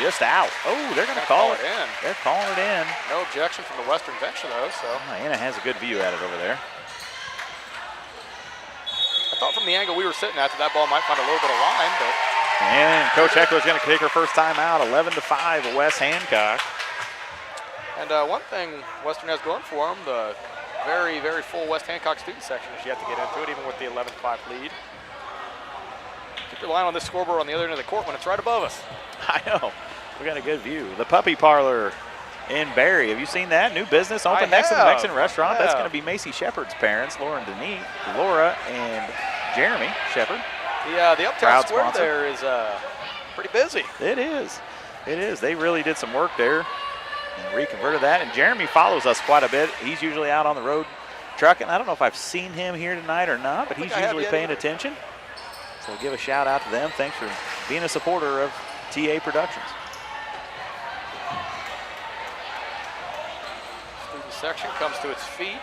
just out. Oh, they're going to call it in. They're calling it in. No objection from the Western bench, though. So Anna has a good view at it over there. I thought from the angle we were sitting at that ball might find a little bit of line, but. And Coach Heckler's going to take her first time out, 11-5, West Hancock. And one thing Western has going for them, the very, very full West Hancock student section is yet to get into it, even with the 11-5 lead. Keep your line on this scoreboard on the other end of the court when it's right above us. I know. We got a good view. The Puppy Parlor in Barry. Have you seen that? New business open next to the Mexican restaurant. That's going to be Macy Shepard's parents, Laura and Jeremy Shepard. The Uptown Square there is pretty busy. It is. It is. They really did some work there and reconverted that. And Jeremy follows us quite a bit. He's usually out on the road trucking. I don't know if I've seen him here tonight or not, but he's usually paying attention. So give a shout out to them. Thanks for being a supporter of TA Productions. Student section comes to its feet.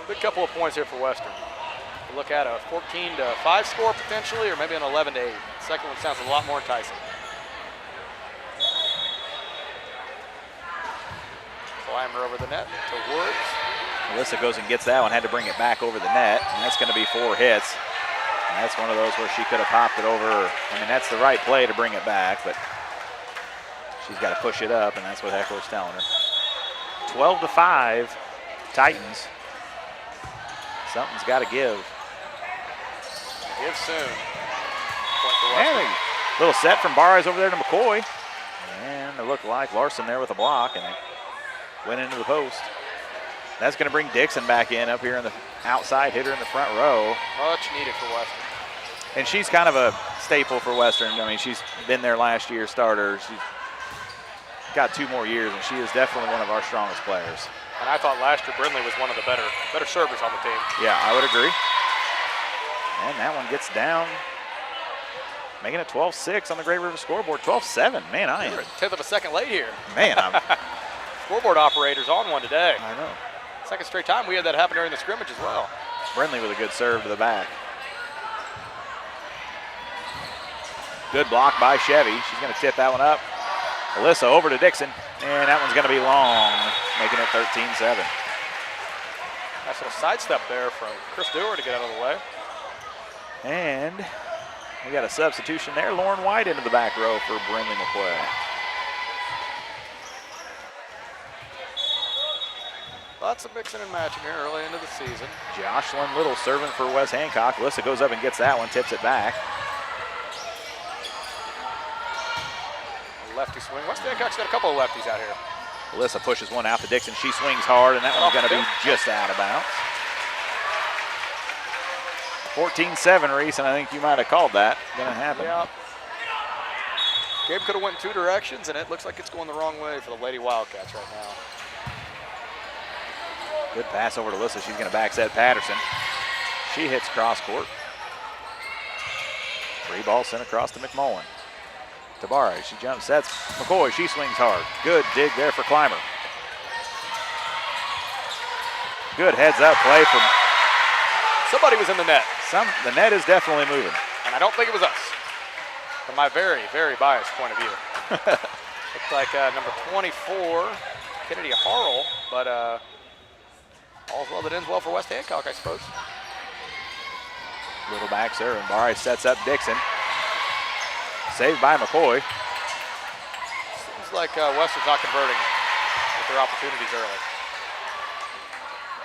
Good couple of points here for Western. We look at a 14-5 score potentially, or maybe an 11-8. The second one sounds a lot more enticing. Climber over the net to Woods. Alyssa goes and gets that one, had to bring it back over the net, and that's going to be 4 hits. And that's one of those where she could have popped it over. I mean, that's the right play to bring it back, but she's got to push it up, and that's what Heckler's telling her. 12-5, Titans. Something's got to give. Give soon. And a little set from Barres over there to McCoy. And it looked like Larson there with a block, and it went into the post. That's going to bring Dixon back in up here in the outside hitter in the front row. Much needed for Western. And she's kind of a staple for Western. I mean, she's been there last year, starter. She's got 2 more years, and she is definitely one of our strongest players. And I thought last year Brindley was one of the better servers on the team. Yeah, I would agree. And that one gets down. making it 12-6 on the Great River scoreboard. 12-7. Man, I am. You're a tenth of a second late here. Man, I'm. Scoreboard operator's on one today. I know. Second straight time we had that happen during the scrimmage as well. Brindley with a good serve to the back. Good block by Chevy. She's going to tip that one up. Alyssa over to Dixon, and that one's going to be long, making it 13-7. Nice little sidestep there from Chris Dewar to get out of the way. And we got a substitution there. Lauren White into the back row for Brindley McQuay. Lots of mixing and matching here early into the season. Jocelyn Little serving for West Hancock. Alyssa goes up and gets that one, tips it back. Lefty swing. West Hancock's got a couple of lefties out here. Alyssa pushes one out to Dixon. She swings hard, and that one's going to be just out of bounds. 14-7, Reese, and I think you might have called that. Going to happen. Yeah. Game could have went in two directions, and it looks like it's going the wrong way for the Lady Wildcats right now. Good pass over to Alyssa. She's going to back set Patterson. She hits cross court. Free ball sent across to McMullen. Tabari, she jump sets. McCoy, she swings hard. Good dig there for Clymer. Good heads up play from. Somebody was in the net. The net is definitely moving. And I don't think it was us. From my very, very biased point of view. Looks like number 24, Kennedy Harrell, but all's well that ends well for West Hancock, I suppose. Little back serve, and Barry sets up Dixon. Saved by McCoy. Seems like Western's not converting with their opportunities early.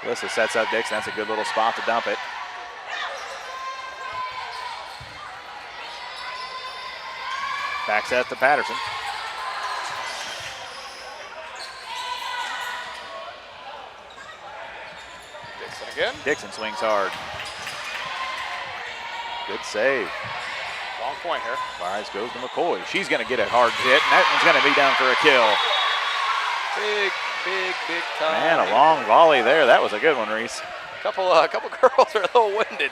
Alyssa sets up Dixon. That's a good little spot to dump it. Back set to Patterson. Dixon again. Dixon swings hard. Good save. Long point here. Fires goes to McCoy. She's going to get a hard hit, and that one's going to be down for a kill. Big, big, big time. Man, a long volley there. That was a good one, Reese. Couple girls are a little winded.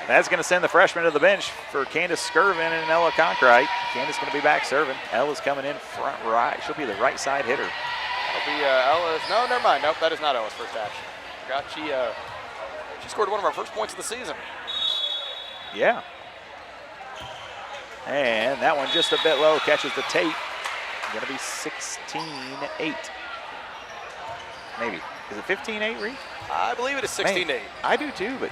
That's going to send the freshman to the bench for Candace Skirvin and Ella Conkright. Candace going to be back serving. Ella's coming in front right. She'll be the right side hitter. That'll be Ella's. No, never mind. Nope, that is not Ella's first action. Forgot she scored one of our first points of the season. Yeah. And that one just a bit low, catches the tape. Going to be 16-8. Maybe. Is it 15-8, Reed? I believe it is 16-8. I do too, but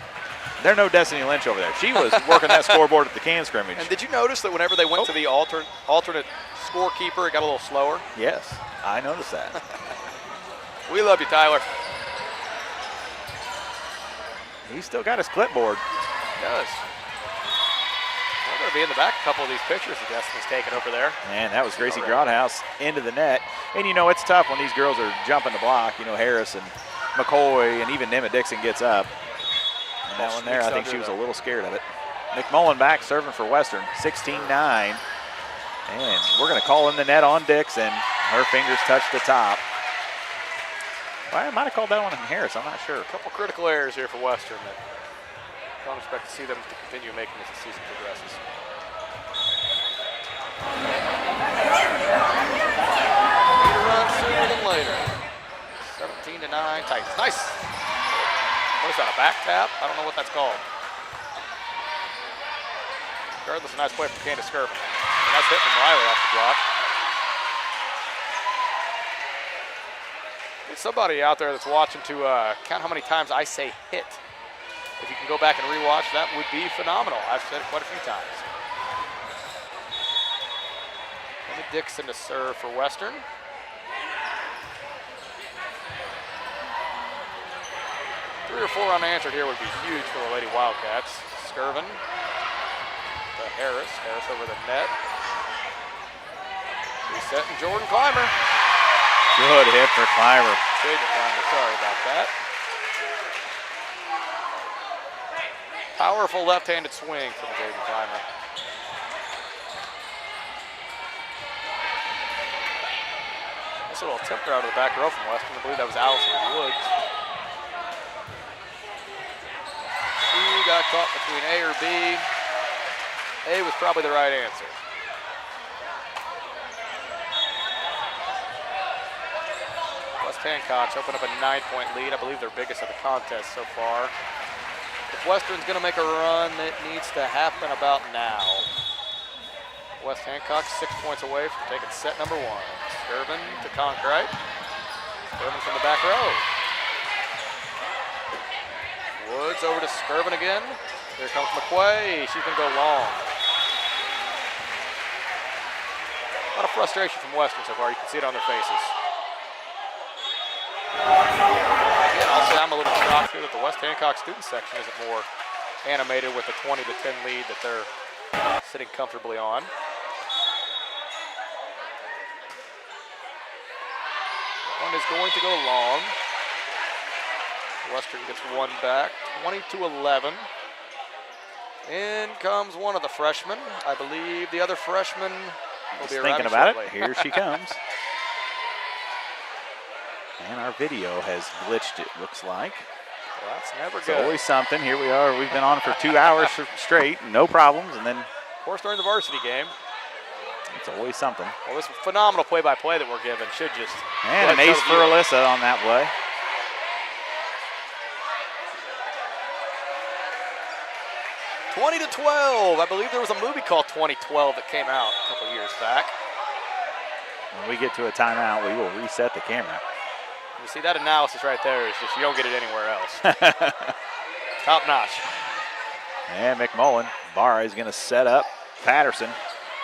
there's no Destiny Lynch over there. She was working that scoreboard at the can scrimmage. And did you notice that whenever they went to the alternate scorekeeper, it got a little slower? Yes, I noticed that. We love you, Tyler. He's still got his clipboard. He does. We're going to be in the back a couple of these pictures that Destiny's taking over there. And that was Gracie Grothaus into the net. And, you know, it's tough when these girls are jumping the block. You know, Harris and McCoy and even Nimit Dixon gets up. And that one there, I think she was a little scared of it. McMullen back serving for Western, 16-9. And we're going to call in the net on Dixon. Her fingers touch the top. Well, I might have called that one on Harris. I'm not sure. A couple critical errors here for Western that I don't expect to see them to continue making as the season progresses. Need to run sooner than later. 17-9 Titans. Nice. What is that, a back tap? I don't know what that's called. Regardless, a nice play from Candace Skirvin. A nice hit from Riley off the block. There's somebody out there that's watching to count how many times I say hit. If you can go back and rewatch, that would be phenomenal. I've said it quite a few times. Emmett Dixon to serve for Western. Three or four unanswered here would be huge for the Lady Wildcats. Skirvin to Harris. Harris over the net. Resetting Jordan Clymer. Good hit for Clymer. Jaden Clymer, sorry about that. Powerful left-handed swing from Jaden Clymer. Nice little attempt out of the back row from Western. I believe that was Allison Woods. She got caught between A or B. A was probably the right answer. West Hancock's open up a 9-point lead. I believe their biggest of the contest so far. If Western's going to make a run, it needs to happen about now. West Hancock 6 points away from taking set number 1. Skirvin to Conkright. Skirvin from the back row. Woods over to Skirvin again. Here comes McQuay. She's going to go long. A lot of frustration from Western so far. You can see it on their faces. Again, I'll say I'm a little shocked here that the West Hancock student section isn't more animated with the 20-10 lead that they're sitting comfortably on. One is going to go long. Western gets one back, 20-11. In comes one of the freshmen. I believe the other freshman will be thinking arriving about shortly. it. Here she comes. And our video has glitched, it looks like. Well, that's never It's good. always something. Here we are. We've been on for 2 hours straight, no problems, and then Of course, during the varsity game. it's always something. Well, this phenomenal play-by-play that we're given should just... And an ace for Alyssa on that play. $20-12. I believe there was a movie called 2012 that came out a couple years back. When we get to a timeout, we will reset the camera. You see, that analysis right there is just, you don't get it anywhere else. Top notch. And McMullen, Barr is going to set up Patterson.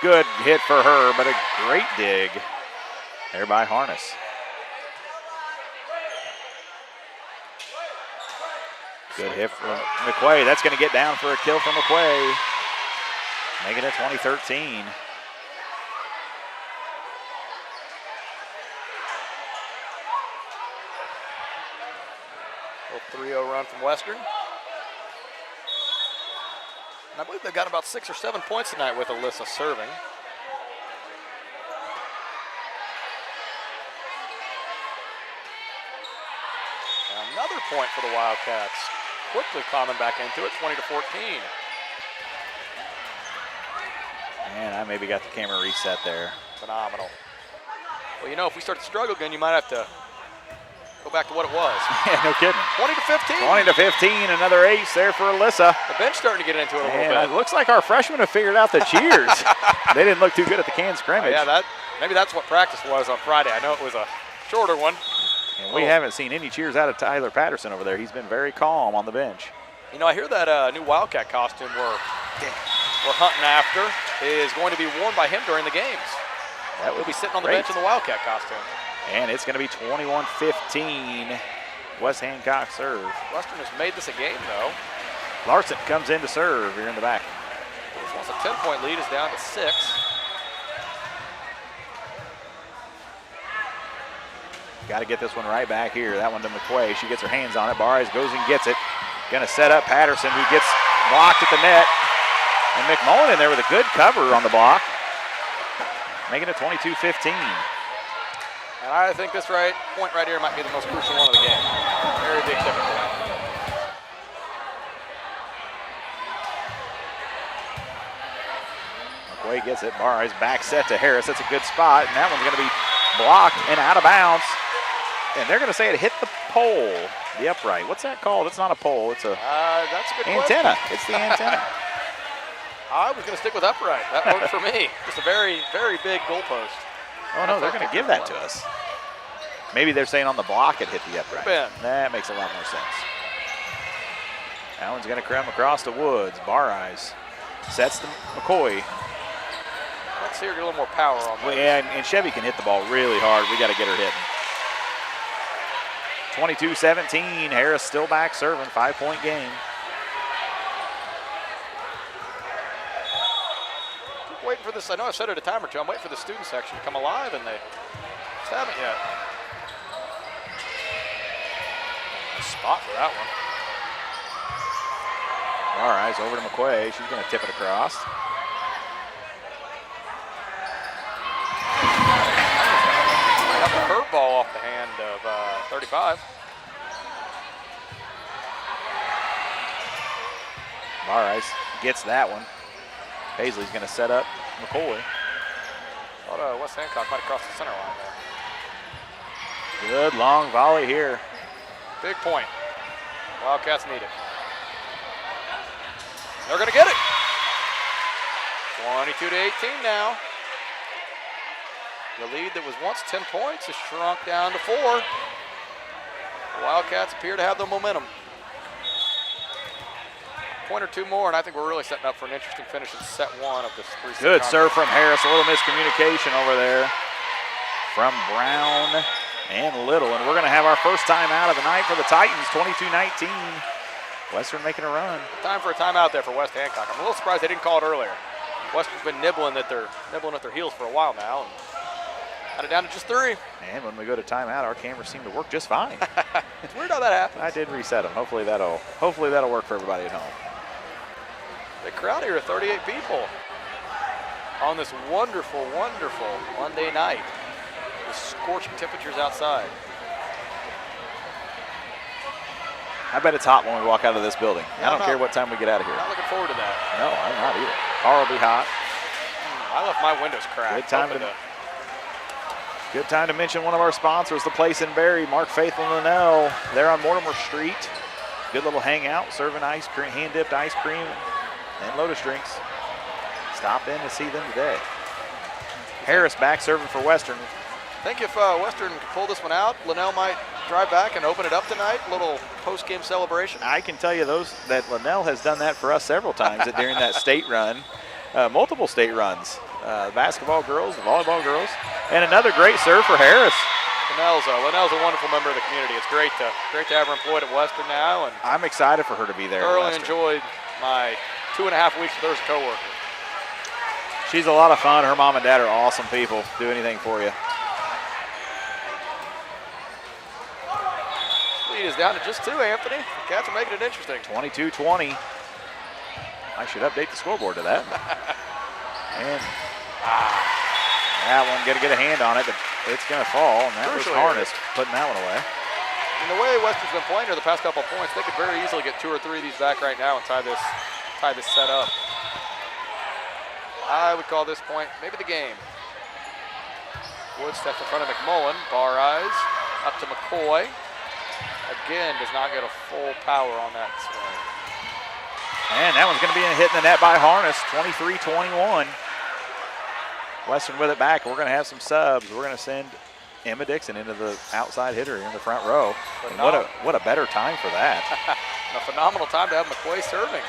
Good hit for her, but a great dig there by Harness. Good hit from McQuay. That's going to get down for a kill from McQuay. Making it 20-13. Little 3-0 run from Western. And I believe they've got about 6 or 7 points tonight with Alyssa serving. And another point for the Wildcats. Quickly climbing back into it, 20-14. And I maybe got the camera reset there. Phenomenal. Well, you know, if we start to struggle again, you might have to go back to what it was. Yeah, no kidding. 20-15. 20-15, another ace there for Alyssa. The bench starting to get into it a little And bit. it looks like our freshmen have figured out the cheers. They didn't look too good at the can scrimmage. Yeah, maybe that's what practice was on Friday. I know it was a shorter one. And we haven't seen any cheers out of Tyler Patterson over there. He's been very calm on the bench. You know, I hear that new Wildcat costume we're hunting after is going to be worn by him during the games. He'll be sitting on the bench in the Wildcat costume. And it's going to be 21-15. West Hancock serve. Western has made this a game, though. Larson comes in to serve here in the back. Once a 10-point lead is down to 6. Got to get this one right back here. That one to McQuay. She gets her hands on it. Barres goes and gets it. Going to set up Patterson, who gets blocked at the net. And McMullen in there with a good cover on the block. Making it 22-15. And I think this point right here might be the most crucial one of the game. Very big tipping point. McQuay gets it. Barres back set to Harris. That's a good spot. And that one's going to be blocked and out of bounds. And they're going to say it hit the pole, the upright. What's that called? It's not a pole. It's a that's a good antenna. question. It's the antenna. I was going to stick with upright. That worked for me. Just a very, very big goalpost. Oh, no, they're going to give that to us. Maybe they're saying on the block it hit the upright. Been. That makes a lot more sense. That one's going to come across to Woods. Barres sets to McCoy. Let's see her get a little more power on Well, that. yeah, and Chevy can hit the ball really hard. We got to get her hitting. 22-17. Harris still back serving. 5-point game. Keep waiting for this. I know I've said it a time or two. I'm waiting for the student section to come alive, and they just haven't yet. Spot for that one. Barres over to McQuay. She's going to tip it across. Got the curveball off the hand of 35. Barres gets that one. Paisley's going to set up McCoy. Thought West Hancock might have crossed the center line there. Good long volley here. Big point. Wildcats need it. They're going to get it. 22-18 now. The lead that was once 10 points has shrunk down to 4. The Wildcats appear to have the momentum. Point or two more, and I think we're really setting up for an interesting finish in set 1 of this 3-set Good contest. serve from Harris. A little miscommunication over there from Brown and Little. And we're going to have our first timeout of the night for the Titans, 22-19. Western making a run. Time for a timeout there for West Hancock. I'm a little surprised they didn't call it earlier. Western's been nibbling at their heels for a while now. And got it down to just 3. And when we go to timeout, our cameras seem to work just fine. It's weird how that happens. I did reset them. Hopefully that'll work for everybody at home. Big crowd here, 38 people on this wonderful, wonderful Monday night with scorching temperatures outside. I bet it's hot when we walk out of this building. Yeah, I don't care what time we get out of here. Not looking forward to that. No, I'm not either. Car will be hot. I left my windows cracked. Good time to mention one of our sponsors, the place in Barry, Mark Faith and Linnell. They're on Mortimer Street. Good little hangout, serving ice cream, hand-dipped ice cream, and Lotus drinks. Stop in to see them today. Harris back serving for Western. I think if Western could pull this one out, Linnell might drive back and open it up tonight. A little post-game celebration. I can tell you that Linnell has done that for us several times during that state run, multiple state runs. The basketball girls, the volleyball girls, and another great serve for Harris. Linnell's a wonderful member of the community. It's great to have her employed at Western now, and I'm excited for her to be there. Thoroughly enjoyed my 2.5 weeks with her as a coworker. She's a lot of fun. Her mom and dad are awesome people. Do anything for you. Lead is down to just 2, Anthony. The Cats are making it interesting. 22-20. I should update the scoreboard to that. And that one going to get a hand on it, but it's going to fall, and that was Harness putting that one away. And the way Western's been playing here the past couple of points, they could very easily get 2 or 3 of these back right now and tie this set up. I would call this point maybe the game. Wood steps in front of McMullen. Bar eyes up to McCoy. Again, does not get a full power on that swing. And that one's going to be a hit in the net by Harness, 23-21. Western with it back. We're going to have some subs. We're going to send Emma Dixon into the outside hitter here in the front row. And what a better time for that. A phenomenal time to have McCoy serving.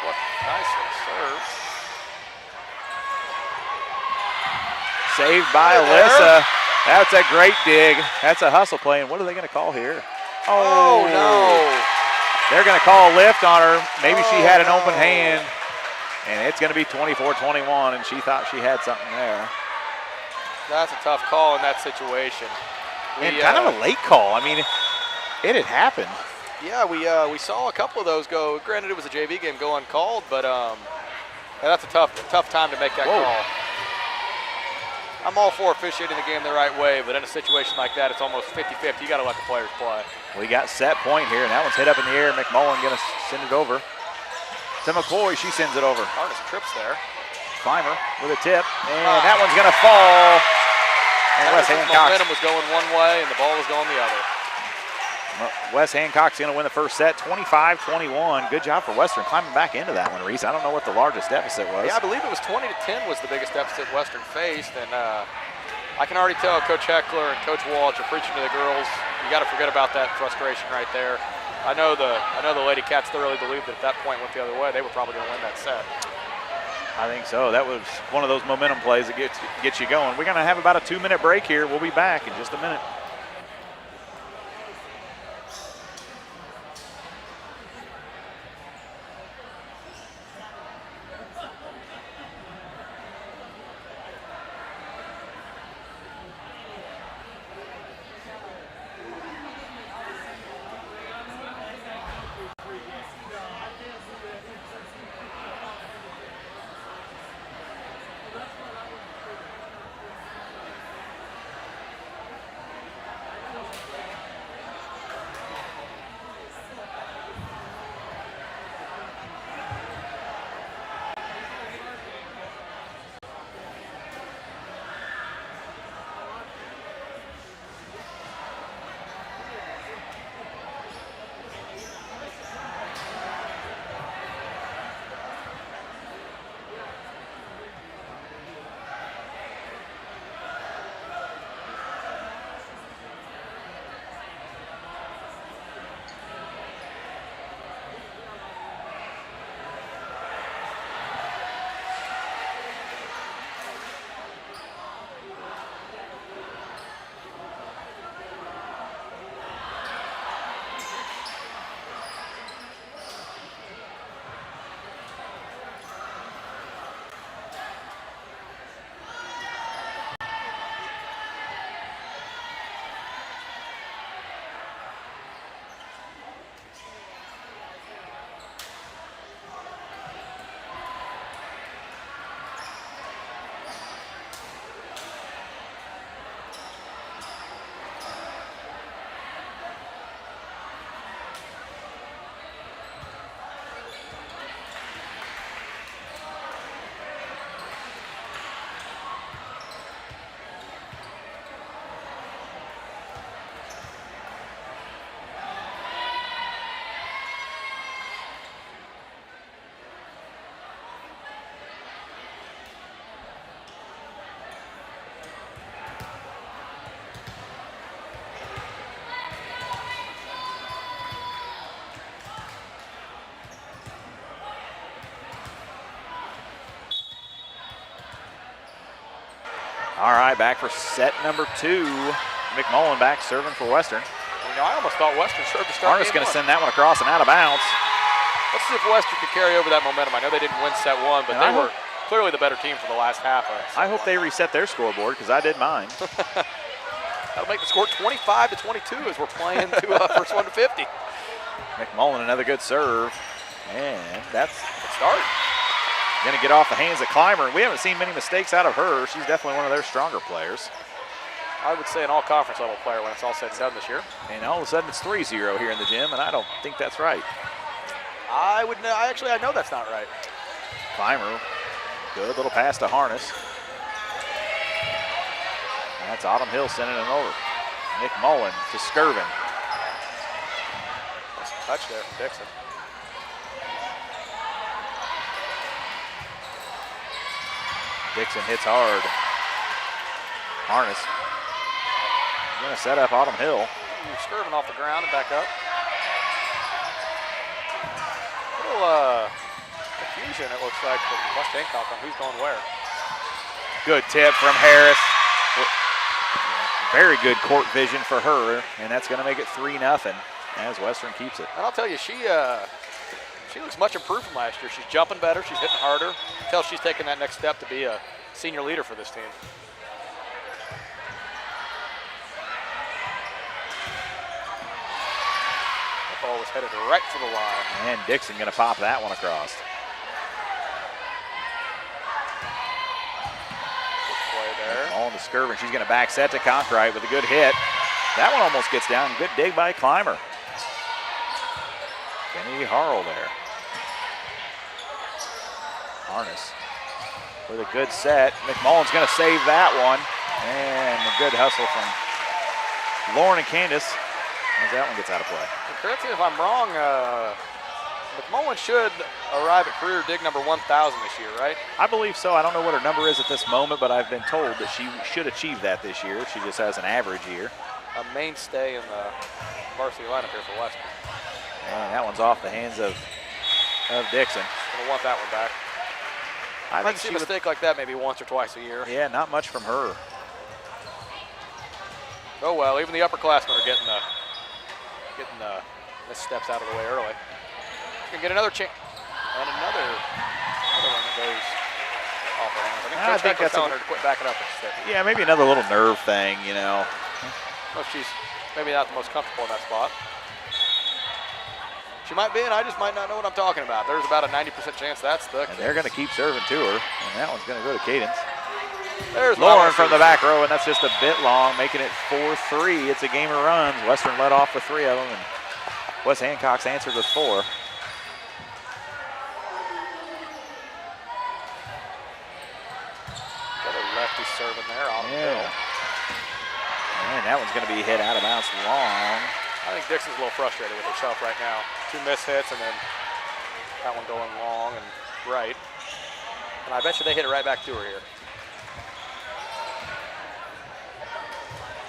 What nice serve. Saved by Alyssa. That's a great dig. That's a hustle play. And what are they going to call here? Oh, no. They're going to call a lift on her. Maybe she had an open hand. And it's going to be 24-21, and she thought she had something there. That's a tough call in that situation. And kind of a late call. I mean, it had happened. Yeah, we saw a couple of those go. Granted, it was a JV game, go uncalled, but that's a tough time to make that call. I'm all for officiating the game the right way, but in a situation like that, it's almost 50-50. You got to let the players play. We got set point here, and that one's hit up in the air. McMullen going to send it over to McCoy. She sends it over. Harness trips there. Climber with a tip, and that one's going to fall. And West Hancock. Momentum was going one way, and the ball was going the other. West Hancock's going to win the first set, 25-21. Good job for Western climbing back into that one, Reese. I don't know what the largest deficit was. Yeah, I believe it was 20-10 was the biggest deficit Western faced, and I can already tell Coach Heckler and Coach Walsh are preaching to the girls. You got to forget about that frustration right there. I know the Lady Cats thoroughly believed that if that point went the other way, they were probably going to win that set. I think so. That was one of those momentum plays that gets you going. We're going to have about a 2-minute break here. We'll be back in just a minute. All right, back for set number 2. McMullen back serving for Western. You know, I almost thought Western served to start. Harness going to send that one across and out of bounds. Let's see if Western could carry over that momentum. I know they didn't win set 1, but they were clearly the better team for the last half. I hope they reset their scoreboard because I did mine. That'll make the score 25-22 as we're playing to first one to 50. McMullen, another good serve. And that's good start. Going to get off the hands of Clymer. We haven't seen many mistakes out of her. She's definitely one of their stronger players. I would say an all-conference level player when it's all said and done this year. And all of a sudden it's 3-0 here in the gym, and I don't think that's right. I know that's not right. Clymer, good little pass to Harness. That's Autumn Hill sending it over. McMullen to Skirvin. Nice touch there from Dixon. Dixon hits hard. Harness going to set up Autumn Hill. Skirvin off the ground and back up. A little confusion, it looks like, from West Hancock on who's going where. Good tip from Harris. Very good court vision for her, and that's going to make it 3-0 as Western keeps it. And I'll tell you, she looks much improved from last year. She's jumping better. She's hitting harder. Until she's taking that next step to be a senior leader for this team. That ball was headed right for the line. And Dixon going to pop that one across. Good play there. On to Skirvin. She's going to back set to Conkright with a good hit. That one almost gets down. Good dig by Clymer. Kenny Harrell there. Harness with a good set. McMullen's going to save that one. And a good hustle from Lauren and Candace as that one gets out of play. Correct me if I'm wrong, McMullen should arrive at career dig number 1,000 this year, right? I believe so. I don't know what her number is at this moment, but I've been told that she should achieve that this year. She just has an average year. A mainstay in the varsity lineup here for Western. And that one's off the hands of Dixon. Gonna want that one back. I think see a mistake like that maybe once or twice a year. Yeah, not much from her. Oh well, even the upperclassmen are getting the missteps out of the way early. Can get another chance, and another one that goes off her hands. I think Coach Heckler's telling her to quit backing up. Yeah, maybe another little nerve thing, you know. Well, she's maybe not the most comfortable in that spot. She might be, and I just might not know what I'm talking about. There's about a 90% chance that's the case. And they're going to keep serving to her, and that one's going to go to Cadence. There's Lauren from the back row, and that's just a bit long, making it 4-3. It's a game of runs. Western led off with 3 of them, and West Hancock's answered with 4. Got a lefty serving there, Autumn Hill. And that one's going to be hit out of bounds long. I think Dixon's a little frustrated with herself right now. 2 missed hits and then that one going long and right. And I bet you they hit it right back to her here.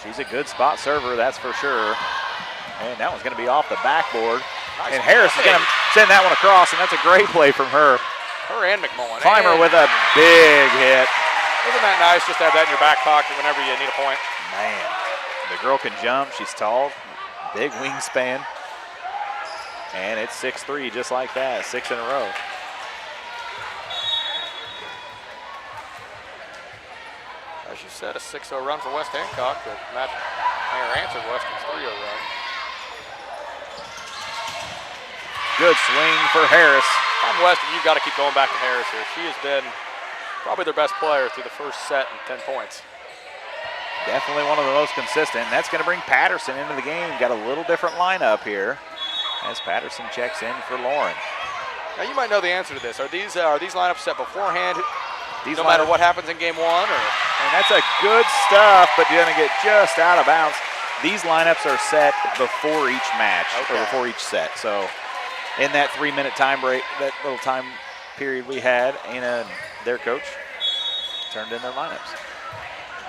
She's a good spot server, that's for sure. And that one's going to be off the backboard. Nice. And Harris is going to send that one across, and that's a great play from her. Her and McMullen. Clymer with a big hit. Isn't that nice just to have that in your back pocket whenever you need a point? Man, the girl can jump. She's tall, big wingspan. And it's 6-3 just like that, 6 in a row. As you said, a 6-0 run for West Hancock. The match answered Western's 3-0 run. Good swing for Harris. On Western, you've got to keep going back to Harris here. She has been probably their best player through the first set and 10 points. Definitely one of the most consistent. And that's going to bring Patterson into the game. Got a little different lineup here as Patterson checks in for Lauren. Now you might know the answer to this. Are these lineups set beforehand? No matter what happens in game 1, or? And that's a good stuff, but you're going to get just out of bounds. These lineups are set before each match, or before each set. So in that 3-minute time break, that little time period we had, Anna and their coach turned in their lineups.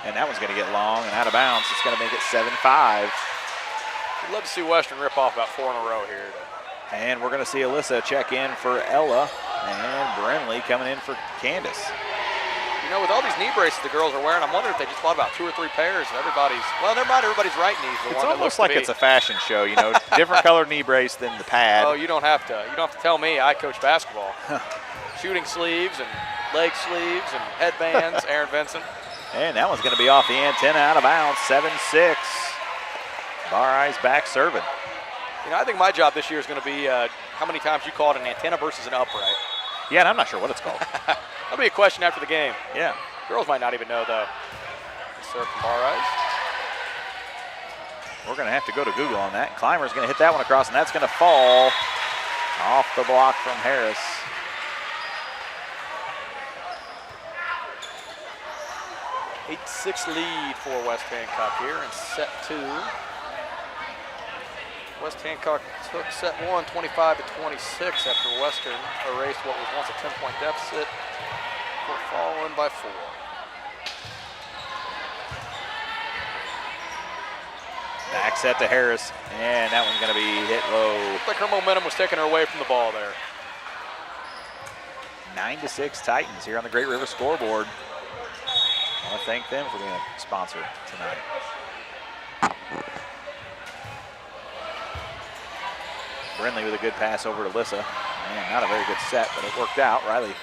And that one's going to get long and out of bounds. It's going to make it 7-5. I'd love to see Western rip off about 4 in a row here. And we're going to see Alyssa check in for Ella, and Brenley coming in for Candace. You You know, with all these knee braces the girls are wearing, I'm wondering if they just bought about 2 or 3 pairs and everybody's, well, never mind, everybody's right knees. It's almost like it's a fashion show, you know, different colored knee brace than the pad. Oh, you don't have to tell me. I coach basketball. Shooting sleeves and leg sleeves and headbands, Aaron Vincent. And that one's going to be off the antenna, out of bounds, 7-6. Bar Eyes back serving. You know, I think my job this year is going to be how many times you call it an antenna versus an upright. Yeah, and I'm not sure what it's called. That'll be a question after the game. Yeah. Girls might not even know, though. Serve from Bar Eyes. We're going to have to go to Google on that. Clymer's going to hit that one across, and that's going to fall off the block from Harris. An 8-6 lead for West Hancock here in set 2. West Hancock took set 1, 25-26 after Western erased what was once a 10-point deficit for falling by 4. Back set to Harris, and that one's going to be hit low. Looked like her momentum was taking her away from the ball there. 9-6 Titans here on the Great River scoreboard. I want to thank them for being a sponsor tonight. Brindley with a good pass over to Alyssa. Man, not a very good set, but it worked out. Riley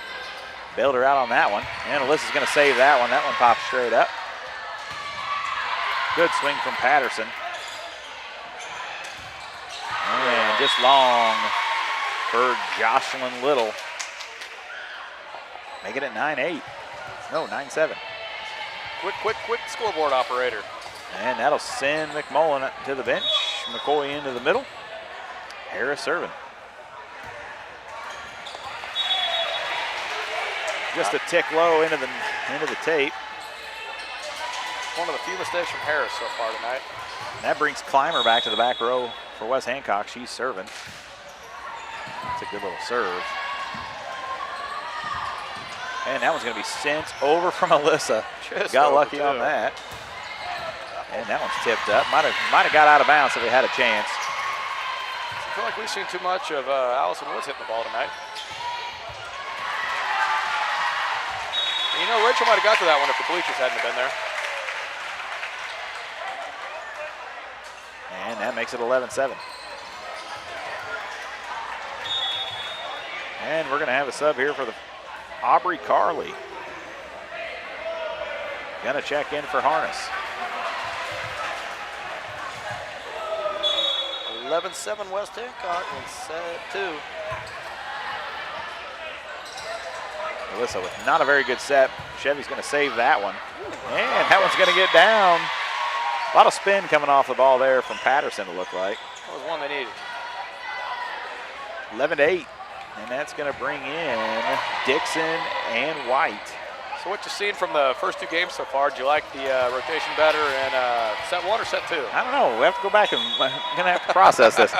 bailed her out on that one. And Alyssa's going to save that one. That one popped straight up. Good swing from Patterson. And just long for Jocelyn Little. Making it 9-8. No, 9-7. Quick scoreboard operator. And that'll send McMullen to the bench. McCoy into the middle. Harris serving. Just a tick low into the tape. One of the few mistakes from Harris so far tonight. And that brings Clymer back to the back row for West Hancock. She's serving. That's a good little serve. And that one's going to be sent over from Alyssa. Just got lucky on that. And that one's tipped up. Might have got out of bounds if they had a chance. I feel like we've seen too much of Allison Woods hitting the ball tonight. And you know, Rachel might have got to that one if the bleachers hadn't been there. And that makes it 11-7. And we're going to have a sub here for the Aubrey Carley. Gonna check in for Harness. 11-7 West Hancock in set 2. Alyssa with not a very good set. Chevy's gonna save that one. And that one's gonna get down. A lot of spin coming off the ball there from Patterson, it looked like. That was one they needed. 11-8. And that's going to bring in Dixon and White. So what you've seen from the first 2 games so far, do you like the rotation better in set 1 or set 2? I don't know. We have to go back and we're going to have to process this.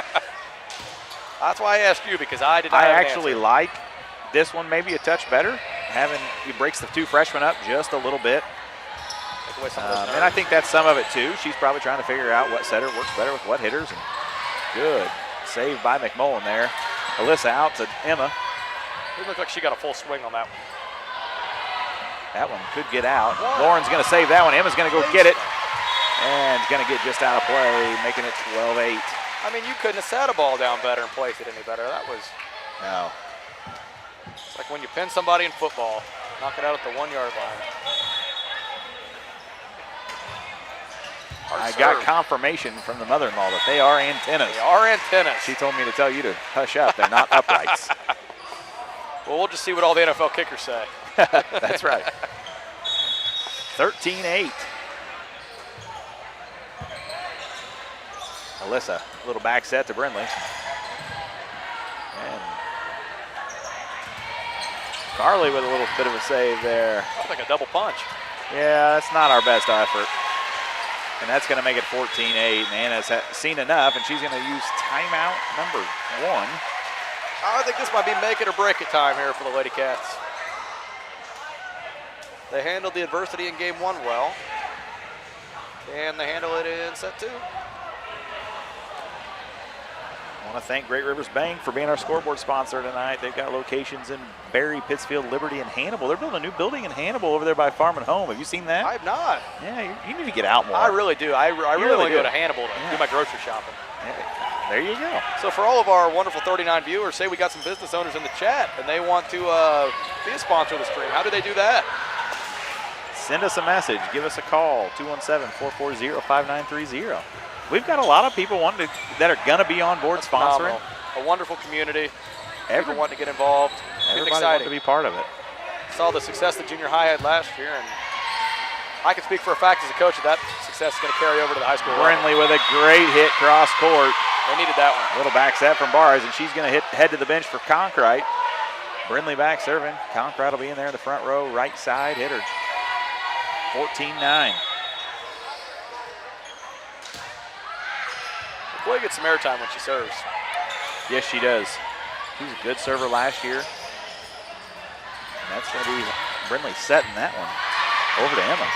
That's why I asked you, because I did not I have an actually answer. like this one maybe a touch better. He breaks the 2 freshmen up just a little bit. Take away some of those And I think that's some of it too. She's probably trying to figure out what setter works better with what hitters. And good save by McMullen there. Alyssa out to Emma. It looked like she got a full swing on that one. That one could get out. Lauren's going to save that one. Emma's going to go get it. And going to get just out of play, making it 12-8. I mean, you couldn't have sat a ball down better and placed it any better. That was... No. It's like when you pin somebody in football, knock it out at the 1-yard line. I got confirmation from the mother-in-law that they are antennas. They are antennas. She told me to tell you to hush up. They're not uprights. Well, we'll just see what all the NFL kickers say. That's right. 13-8. Alyssa, little back set to Brindley. And Carly with a little bit of a save there. Looks like a double punch. Yeah, that's not our best effort. And that's going to make it 14-8. And Anna's seen enough, and she's going to use timeout number 1. I think this might be make it or break it time here for the Lady Cats. They handled the adversity in game 1 well. Can they handle it in set 2? want to thank Great Rivers Bank for being our scoreboard sponsor tonight. They've got locations in Barry, Pittsfield, Liberty, and Hannibal. They're building a new building in Hannibal over there by Farm and Home. Have you seen that? I have not. Yeah, you need to get out more. I really do. I really really want to do. go to Hannibal to do my grocery shopping. Yeah, there you go. So for all of our wonderful 39 viewers, say we got some business owners in the chat and they want to be a sponsor of the stream. How do they do that? Send us a message. Give us a call, 217-440-5930. We've got a lot of people that are going to be on board sponsoring. Phenomenal. A wonderful community. Everyone People wanting to get involved. Everybody It's wants exciting. to be part of it. Saw the success that junior high had last year, and I can speak for a fact as a coach that success is going to carry over to the high school level. Brindley with a great hit cross court. They needed that one. Little back set from Bars, and she's going to head to the bench for Conkrite. Brindley back serving. Conkrite will be in there in the front row, right side hitter. 14-9. McCoy gets some airtime when she serves. Yes, she does. She was a good server last year. And that's going to be Brindley setting that one over to Emma.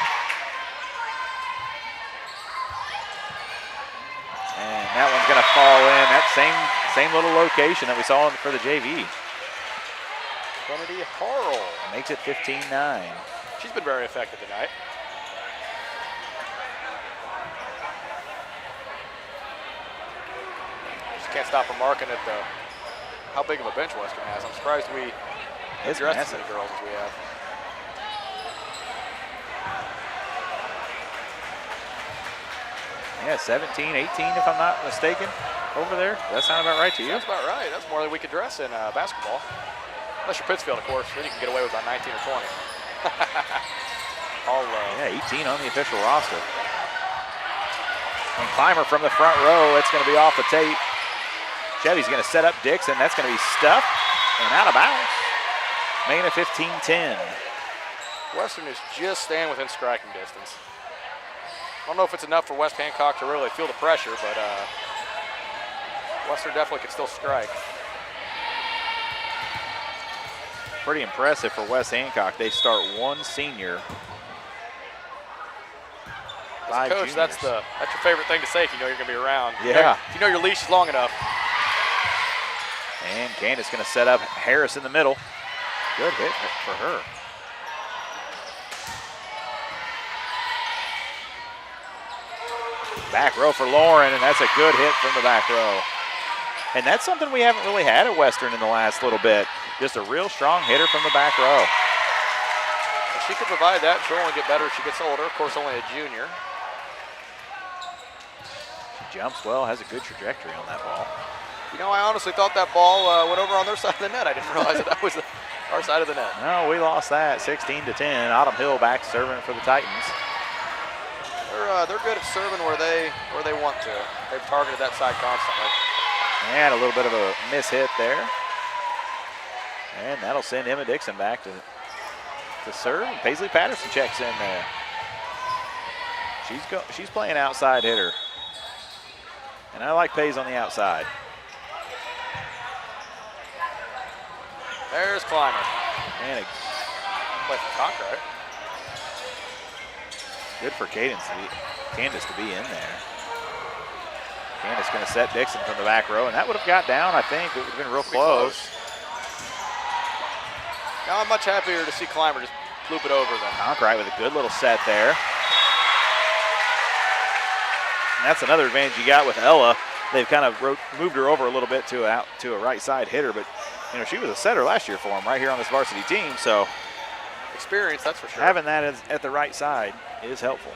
And that one's going to fall in. That same little location that we saw for the JV. Kennedy Harrell Makes it 15-9. She's been very effective tonight. Just can't stop remarking at how big of a bench Western has. I'm surprised we It's dressed as massive. many girls as we have. Yeah, 17, 18 if I'm not mistaken over there. Does that sound about right to you? That's about right. That's more than we could dress in basketball. Unless you're Pittsfield, of course. Then you can get away with about 19 or 20. Yeah, 18 on the official roster. And Clymer from the front row. It's going to be off the tape. Chevy's going to set up Dixon. That's going to be stuffed and out of bounds. Making it 15-10. Western is just staying within striking distance. I don't know if it's enough for West Hancock to really feel the pressure, but Western definitely can still strike. Pretty impressive for West Hancock. They start one senior. As a coach, juniors. that's your favorite thing to say if you know you're going to be around. Yeah. If you know your leash is long enough. And Candace going to set up Harris in the middle. Good hit for her. Back row for Lauren, and that's a good hit from the back row. And that's something we haven't really had at Western in the last little bit. Just a real strong hitter from the back row. If she could provide that, she'll only get better as she gets older. Of course, only a junior. She jumps well, has a good trajectory on that ball. You know, I honestly thought that ball went over on their side of the net. I didn't realize that was our side of the net. No, we lost that, 16-10. Autumn Hill back serving for the Titans. They're good at serving where they want to. They've targeted that side constantly. And a little bit of a miss hit there. And that'll send Emma Dixon back to serve. And Paisley Patterson checks in there. She's playing outside hitter. And I like Pays on the outside. There's Clymer. And Play for Conkrite. good for Candace to be in there. Candace going to set Dixon from the back row, and that would have got down, I think. It would have been real close. Now I'm much happier to see Clymer just loop it over them. Conkrite with a good little set there. And that's another advantage you got with Ella. They've kind of moved her over a little bit to a right side hitter, but you know she was a setter last year for them right here on this varsity team. So Experience, that's for sure. having that at the right side is helpful.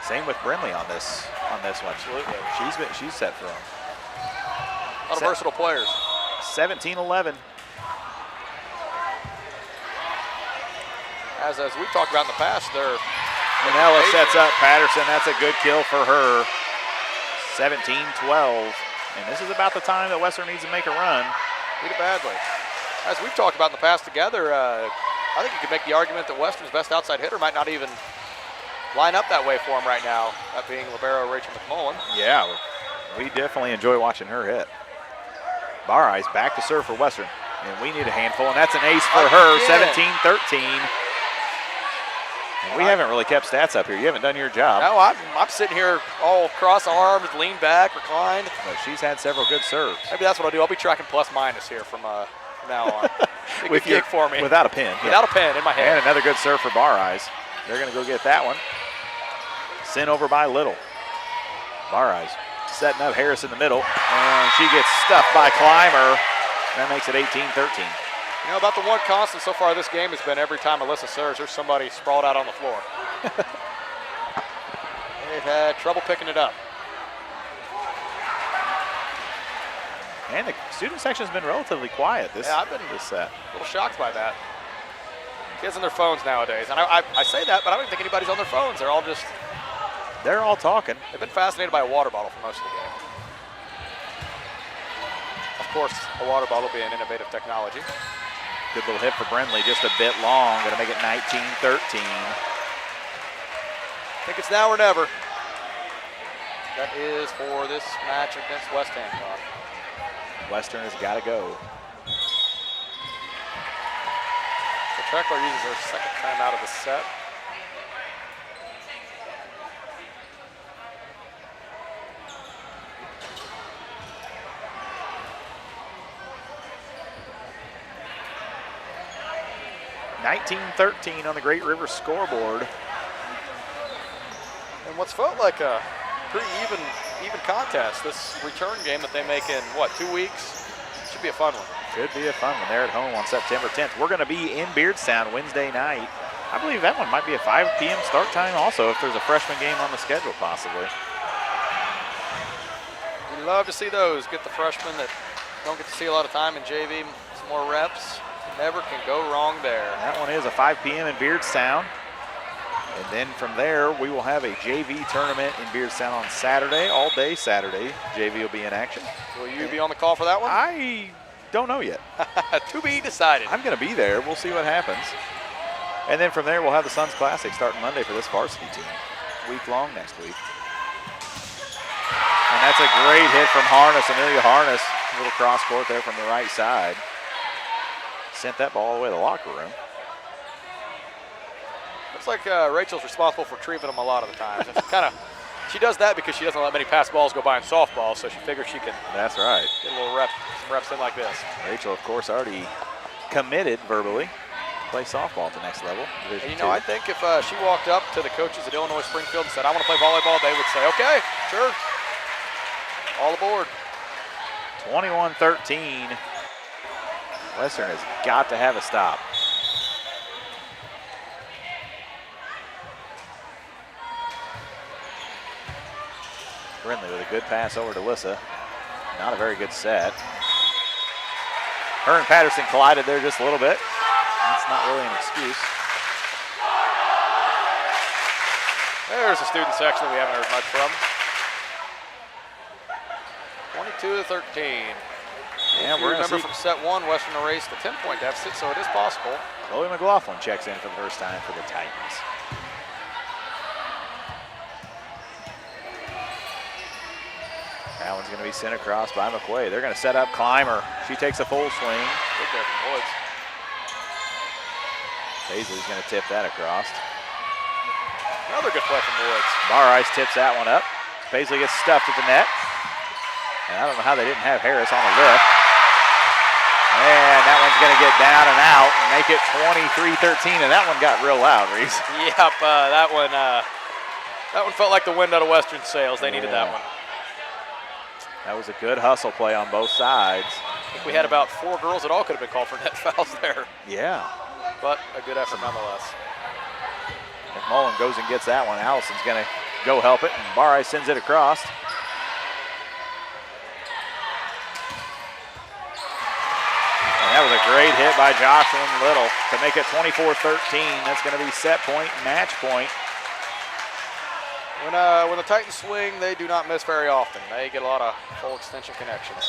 Same with Brindley on this one. Absolutely. She's set for them. A lot of versatile players. 17-11. As we've talked about in the past, they're And Ella sets up Patterson. That's a good kill for her. 17-12. And this is about the time that Western needs to make a run. need it badly. As we've talked about in the past together, I think you could make the argument that Western's best outside hitter might not even line up that way for him right now, that being libero Rachel McMullen. Yeah, we definitely enjoy watching her hit. Bar Eyes back to serve for Western. And we need a handful, and that's an ace for her, Again. 17-13. And we haven't really kept stats up here. You haven't done your job. No, I'm sitting here all cross arms, lean back, reclined. But she's had several good serves. Maybe that's what I'll do. I'll be tracking plus minus here from now on. Big gig for me. Without a pin. Without a pen in my hand. And another good serve for Bar Eyes. They're going to go get that one. Sent over by Little. Bar Eyes setting up Harris in the middle. And she gets stuffed by Clymer. That makes it 18-13. You know, about the one constant so far this game has been every time Alyssa serves, there's somebody sprawled out on the floor. They've had trouble picking it up. And the student section's been relatively quiet this set. A little shocked by that. Kids on their phones nowadays. And I say that, but I don't think anybody's on their phones. They're all talking. They've been fascinated by a water bottle for most of the game. Of course, a water bottle being innovative technology. Good little hit for Brindley, just a bit long. Going to make it 19-13. I think it's now or never. That is for this match against West Hancock. Western has got to go. The Treckler uses her second time out of the set. (19-13) on the Great River scoreboard. And what's felt like a pretty even contest, this return game that they make in, 2 weeks? Should be a fun one. Could be a fun one. They're at home on September 10th. We're going to be in Beardstown Wednesday night. I believe that one might be a 5 p.m. start time also, if there's a freshman game on the schedule possibly. We love to see those. Get the freshmen that don't get to see a lot of time in JV, some more reps. Never can go wrong there. That one is a 5 p.m. in Beardstown. And then from there, we will have a JV tournament in Beardstown on Saturday, all day Saturday. JV will be in action. Will you be on the call for that one? I don't know yet. To be decided. I'm going to be there. We'll see what happens. And then from there, we'll have the Suns Classic starting Monday for this varsity team. Week long next week. And that's a great hit from Harness, Amelia Harness. A little cross court there from the right side. Sent that ball all the way to the locker room. Looks like Rachel's responsible for retrieving them a lot of the times. She does that because she doesn't let many pass balls go by in softball, so she figures she can. That's right. Get a little some reps in like this. Rachel, of course, already committed verbally to play softball at the next level. And I think if she walked up to the coaches at Illinois Springfield and said, "I want to play volleyball," they would say, "Okay, sure, all aboard." 21-13. Western has got to have a stop. Brindley with a good pass over to Lissa. Not a very good set. Her and Patterson collided there just a little bit. That's not really an excuse. There's a student section that we haven't heard much from. 22-13. Yeah, we're remember from set one, Western erased the 10-point deficit, so it is possible. Chloe McLaughlin checks in for the first time for the Titans. That one's going to be sent across by McQuay. They're going to set up Clymer. She takes a full swing. Good there from Woods. Paisley's going to tip that across. Another good play from Woods. Bar Ice tips that one up. Paisley gets stuffed at the net. And I don't know how they didn't have Harris on the lift. And that one's going to get down and out and make it 23-13. And that one got real loud, Reese. Yep, that one felt like the wind out of Western sails. They needed that one. That was a good hustle play on both sides. I think we had about 4 girls that all could have been called for net fouls there. Yeah. But a good effort nonetheless. McMullen goes and gets that one. Allison's going to go help it, and Bar Ice sends it across. And that was a great hit by Jocelyn Little to make it 24-13. That's going to be set point, match point. When the Titans swing, they do not miss very often. They get a lot of full extension connections.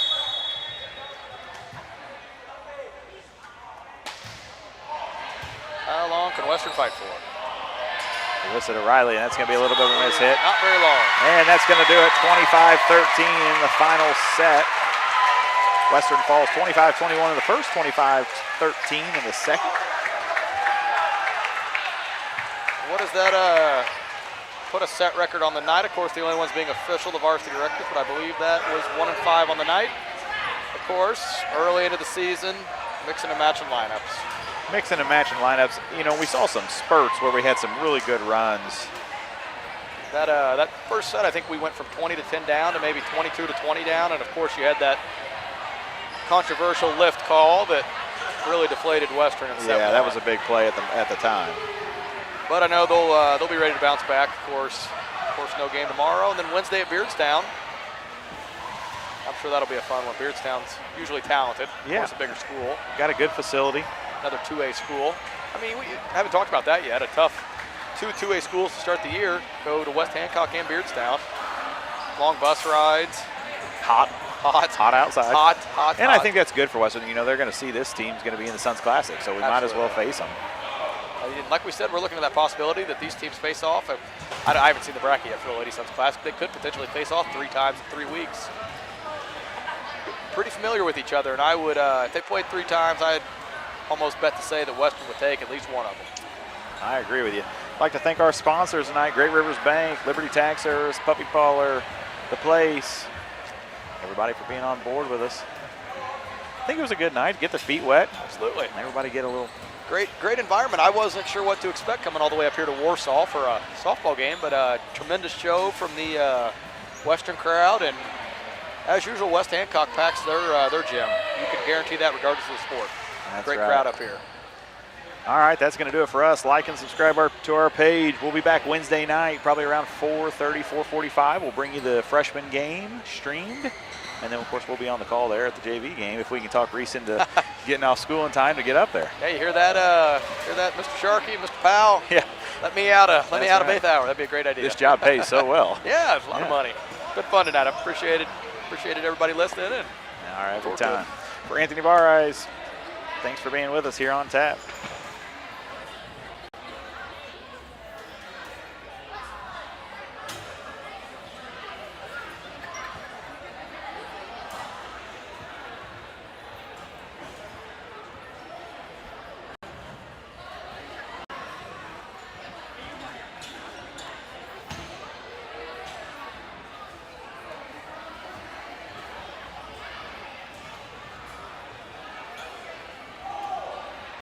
How long can Western fight for? Alyssa to Riley, and that's going to be a little bit of a miss hit. Not very long. And that's going to do it, 25-13 in the final set. Western falls 25-21 in the first, 25-13 in the second. what does that put a set record on the night? Of course, the only ones being official, the varsity directors, but I believe that was 1-5 on the night. Of course, early into the season, mixing and matching lineups. Mixing and matching lineups. You know, we saw some spurts where we had some really good runs. That first set, I think we went from 20 to 10 down to maybe 22 to 20 down, and of course you had that controversial lift call that really deflated Western in set Yeah, one. that was a big play at the time. But I know they'll be ready to bounce back. Of course, no game tomorrow, and then Wednesday at Beardstown. I'm sure that'll be a fun one. Beardstown's usually talented. Yeah. Of course, a bigger school. Got a good facility. Another 2A school. I mean, we haven't talked about that yet. A tough 2A schools to start the year. Go to West Hancock and Beardstown. Long bus rides. Hot outside. Hot. And I think that's good for Western. You know, they're going to see this team's going to be in the Suns Classic, so we might as well face them. Like we said, we're looking at that possibility that these teams face off. I haven't seen the bracket yet for the Lady Suns Classic. They could potentially face off 3 times in 3 weeks. Pretty familiar with each other, and I would, if they played 3 times, I'd almost bet to say that Western would take at least one of them. I agree with you. I'd like to thank our sponsors tonight, Great Rivers Bank, Liberty Tax Service, Puppy Parlor, The Place, everybody for being on board with us. I think it was a good night. Get their feet wet. Absolutely. And everybody get a little... Great environment. I wasn't sure what to expect coming all the way up here to Warsaw for a softball game, but a tremendous show from the Western crowd, and as usual, West Hancock packs their gym. You can guarantee that regardless of the sport. That's Great right. crowd up here. All right, that's going to do it for us. Like and subscribe to our page. We'll be back Wednesday night, probably around 4:30, 4:45. We'll bring you the freshman game streamed. And then, of course, we'll be on the call there at the JV game if we can talk Reese into getting off school in time to get up there. Yeah, you hear that, Mr. Sharkey, Mr. Powell? Yeah. Let me out of right. Eighth Hour. That'd be a great idea. This job pays so well. Yeah, it's a lot of money. Good fun tonight. I appreciated everybody listening in. All right, Forward good to time. For Anthony Barres, thanks for being with us here on Tap.